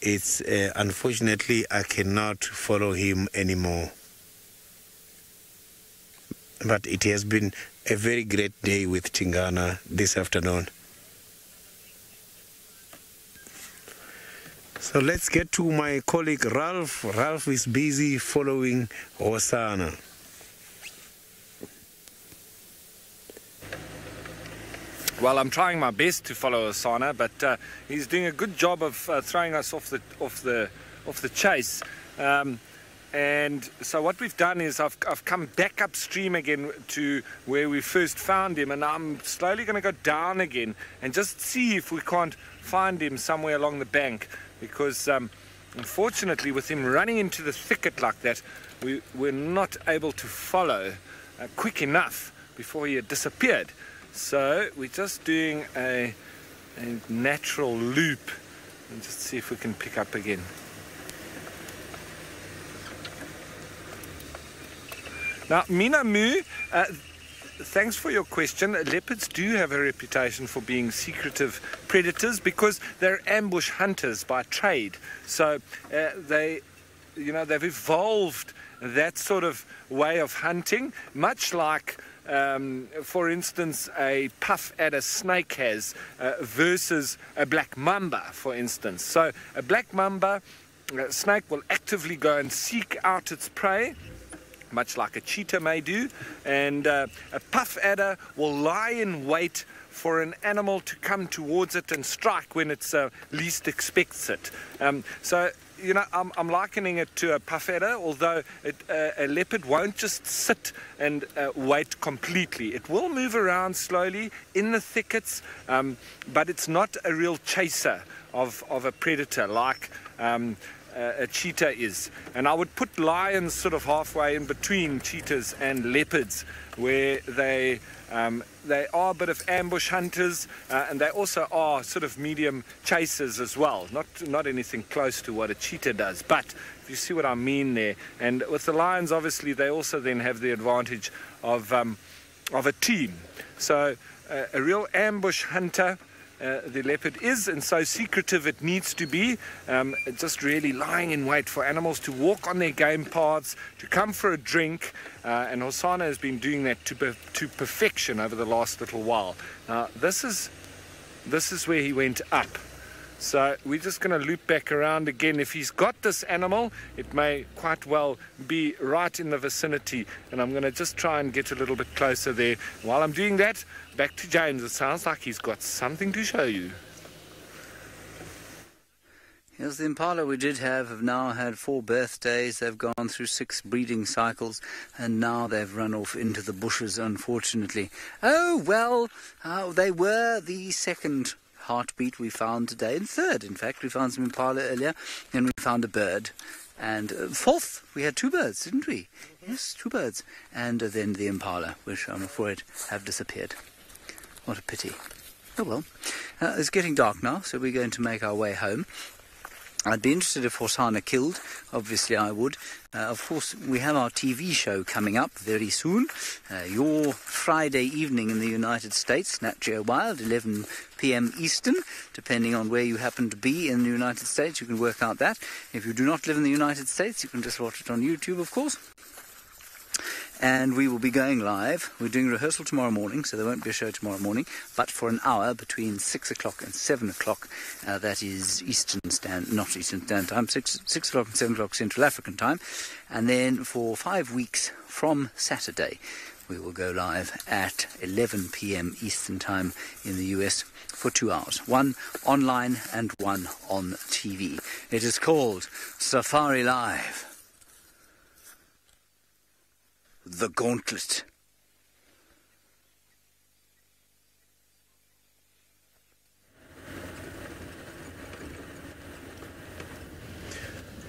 It's unfortunately I cannot follow him anymore. but it has been a very great day with Tingana this afternoon. So let's get to my colleague Ralph. Ralph is busy following Hosanna. Well, I'm trying my best to follow Osana, but he's doing a good job of throwing us off the chase. And so what we've done is I've come back upstream again to where we first found him, and I'm slowly going to go down again and just see if we can't find him somewhere along the bank, because unfortunately with him running into the thicket like that, we're not able to follow quick enough before he had disappeared. So we're just doing a natural loop and just see if we can pick up again. Now, Minamu, thanks for your question. Leopards do have a reputation for being secretive predators because they're ambush hunters by trade. So they've evolved that sort of way of hunting, much like for instance, a puff adder snake has versus a black mamba, for instance. So a black mamba snake will actively go and seek out its prey, much like a cheetah may do, and a puff adder will lie in wait for an animal to come towards it and strike when it's least expects it. So you know, I'm likening it to a puff adder, although a leopard won't just sit and wait completely. It will move around slowly in the thickets, but it's not a real chaser of a predator like a cheetah is. And I would put lions sort of halfway in between cheetahs and leopards, where they are a bit of ambush hunters, and they also are sort of medium chasers as well. Not anything close to what a cheetah does, but if you see what I mean there. And with the lions, obviously, they also then have the advantage of a team. So a real ambush hunter, the leopard is, and so secretive it needs to be, just really lying in wait for animals to walk on their game paths, to come for a drink, and Hosanna has been doing that to perfection over the last little while. Now this is where he went up, so we're just going to loop back around again. If he's got this animal, it may quite well be right in the vicinity, and I'm going to just try and get a little bit closer there. While I'm doing that, back to James. It sounds like he's got something to show you. Yes, the impala we did have now had 4 birthdays. They've gone through 6 breeding cycles, and now they've run off into the bushes, unfortunately. Oh, well, they were the second heartbeat we found today, and third, in fact. We found some impala earlier, and we found a bird. And fourth, we had 2 birds, didn't we? Yes, 2 birds. And then the impala, which I'm afraid have disappeared. What a pity. Oh well. It's getting dark now, so we're going to make our way home. I'd be interested if Hosanna killed. Obviously I would. Of course, we have our TV show coming up very soon. Your Friday evening in the United States, Nat Geo Wild, 11 p.m. Eastern. Depending on where you happen to be in the United States, you can work out that. If you do not live in the United States, you can just watch it on YouTube, of course. And we will be going live. We're doing rehearsal tomorrow morning, so there won't be a show tomorrow morning, but for an hour between 6 o'clock and 7 o'clock, that is not Eastern Standard Time, 6 o'clock and 7 o'clock Central African Time. And then for 5 weeks from Saturday, we will go live at 11 p.m. Eastern Time in the US for 2 hours. 1 online and 1 on TV. It is called SafariLive. The Gauntlet.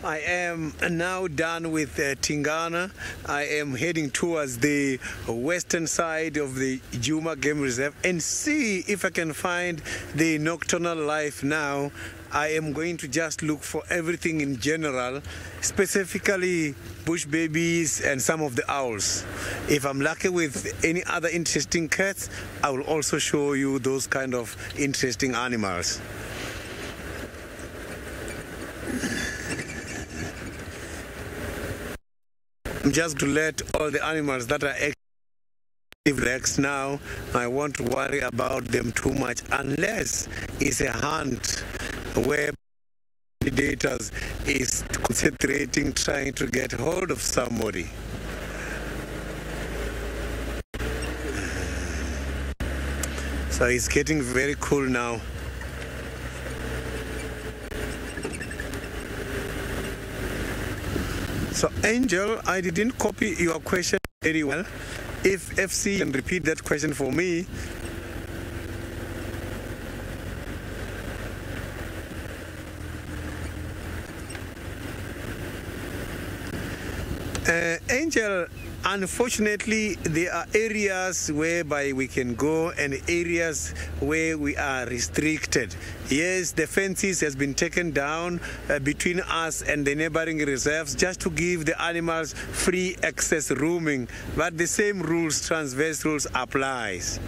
I am now done with Tingana. I am heading towards the western side of the Juma Game Reserve and see if I can find the nocturnal life now. I am going to just look for everything in general, specifically bush babies and some of the owls. If I'm lucky with any other interesting cats, I will also show you those kind of interesting animals. I'm just to let all the animals that are relax now. I won't worry about them too much unless it's a hunt where predators is concentrating, trying to get hold of somebody. So it's getting very cool now. So Angel, I didn't copy your question very well. If FC can repeat that question for me. Angel, unfortunately, there are areas whereby we can go and areas where we are restricted. Yes, the fences has been taken down between us and the neighboring reserves just to give the animals free access roaming, but the same rules, transverse rules, applies.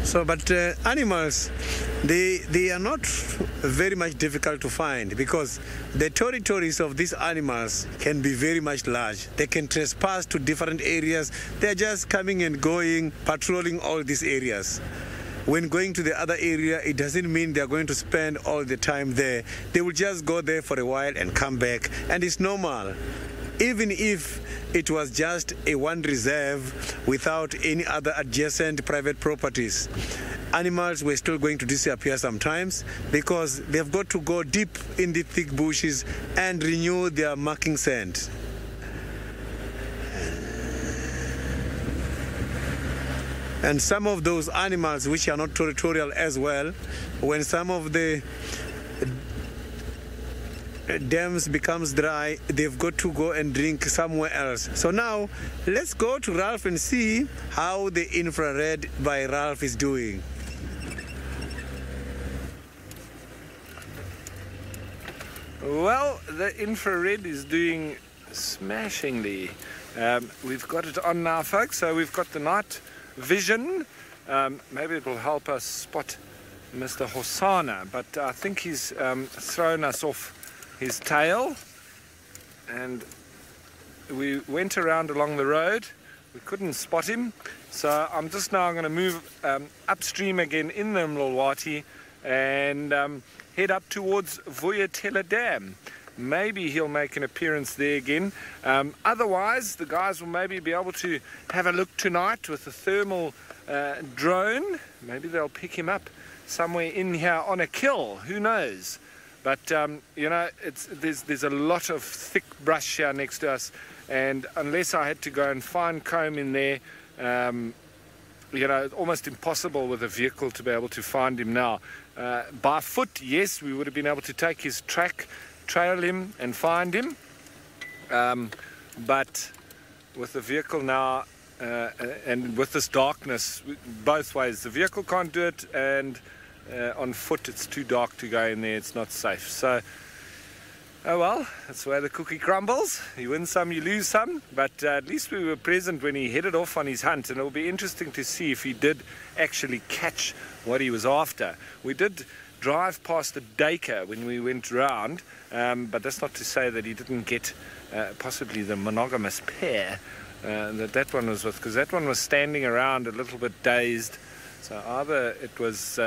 So, but animals, they are not very much difficult to find because the territories of these animals can be very much large. They can trespass to different areas. They're just coming and going, patrolling all these areas. When going to the other area, it doesn't mean they're going to spend all the time there. They will just go there for a while and come back, and it's normal. Even if it was just a one reserve without any other adjacent private properties, animals were still going to disappear sometimes because they've got to go deep in the thick bushes and renew their marking scent. And some of those animals which are not territorial as well, when some of the dams becomes dry, they've got to go and drink somewhere else. So now let's go to Ralph and see how the infrared by Ralph is doing. Well, the infrared is doing smashingly. We've got it on now, folks, so we've got the night vision. Maybe it will help us spot Mr. Hosana, but I think he's thrown us off his tail, and we went around along the road. We couldn't spot him, so I'm just now going to move upstream again in the Mlolwati and head up towards Vuyatela Dam. Maybe he'll make an appearance there again. Otherwise, the guys will maybe be able to have a look tonight with a thermal drone. Maybe they'll pick him up somewhere in here on a kill, who knows. But you know, there's a lot of thick brush here next to us, and unless I had to go and find comb in there, you know, it's almost impossible with a vehicle to be able to find him now. By foot, yes, we would have been able to take his track, trail him and find him, but with the vehicle now and with this darkness both ways, the vehicle can't do it, and on foot it's too dark to go in there, it's not safe. So oh well, that's the way the cookie crumbles. You win some, you lose some, but at least we were present when he headed off on his hunt, and it will be interesting to see if he did actually catch what he was after. We did drive past a Dacre when we went round, but that's not to say that he didn't get possibly the monogamous pair that one was with, because that one was standing around a little bit dazed. So either it was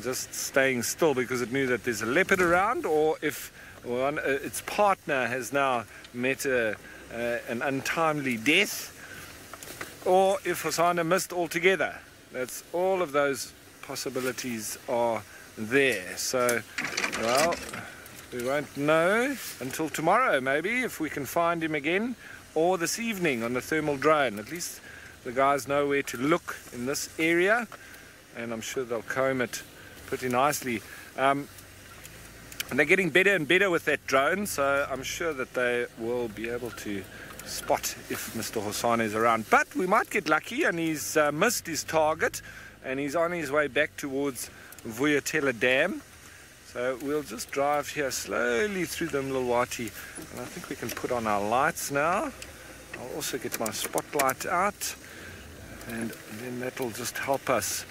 just staying still because it knew that there's a leopard around, or if its partner has now met an untimely death, or if Hosana missed altogether. That's all of those possibilities are there. So, well, we won't know until tomorrow maybe if we can find him again, or this evening on the thermal drone. At least the guys know where to look in this area, and I'm sure they'll comb it pretty nicely. And they're getting better and better with that drone, so I'm sure that they will be able to spot if Mr. Hosana is around. But we might get lucky and he's missed his target and he's on his way back towards Vuyatela Dam. So we'll just drive here slowly through the Mlolwati, and I think we can put on our lights now. I'll also get my spotlight out. and then that'll just help us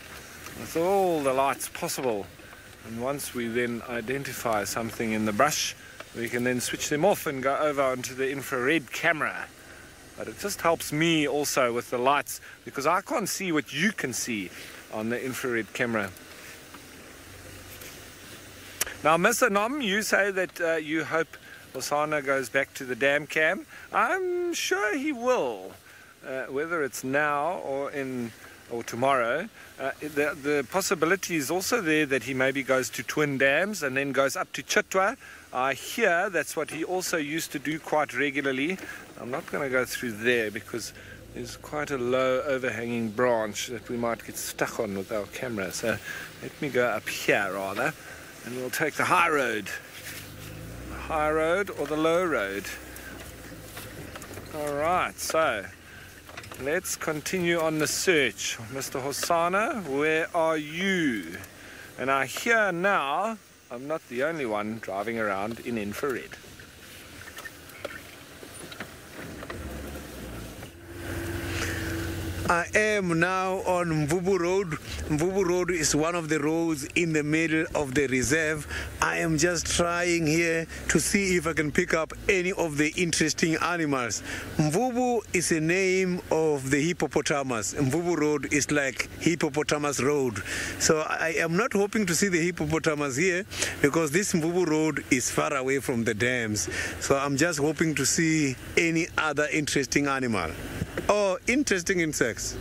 with all the lights possible. And once we then identify something in the brush, we can then switch them off and go over onto the infrared camera. But it just helps me also with the lights, because I can't see what you can see on the infrared camera. Now, Mr. Nom, you say that you hope Hosana goes back to the dam cam. I'm sure he will, whether it's now or tomorrow. The possibility is also there that he maybe goes to Twin Dams and then goes up to Chitwa. I hear that's what he also used to do quite regularly. I'm not going to go through there because there's quite a low overhanging branch that we might get stuck on with our camera. So let me go up here rather, and we'll take the high road. The high road or the low road. All right, so let's continue on the search. Mr. Hosana, where are you? And I hear now I'm not the only one driving around in infrared. I am now on Mvubu Road. Mvubu Road is one of the roads in the middle of the reserve. I am just trying here to see if I can pick up any of the interesting animals. Mvubu is a name of the hippopotamus. Mvubu Road is like hippopotamus road. So I am not hoping to see the hippopotamus here because this Mvubu Road is far away from the dams. So I'm just hoping to see any other interesting animal or interesting insects.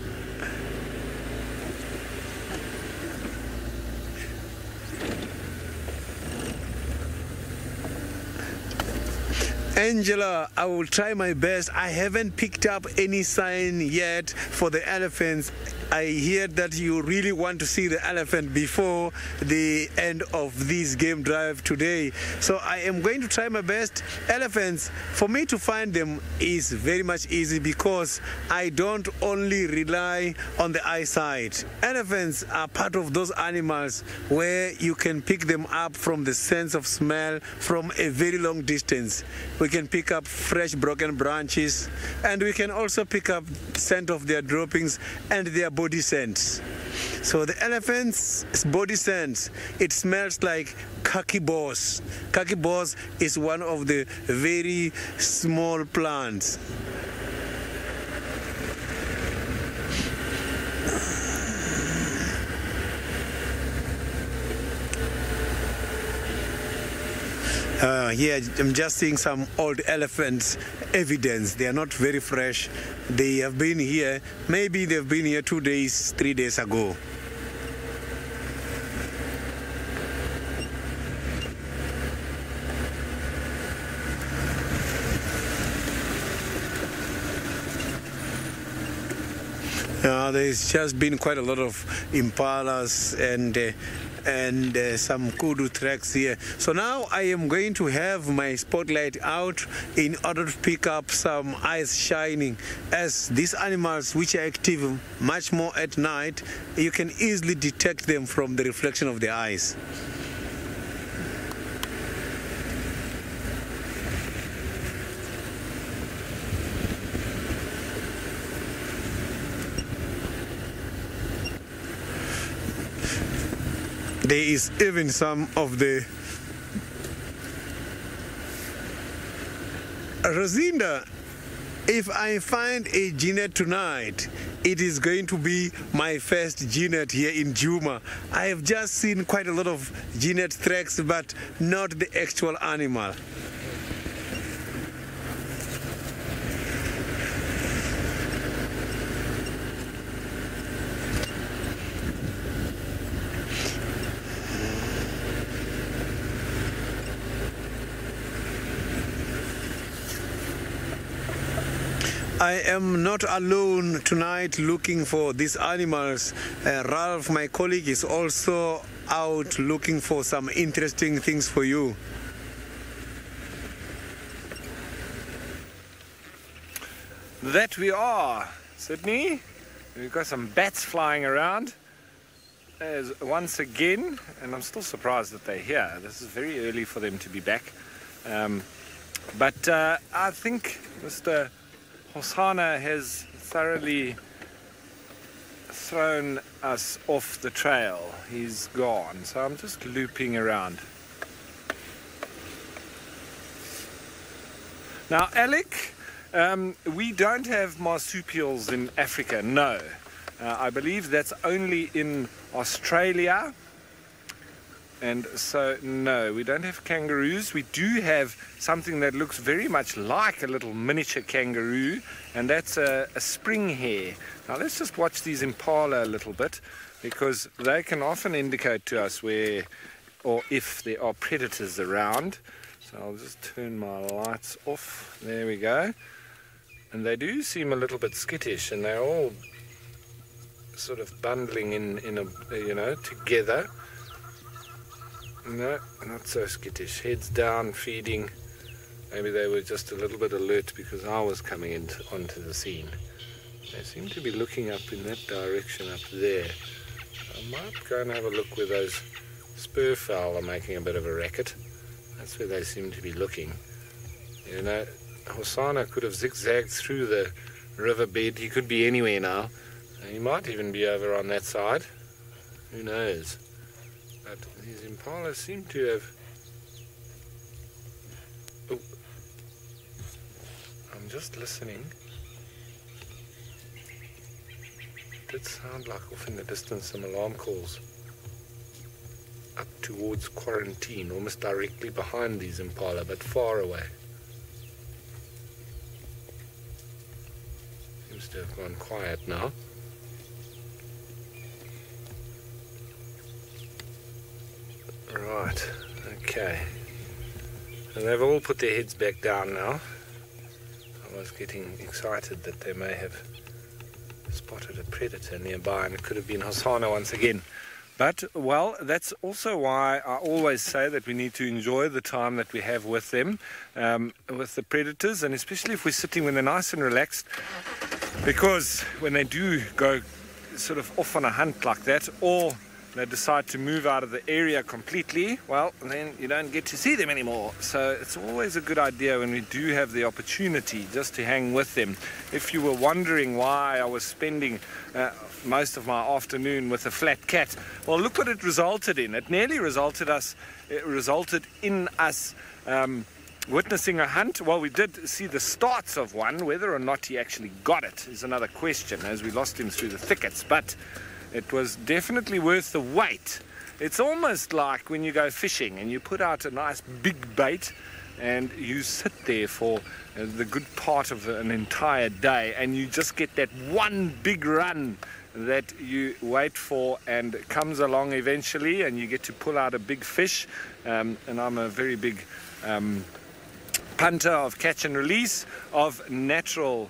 Angela, I will try my best. I haven't picked up any sign yet for the elephants. I hear that you really want to see the elephant before the end of this game drive today. So I am going to try my best. Elephants, for me to find them is very much easy because I don't only rely on the eyesight. Elephants are part of those animals where you can pick them up from the sense of smell from a very long distance. We can pick up fresh broken branches, and we can also pick up scent of their droppings and their body scents. So the elephant's body scent, it smells like khaki boss. Khaki boss is one of the very small plants. Here I'm just seeing some old elephants evidence. They are not very fresh. They have been here, maybe they've been here 2 days, 3 days ago. There's just been quite a lot of impalas and some kudu tracks here. So now I am going to have my spotlight out in order to pick up some eyes shining, as these animals, which are active much more at night, you can easily detect them from the reflection of the eyes. There is even some of the Rosinda. If I find a genet tonight, it is going to be my first genet here in Juma. I have just seen quite a lot of genet tracks, but not the actual animal. I am not alone tonight looking for these animals. Ralph, my colleague, is also out looking for some interesting things for you. That we are, Sydney. We've got some bats flying around once again, and I'm still surprised that they're here. This is very early for them to be back. But I think Mr. Hosana has thoroughly thrown us off the trail. He's gone. So I'm just looping around. Now, Alec, we don't have marsupials in Africa, no. I believe that's only in Australia. And so, no, we don't have kangaroos. We do have something that looks very much like a little miniature kangaroo, and that's a spring hare. Now, let's just watch these impala a little bit, because they can often indicate to us where or if there are predators around. So I'll just turn my lights off. There we go. And they do seem a little bit skittish, and they're all sort of bundling in a, together. No, not so skittish. Heads down, feeding. Maybe they were just a little bit alert because I was coming onto the scene. They seem to be looking up in that direction up there. I might go and have a look where those spur fowl are making a bit of a racket. That's where they seem to be looking. You know, Hosana could have zigzagged through the riverbed. He could be anywhere now. He might even be over on that side. Who knows? But these impalas seem to have... Oh. I'm just listening. It did sound like off in the distance some alarm calls. Up towards quarantine, almost directly behind these impala, but far away. Seems to have gone quiet now. Right, okay. And they've all put their heads back down now. I was getting excited that they may have spotted a predator nearby, and it could have been Hosana once again. But, well, that's also why I always say that we need to enjoy the time that we have with them, with the predators, and especially if we're sitting when they're nice and relaxed, because when they do go sort of off on a hunt like that, or they decide to move out of the area completely, well, then you don't get to see them anymore. So it's always a good idea when we do have the opportunity just to hang with them. If you were wondering why I was spending most of my afternoon with a flat cat, well, look what it resulted in. It nearly resulted in us witnessing a hunt. Well, we did see the starts of one. Whether or not he actually got it is another question, as we lost him through the thickets, but it was definitely worth the wait. It's almost like when you go fishing and you put out a nice big bait and you sit there for the good part of an entire day, and you just get that one big run that you wait for and comes along eventually, and you get to pull out a big fish. And I'm a very big punter of catch and release of natural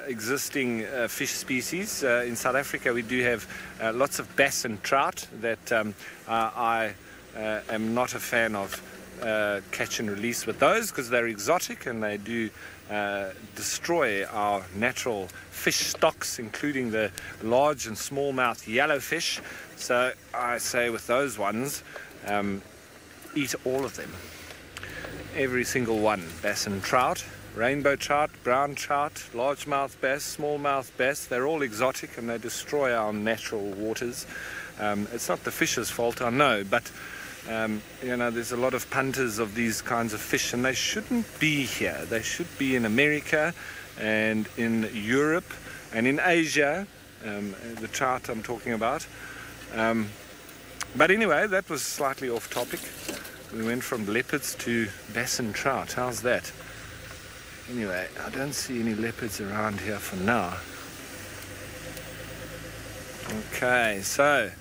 existing fish species. In South Africa we do have lots of bass and trout that I am not a fan of catch and release with those, because they're exotic and they do destroy our natural fish stocks, including the large and smallmouth yellowfish. So I say with those ones, eat all of them, every single one. Bass and trout, rainbow trout, brown trout, largemouth bass, smallmouth bass, they're all exotic and they destroy our natural waters. It's not the fish's fault, I know, but there's a lot of punters of these kinds of fish, and they shouldn't be here. They should be in America and in Europe and in Asia, the trout I'm talking about. But anyway, that was slightly off topic. We went from leopards to bass and trout. How's that? Anyway, I don't see any leopards around here for now. Okay, so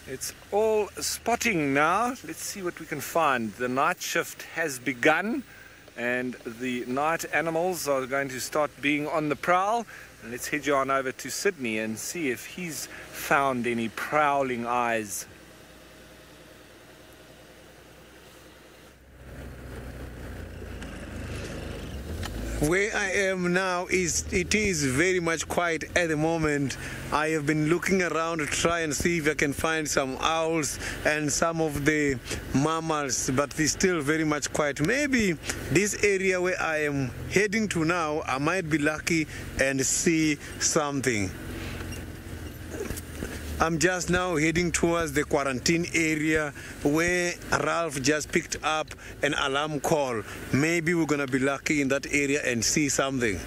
it's all spotting now. Let's see what we can find. The night shift has begun, and the night animals are going to start being on the prowl. And let's head you on over to Sydney and see if he's found any prowling eyes. Where I am now it is very much quiet at the moment. I have been looking around to try and see if I can find some owls and some of the mammals, but it's still very much quiet. Maybe this area where I am heading to now, I might be lucky and see something. I'm just now heading towards the quarantine area where Ralph just picked up an alarm call. Maybe we're gonna be lucky in that area and see something.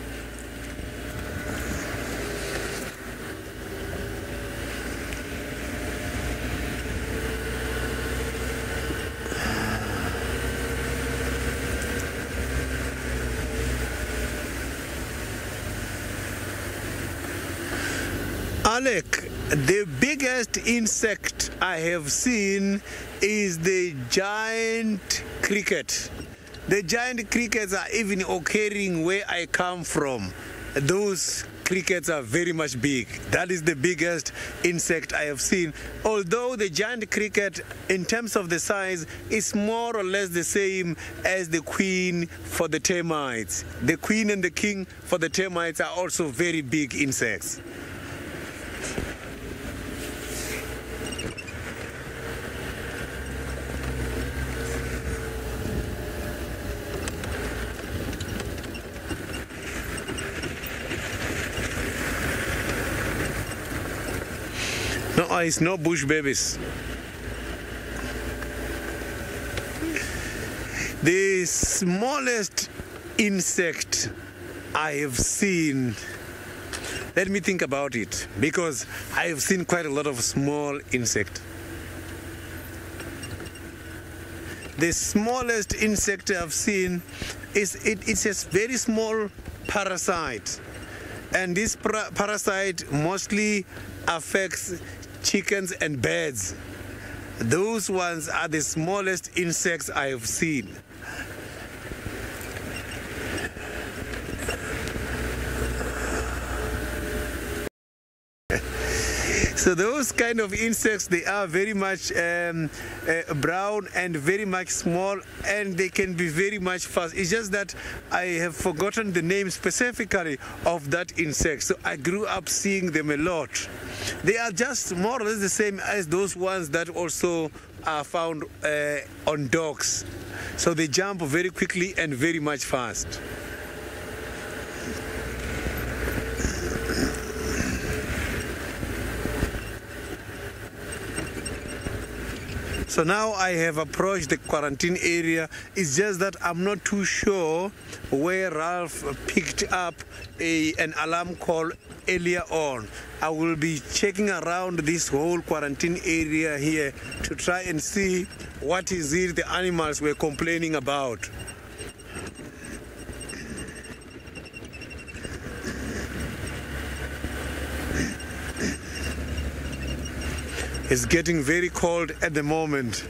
Alec, the biggest insect I have seen is the giant cricket. The giant crickets are even occurring where I come from. Those crickets are very much big. That is the biggest insect I have seen. Although the giant cricket, in terms of the size, is more or less the same as the queen for the termites. The queen and the king for the termites are also very big insects. No, it's no bush babies. The smallest insect I have seen, let me think about it, because I have seen quite a lot of small insects. The smallest insect I've seen it's a very small parasite, and this parasite mostly affects chickens and birds. Those ones are the smallest insects I have seen. So those kind of insects, they are very much brown and very much small, and they can be very much fast. It's just that I have forgotten the name specifically of that insect. So I grew up seeing them a lot. They are just more or less the same as those ones that also are found on dogs. So they jump very quickly and very much fast. So now I have approached the quarantine area. It's just that I'm not too sure where Ralph picked up an alarm call earlier on. I will be checking around this whole quarantine area here to try and see what is it the animals were complaining about. It's getting very cold at the moment.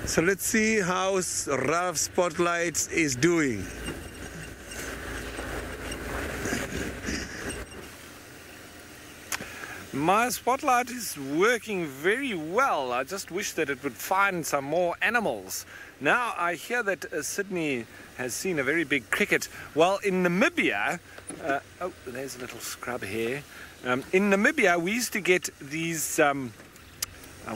So let's see how Ralph Spotlights is doing. My spotlight is working very well. I just wish that it would find some more animals. Now I hear that Sydney has seen a very big cricket. Well, in Namibia, oh, there's a little scrub here. In Namibia, we used to get these, I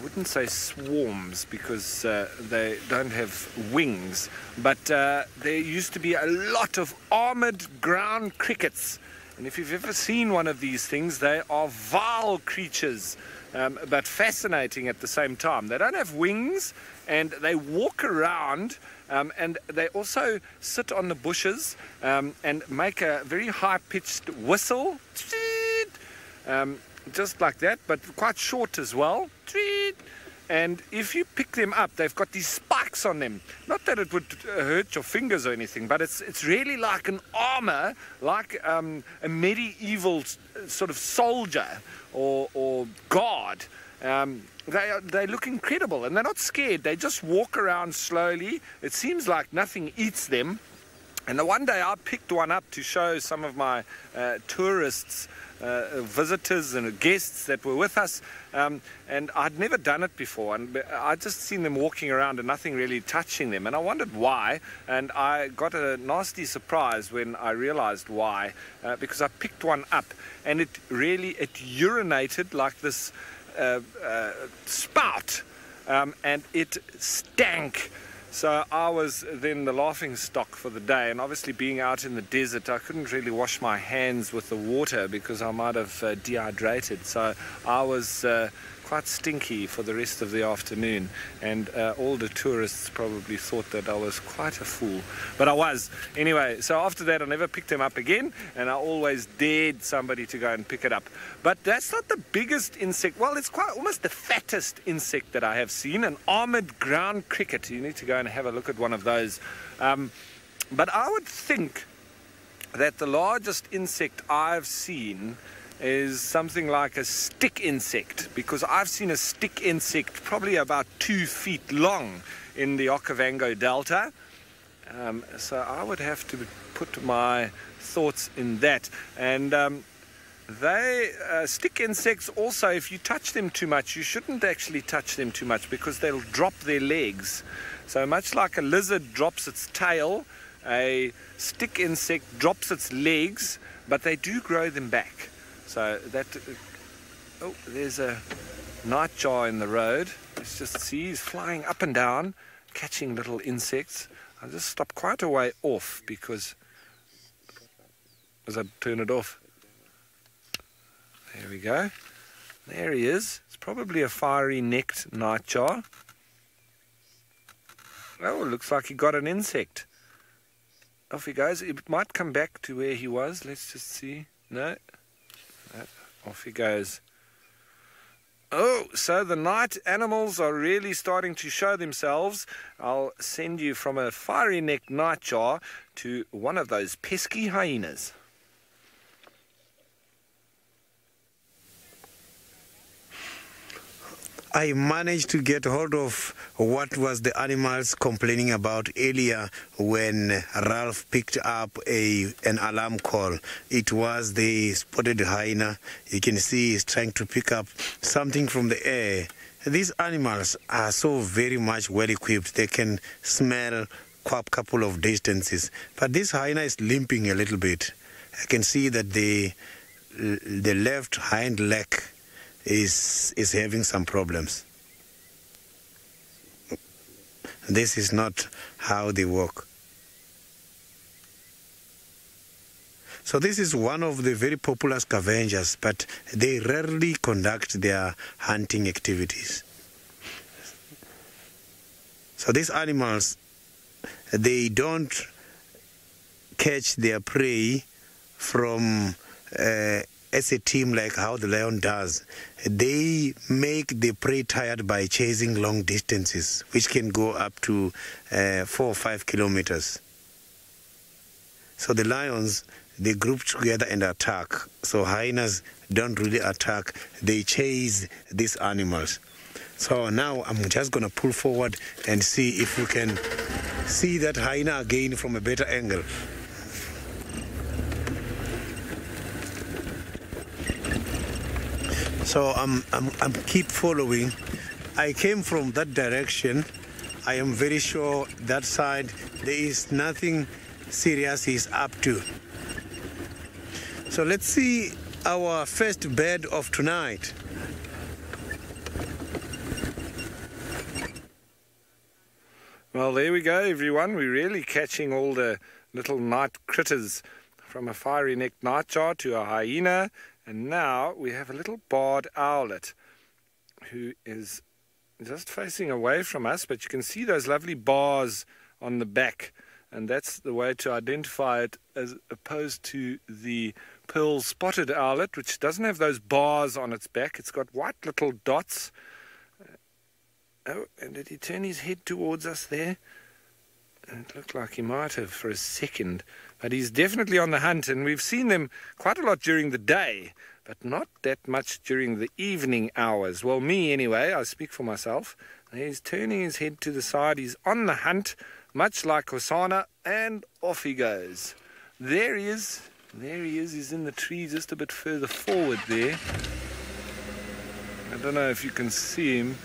wouldn't say swarms because they don't have wings, but there used to be a lot of armored ground crickets. And if you've ever seen one of these things, they are vile creatures, but fascinating at the same time. They don't have wings, and they walk around, and they also sit on the bushes and make a very high-pitched whistle, just like that, but quite short as well. And if you pick them up, they've got these spikes on them. Not that it would hurt your fingers or anything, but it's really like an armor, like a medieval sort of soldier or guard. They look incredible, and they're not scared. They just walk around slowly. It seems like nothing eats them. And one day I picked one up to show some of my tourists, visitors and guests that were with us, and I'd never done it before, and I'd just seen them walking around and nothing really touching them, and I wondered why, and I got a nasty surprise when I realized why, because I picked one up, and it urinated like this spout, and it stank. So I was then the laughing stock for the day, and obviously being out in the desert, I couldn't really wash my hands with the water because I might have dehydrated. So I was quite stinky for the rest of the afternoon, and all the tourists probably thought that I was quite a fool, but I was. Anyway, so after that I never picked him up again, and I always dared somebody to go and pick it up. But that's not the biggest insect. Well, it's quite almost the fattest insect that I have seen, an armored ground cricket. You need to go and have a look at one of those. But I would think that the largest insect I've seen is something like a stick insect, because I've seen a stick insect probably about 2 feet long in the Okavango Delta. So I would have to put my thoughts in that. And stick insects also, if you touch them too much, you shouldn't actually touch them too much because they'll drop their legs. So much like a lizard drops its tail, a stick insect drops its legs, but they do grow them back. So that, oh, there's a nightjar in the road. Let's just see, he's flying up and down, catching little insects. I'll just stop quite a way off because, as I turn it off, there we go. There he is. It's probably a fiery-necked nightjar. Oh, looks like he got an insect. Off he goes. It might come back to where he was. Let's just see. No. Off he goes. Oh, so the night animals are really starting to show themselves. I'll send you from a fiery-necked nightjar to one of those pesky hyenas. I managed to get hold of what was the animals complaining about earlier when Ralph picked up an alarm call. It was the spotted hyena. You can see he's trying to pick up something from the air. These animals are so very much well equipped. They can smell a couple of distances. But this hyena is limping a little bit. I can see that the left hind leg is having some problems. This is not how they work. So this is one of the very popular scavengers, but they rarely conduct their hunting activities. So these animals, they don't catch their prey from as a team like how the lion does. They make the prey tired by chasing long distances, which can go up to 4 or 5 kilometers. So the lions, they group together and attack. So hyenas don't really attack, they chase these animals. So now I'm just going to pull forward and see if we can see that hyena again from a better angle. So I'm keep following. I came from that direction. I am very sure that side there is nothing serious he's up to. So let's see our first bird of tonight. Well, there we go, everyone. We're really catching all the little night critters, from a fiery-necked nightjar to a hyena. And now we have a little barred owlet who is just facing away from us, but you can see those lovely bars on the back, and that's the way to identify it as opposed to the pearl-spotted owlet, which doesn't have those bars on its back. It's got white little dots. Oh, and did he turn his head towards us there? It looked like he might have for a second, but he's definitely on the hunt, and we've seen them quite a lot during the day, but not that much during the evening hours. Well, me anyway, I speak for myself. He's turning his head to the side. He's on the hunt, much like Hosanna, and off he goes. There he is. There he is. He's in the tree just a bit further forward there. I don't know if you can see him.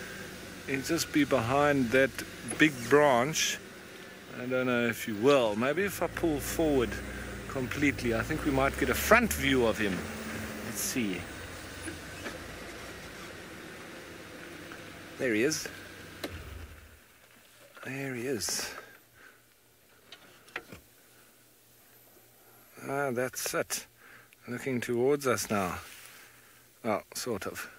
He'll just be behind that big branch. I don't know if you will. Maybe if I pull forward completely, I think we might get a front view of him. Let's see. There he is. There he is. Ah, that's it. Looking towards us now. Well, sort of.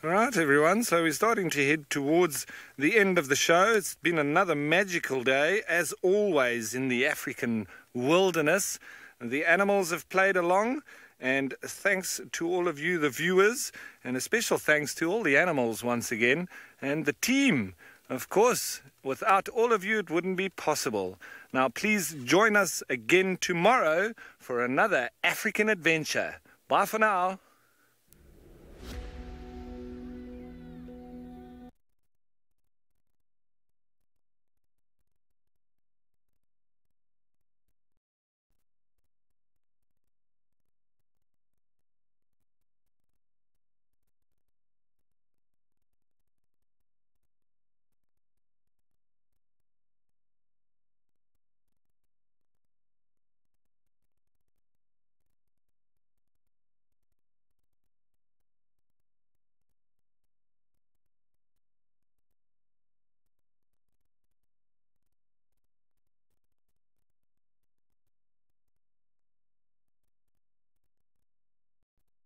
Alright everyone, so we're starting to head towards the end of the show. It's been another magical day, as always in the African wilderness. The animals have played along, and thanks to all of you, the viewers, and a special thanks to all the animals once again, and the team. Of course, without all of you it wouldn't be possible. Now please join us again tomorrow for another African adventure. Bye for now.